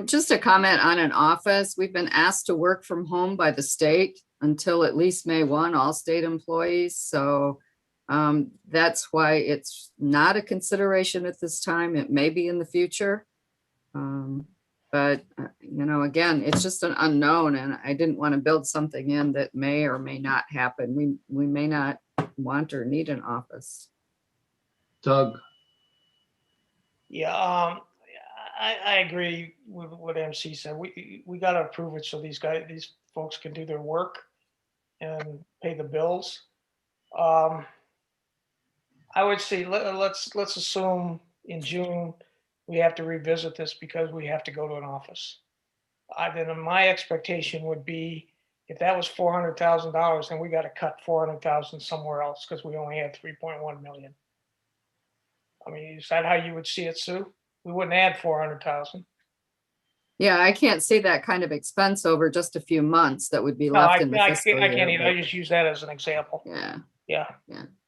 Just a comment on an office. We've been asked to work from home by the state until at least May 1, all state employees. So that's why it's not a consideration at this time. It may be in the future. But, again, it's just an unknown, and I didn't want to build something in that may or may not happen. We may not want or need an office. Doug? Yeah, I agree with what MC said. We got to approve it so these folks can do their work and pay the bills. I would say let's assume in June we have to revisit this because we have to go to an office. Then my expectation would be if that was $400,000, then we got to cut $400,000 somewhere else because we only had 3.1 million. I mean, is that how you would see it, Sue? We wouldn't add 400,000. Yeah, I can't see that kind of expense over just a few months that would be left in the fiscal year. I can't either. I just use that as an example. Yeah. Yeah.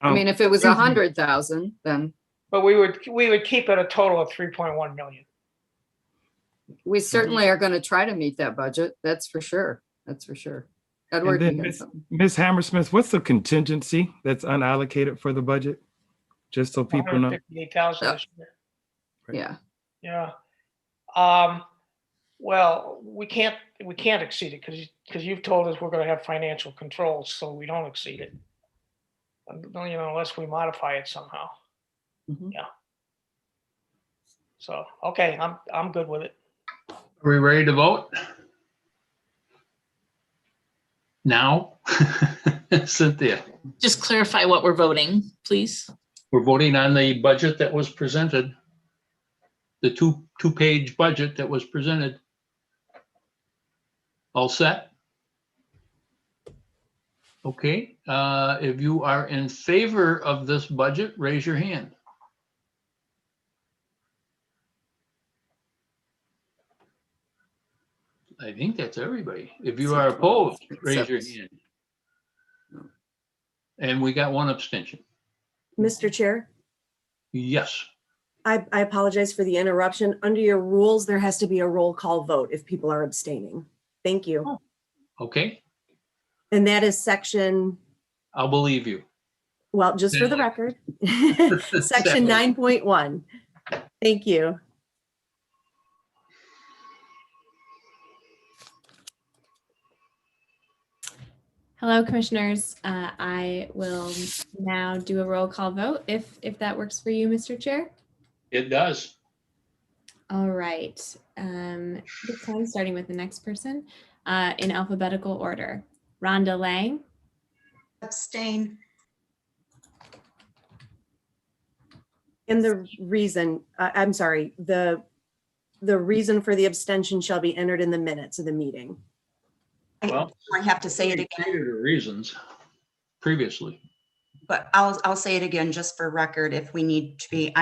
I mean, if it was 100,000, then. But we would keep it a total of 3.1 million. We certainly are going to try to meet that budget. That's for sure. Edward, and then Ms. Hammersmith, what's the contingency that's unallocated for the budget? Just so people know. 158,000 this year. Yeah. Yeah. Well, we can't exceed it because you've told us we're going to have financial controls, so we don't exceed it. Unless we modify it somehow. Mm-hmm. Yeah. So okay, I'm good with it. Are we ready to vote? Now? Cynthia. Just clarify what we're voting, please. We're voting on the budget that was presented. The two-page budget that was presented. All set? Okay, if you are in favor of this budget, raise your hand. I think that's everybody. If you are opposed, raise your hand. And we got one abstention. Mr. Chair, Yes. I apologize for the interruption. Under your rules, there has to be a roll call vote if people are abstaining. Thank you. Okay, And that is section, I'll believe you. well, just for the record, section 9.1. Thank you. Hello, commissioners. I will now do a roll call vote if that works for you, Mr. Chair. It does. All right. This time, starting with the next person in alphabetical order. Rhonda Lang, Abstain. And the reason, I'm sorry, the reason for the abstention shall be entered in the minutes of the meeting. Well, I have to say it we again, stated the reasons previously. but I'll say it again just for record if we need to be.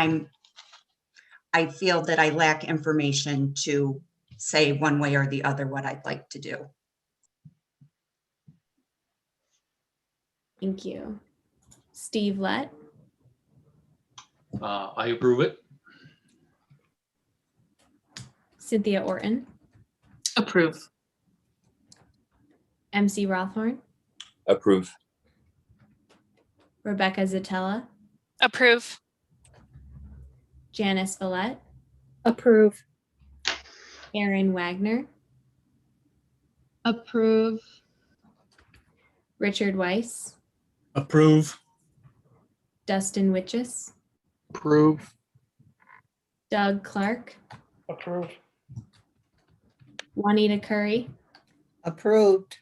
I feel that I lack information to say one way or the other what I'd like to do. thank you. Steve Lett, I approve it. Cynthia Orton, Approve. MC Rothhorn, Approve. Rebecca Zatella, Approve. Janice Villette, Approve. Aaron Wagner, Approve. Richard Weiss, Approve. Dustin Witches, Approve. Doug Clark, Approve. Juanita Curry, Approved.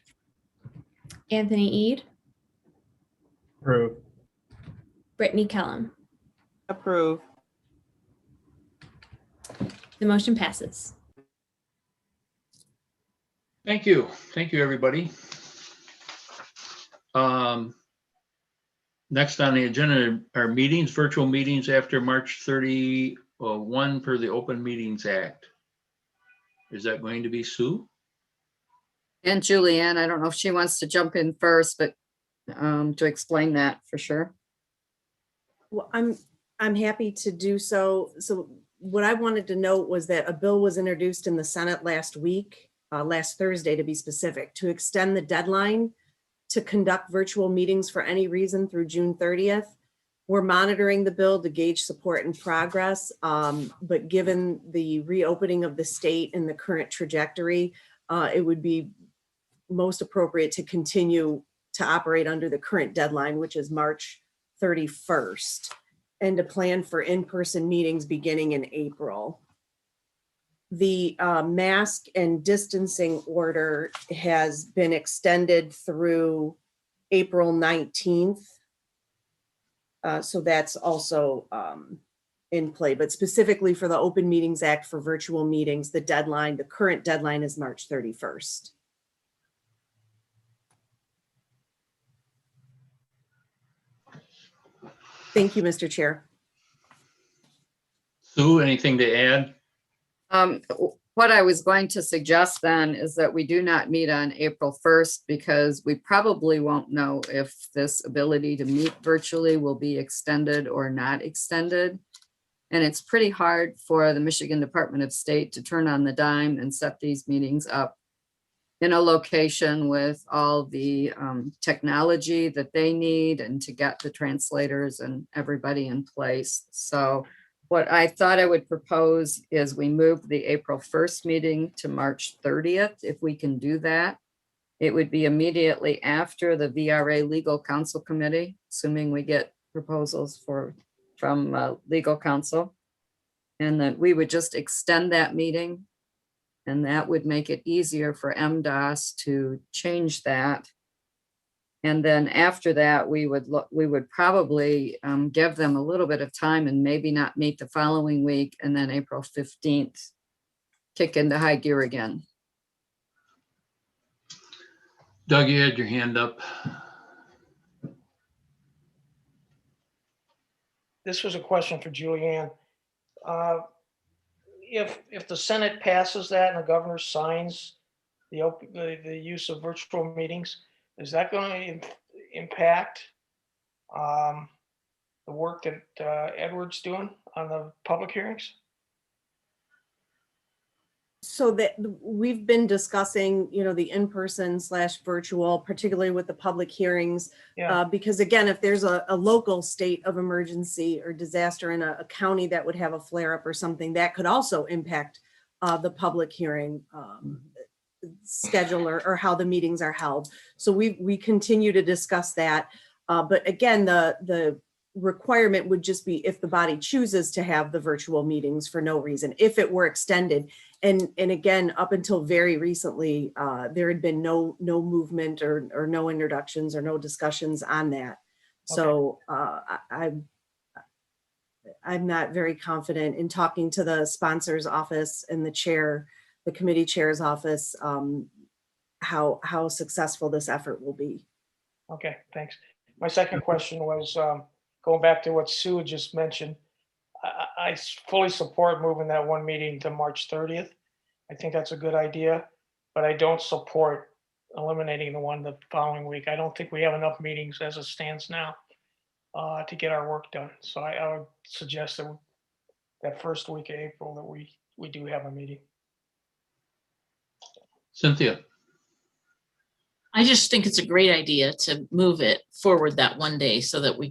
Anthony Eade, Approve. Brittany Kellum. Approve. The motion passes. Thank you. Thank you, everybody. Next on the agenda are meetings, virtual meetings after March 31 per the Open Meetings Act. Is that going to be Sue? And Julianne, I don't know if she wants to jump in first, but to explain that for sure. Well, I'm happy to do so. So what I wanted to note was that a bill was introduced in the Senate last week, last Thursday to be specific, to extend the deadline to conduct virtual meetings for any reason through June 30th. We're monitoring the bill to gauge support and progress, but given the reopening of the state and the current trajectory, it would be most appropriate to continue to operate under the current deadline, which is March 31st, and to plan for in-person meetings beginning in April. The mask and distancing order has been extended through April 19th. So that's also in play, but specifically for the Open Meetings Act for virtual meetings, the deadline, the current deadline is March 31st. Thank you, Mr. Chair. Sue, anything to add? What I was going to suggest then is that we do not meet on April 1st because we probably won't know if this ability to meet virtually will be extended or not extended. And it's pretty hard for the Michigan Department of State to turn on the dime and set these meetings up in a location with all the technology that they need and to get the translators and everybody in place. So what I thought I would propose is we move the April 1st meeting to March 30th. If we can do that, it would be immediately after the VRA Legal Counsel Committee, assuming we get proposals from legal counsel. And that we would just extend that meeting. And that would make it easier for MDOS to change that. And then after that, we would probably give them a little bit of time and maybe not meet the following week. And then April 15th, kick into high gear again. Doug, you had your hand up. this was a question for Julianne. If the Senate passes that and the governor signs the use of virtual meetings, is that going to impact the work that Edward's doing on the public hearings? So that we've been discussing, the in-person / virtual, particularly with the public hearings. Yeah. Because again, if there's a local state of emergency or disaster in a county that would have a flare up or something, that could also impact the public hearing schedule or how the meetings are held. So we continue to discuss that. But again, the requirement would just be if the body chooses to have the virtual meetings for no reason, if it were extended. And again, up until very recently, there had been no movement or no introductions or no discussions on that. So I'm not very confident in talking to the sponsor's office and the committee chair's office, how successful this effort will be. Okay, thanks. My second question was going back to what Sue just mentioned. I fully support moving that one meeting to March 30th. I think that's a good idea, but I don't support eliminating the one the following week. I don't think we have enough meetings as it stands now to get our work done. So I would suggest that first week of April that we do have a meeting. Cynthia. I just think it's a great idea to move it forward that one day so that we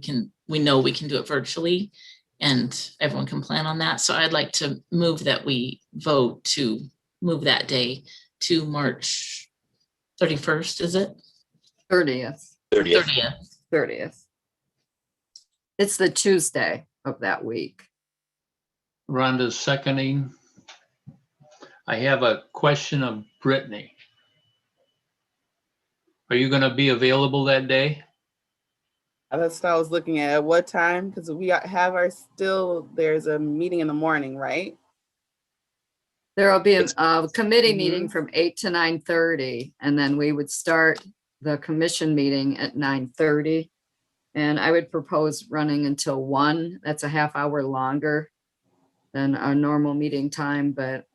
know we can do it virtually and everyone can plan on that. So I'd like to move that we vote to move that day to March 31st, is it? 30th. 30th. It's the Tuesday of that week. Rhonda's seconding. I have a question of Brittany. Are you going to be available that day? That's what I was looking at. What time? Because we have there's a meeting in the morning, right? There will be a committee meeting from 8 to 9:30, and then we would start the commission meeting at 9:30. And I would propose running until 1. That's a half hour longer than our normal meeting time. But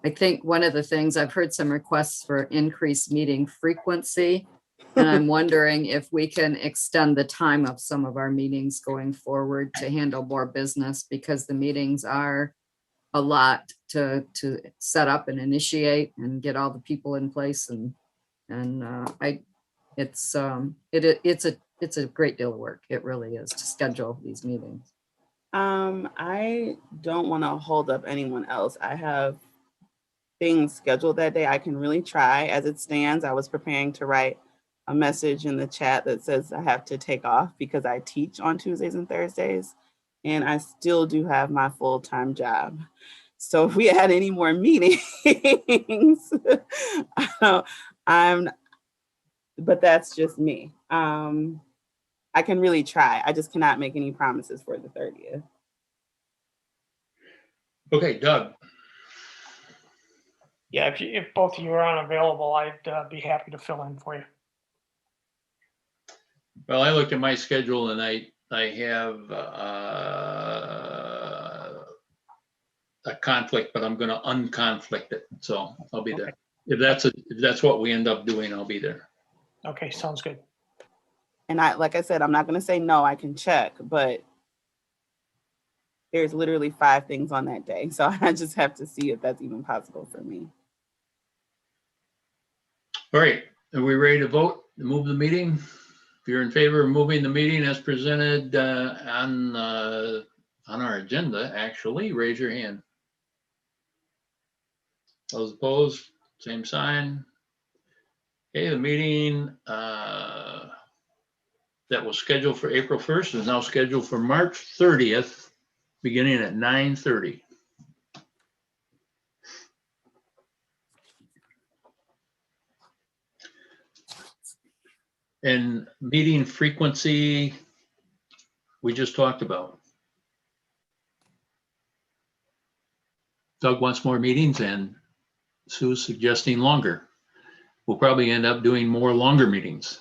I think one of the things, I've heard some requests for increased meeting frequency. And I'm wondering if we can extend the time of some of our meetings going forward to handle more business, because the meetings are a lot to set up and initiate and get all the people in place. It's a great deal of work. It really is, to schedule these meetings. I don't want to hold up anyone else. I have things scheduled that day. I can really try. As it stands, I was preparing to write a message in the chat that says I have to take off because I teach on Tuesdays and Thursdays, and I still do have my full-time job. So if we had any more meetings, but that's just me. I can really try. I just cannot make any promises for the 30th. Okay, Doug. Yeah, if both of you are unavailable, I'd be happy to fill in for you. Well, I looked at my schedule and I have a conflict, but I'm going to unconflict it. So I'll be there. If that's what we end up doing, I'll be there. Okay, sounds good. And like I said, I'm not going to say no, I can check, but there's literally 5 things on that day. So I just have to see if that's even possible for me. All right, are we ready to vote to move the meeting? If you're in favor of moving the meeting as presented on our agenda, actually, raise your hand. Those opposed, same sign. Okay, the meeting that was scheduled for April 1st is now scheduled for March 30th, beginning at 9:30. And meeting frequency, we just talked about. Doug wants more meetings and Sue's suggesting longer. We'll probably end up doing more longer meetings.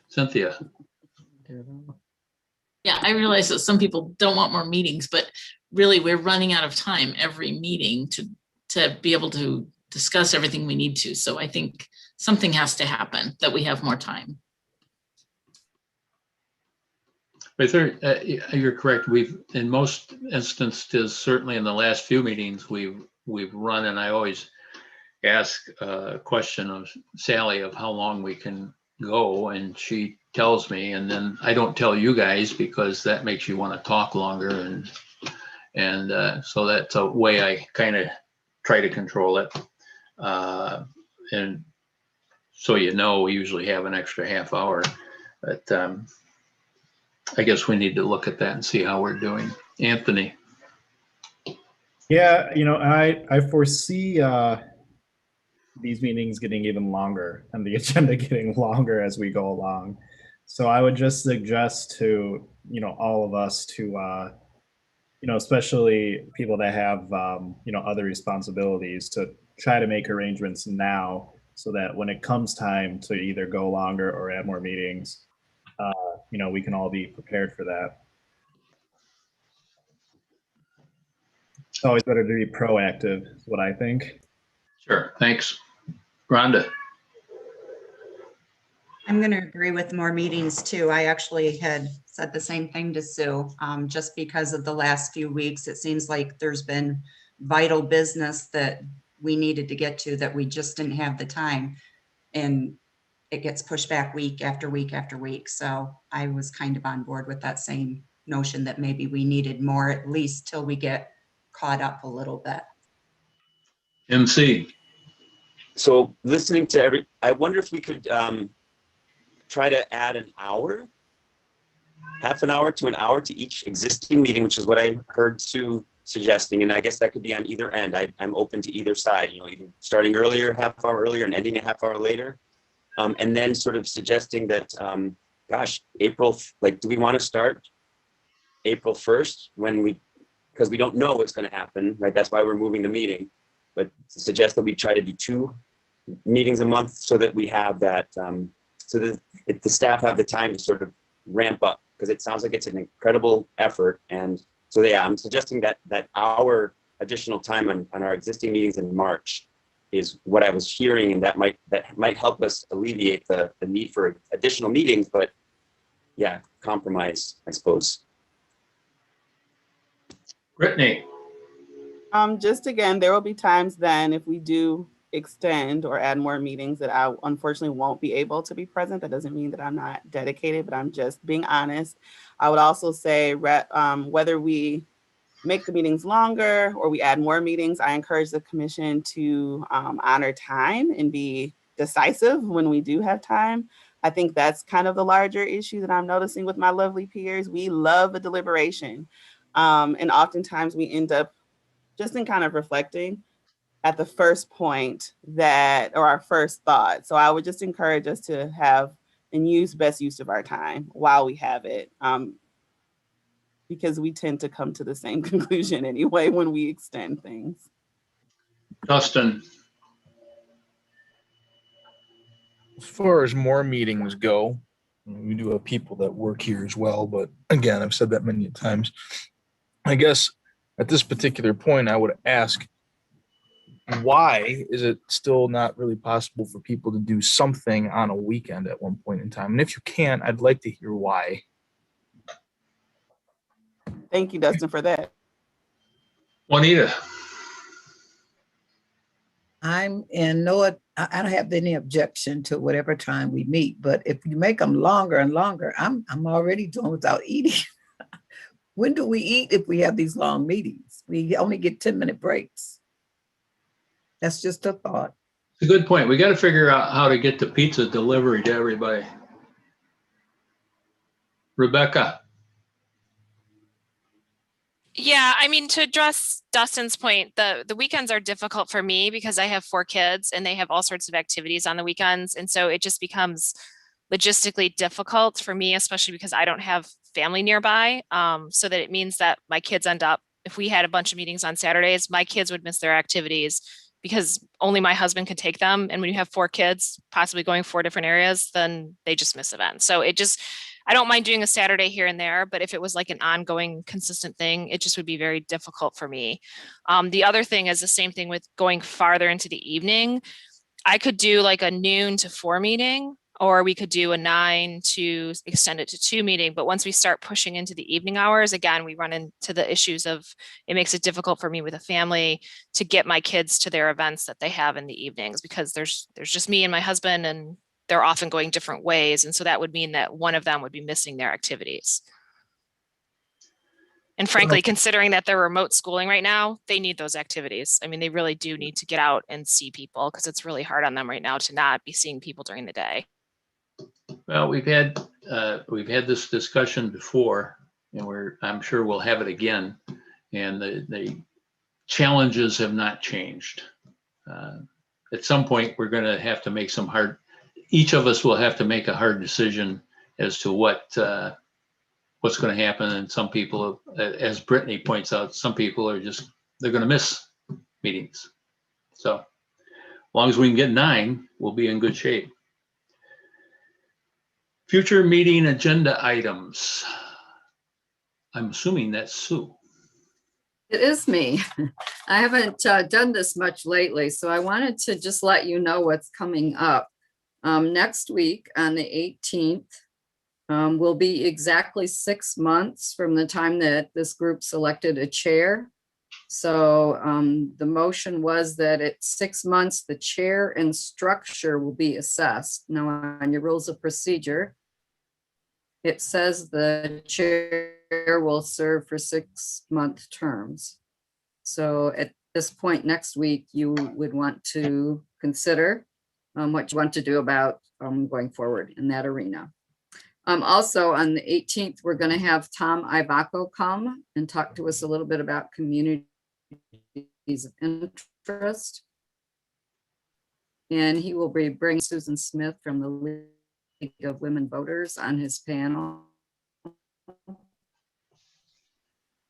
Cynthia. Yeah, I realize that some people don't want more meetings, but really we're running out of time every meeting to be able to discuss everything we need to. So I think something has to happen that we have more time. But you're correct. We've, in most instances, certainly in the last few meetings, we've run, and I always ask a question of Sally of how long we can go, and she tells me, and then I don't tell you guys because that makes you want to talk longer, and so that's a way I kind of try to control it. And so we usually have an extra half hour, but I guess we need to look at that and see how we're doing. Anthony. Yeah, I foresee these meetings getting even longer and the agenda getting longer as we go along. So I would just suggest to, all of us to, especially people that have, other responsibilities, to try to make arrangements now so that when it comes time to either go longer or add more meetings, we can all be prepared for that. It's always better to be proactive, is what I think. Sure, thanks. Rhonda. I'm going to agree with more meetings too. I actually had said the same thing to Sue. Just because of the last few weeks, it seems like there's been vital business that we needed to get to that we just didn't have the time. And it gets pushed back week after week after week. So I was kind of on board with that same notion that maybe we needed more, at least till we get caught up a little bit. MC. So listening to I wonder if we could try to add an hour, half an hour to an hour to each existing meeting, which is what I heard Sue suggesting. And I guess that could be on either end. I'm open to either side, even starting earlier, half hour earlier and ending a half hour later. And then sort of suggesting that, April, do we want to start April 1st because we don't know what's going to happen, right? That's why we're moving the meeting, but suggest that we try to do 2 meetings a month so that we have that, so that the staff have the time to sort of ramp up, because it sounds like it's an incredible effort. And so, yeah, I'm suggesting that hour additional time on our existing meetings in March is what I was hearing, and that might help us alleviate the need for additional meetings, but yeah, compromise, I suppose. Brittany. Just again, there will be times then if we do extend or add more meetings that I unfortunately won't be able to be present. That doesn't mean that I'm not dedicated, but I'm just being honest. I would also say whether we make the meetings longer or we add more meetings, I encourage the commission to honor time and be decisive when we do have time. I think that's kind of the larger issue that I'm noticing with my lovely peers. We love a deliberation. And oftentimes we end up just in kind of reflecting at the first point or our first thought. So I would just encourage us to have and use best use of our time while we have it. Because we tend to come to the same conclusion anyway when we extend things. Dustin. As far as more meetings go, we do have people that work here as well, but again, I've said that many times. I guess at this particular point, I would ask, why is it still not really possible for people to do something on a weekend at one point in time? And if you can, I'd like to hear why. Thank you, Dustin, for that. Juanita. I don't have any objection to whatever time we meet, but if you make them longer and longer, I'm already doing without eating. When do we eat if we have these long meetings? We only get 10-minute breaks. That's just a thought. It's a good point. We got to figure out how to get the pizza delivery to everybody. Rebecca. Yeah, I mean, to address Dustin's point, the weekends are difficult for me because I have 4 kids and they have all sorts of activities on the weekends. And so it just becomes logistically difficult for me, especially because I don't have family nearby. So that it means that my kids end up, if we had a bunch of meetings on Saturdays, my kids would miss their activities because only my husband could take them. And when you have 4 kids, possibly going 4 different areas, then they just miss events. So I don't mind doing a Saturday here and there, but if it was like an ongoing consistent thing, it just would be very difficult for me. The other thing is the same thing with going farther into the evening. I could do like a noon to 4 meeting, or we could do a 9 to extend it to 2 meeting. But once we start pushing into the evening hours, again, we run into the issues of it makes it difficult for me with a family to get my kids to their events that they have in the evenings, because there's just me and my husband, and they're often going different ways. And so that would mean that one of them would be missing their activities. And frankly, considering that they're remote schooling right now, they need those activities. I mean, they really do need to get out and see people, because it's really hard on them right now to not be seeing people during the day. Well, we've had this discussion before, and I'm sure we'll have it again. And the challenges have not changed. At some point, we're going to have to make each of us will have to make a hard decision as to what's going to happen. And some people, as Brittany points out, some people they're going to miss meetings. So as long as we can get 9, we'll be in good shape. Future meeting agenda items. I'm assuming that's Sue. It is me. I haven't done this much lately, so I wanted to just let you know what's coming up. Next week on the 18th will be exactly 6 months from the time that this group selected a chair. So the motion was that at 6 months, the chair and structure will be assessed. Now on your rules of procedure, it says the chair will serve for 6-month terms. So at this point next week, you would want to consider what you want to do about going forward in that arena. Also on the 18th, we're going to have Tom Ivaco come and talk to us a little bit about communities of interest. And he will be bringing Susan Smith from the League of Women Voters on his panel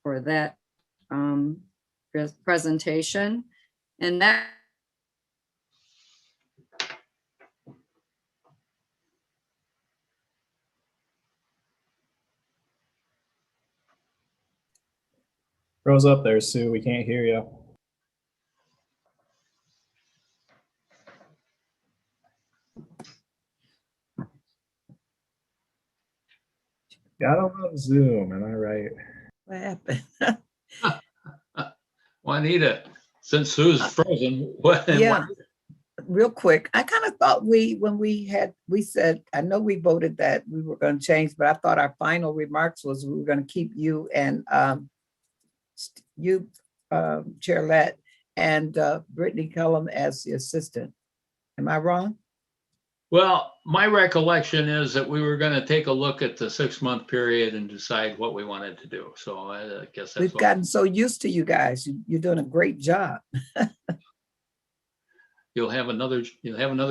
for that presentation. And that Rose up there, Sue. We can't hear you. Got on Zoom, am I right? What happened? Juanita, since Sue's frozen, what? Yeah, real quick. I kind of thought when we said, I know we voted that we were going to change, but I thought our final remarks was we were going to keep you and Chairlette, and Brittany Cullum as the assistant. Am I wrong? Well, my recollection is that we were going to take a look at the 6-month period and decide what we wanted to do. So I guess We've gotten so used to you guys. You're doing a great job. You'll have another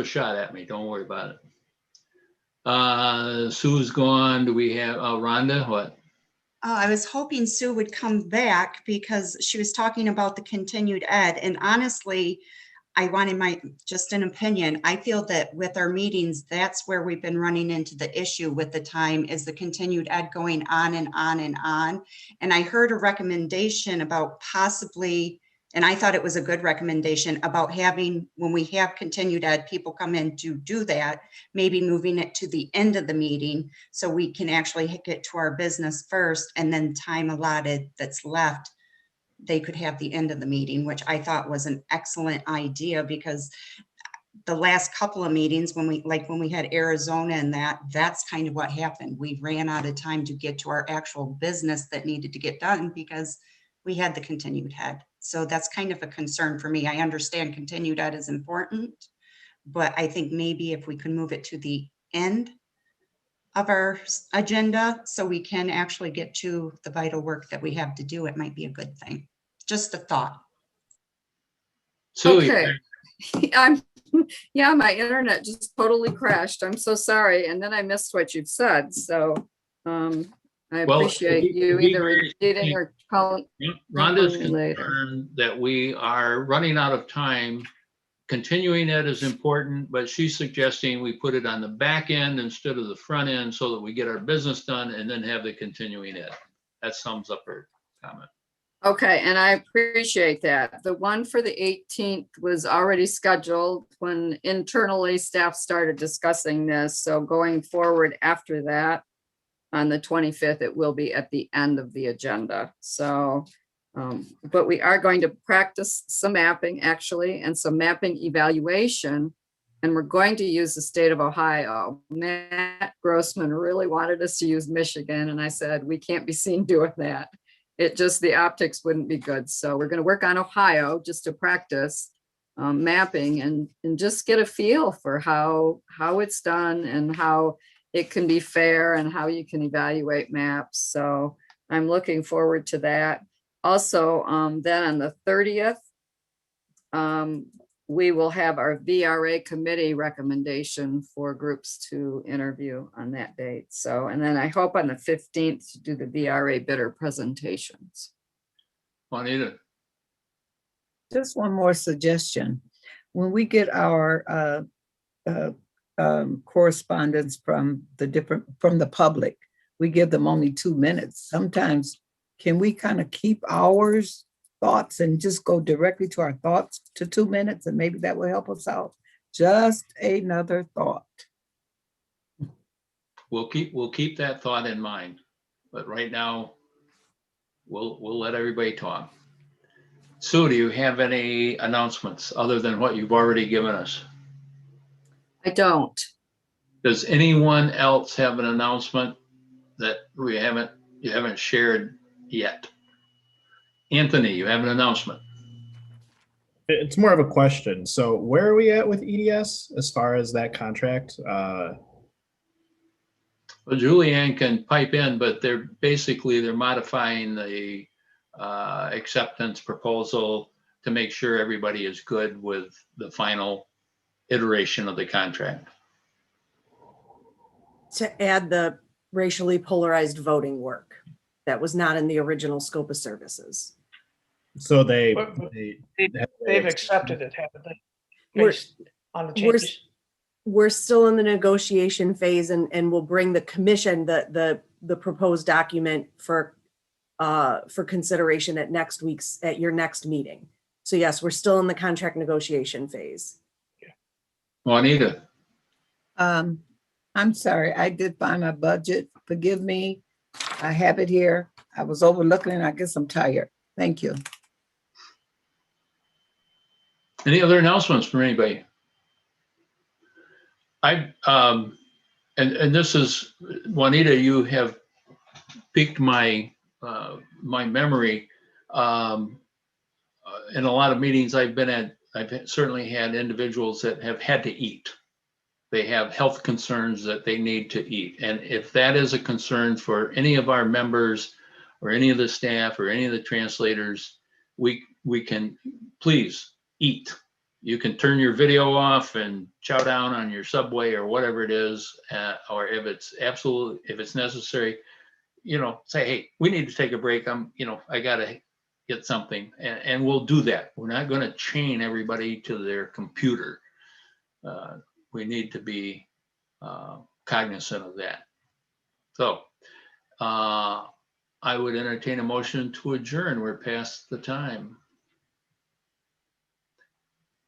shot at me. Don't worry about it. Sue's gone. Do we have Rhonda? What? I was hoping Sue would come back because she was talking about the continued ed. And honestly, I wanted just an opinion. I feel that with our meetings, that's where we've been running into the issue with the time, is the continued ed going on and on and on. And I heard a recommendation about possibly, and I thought it was a good recommendation, about having, when we have continued ed, people come in to do that, maybe moving it to the end of the meeting so we can actually get to our business first, and then time allotted that's left, they could have the end of the meeting, which I thought was an excellent idea, because the last couple of meetings, when we had Arizona and that's kind of what happened. We ran out of time to get to our actual business that needed to get done because we had the continued ed. So that's kind of a concern for me. I understand continued ed is important, but I think maybe if we can move it to the end of our agenda so we can actually get to the vital work that we have to do, it might be a good thing. Just a thought. Sue, okay. Yeah, my internet just totally crashed. I'm so sorry. And then I missed what you've said. So I appreciate you either repeating or calling. Rhonda's concerned that we are running out of time continuing ed is important, but she's suggesting we put it on the back end instead of the front end so that we get our business done and then have the continuing ed. That sums up her comment. Okay, and I appreciate that. The one for the 18th was already scheduled when internally staff started discussing this. So going forward after that, on the 25th, it will be at the end of the agenda. So, but we are going to practice some mapping actually, and some mapping evaluation. And we're going to use the state of Ohio. Matt Grossman really wanted us to use Michigan, and I said, we can't be seen doing that. It just, the optics wouldn't be good. So we're going to work on Ohio just to practice mapping and just get a feel for how it's done and how it can be fair and how you can evaluate maps. So I'm looking forward to that. Also, then on the 30th, we will have our VRA committee recommendation for groups to interview on that date. So, and then I hope on the 15th to do the VRA bidder presentations. Juanita. Just one more suggestion. When we get our correspondence from the public, we give them only 2 minutes. Sometimes, can we kind of keep ours thoughts and just go directly to our thoughts to 2 minutes, and maybe that will help us out? Just another thought. We'll keep that thought in mind, but right now we'll let everybody talk. Sue, do you have any announcements other than what you've already given us? I don't. Does anyone else have an announcement that you haven't shared yet? Anthony, you have an announcement. It's more of a question. So where are we at with EDS as far as that contract? Well, Julianne can pipe in, but they're modifying the acceptance proposal to make sure everybody is good with the final iteration of the contract. To add the racially polarized voting work that was not in the original scope of services. So they've accepted it, haven't they? We're- Based on the changes. We're still in the negotiation phase, and we'll bring the commission the proposed document for consideration at your next meeting. So yes, we're still in the contract negotiation phase. Juanita. I'm sorry, I did find my budget. Forgive me. I have it here. I was overlooking it. I guess I'm tired. Thank you. Any other announcements from anybody? And this is, Juanita, you have piqued my my memory. In a lot of meetings I've been at, I've certainly had individuals that have had to eat. They have health concerns that they need to eat. And if that is a concern for any of our members or any of the staff or any of the translators, we can please eat. You can turn your video off and chow down on your Subway or whatever it is, or if it's necessary, say, hey, we need to take a break. I gotta get something, and we'll do that. We're not going to chain everybody to their computer. We need to be cognizant of that. So I would entertain a motion to adjourn. We're past the time.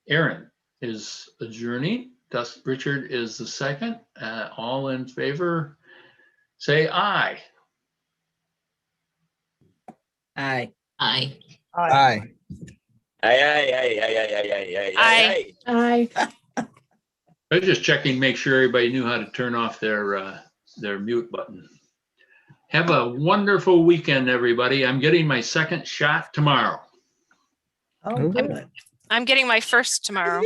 Aaron is adjourning. Richard is the second. All in favor, say aye. Aye. Aye. Aye. Aye. I was just checking, make sure everybody knew how to turn off their mute button. Have a wonderful weekend, everybody. I'm getting my second shot tomorrow. Oh, good. I'm getting my first tomorrow.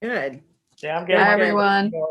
Good. Yeah, I'm Bye, getting. everyone. Too.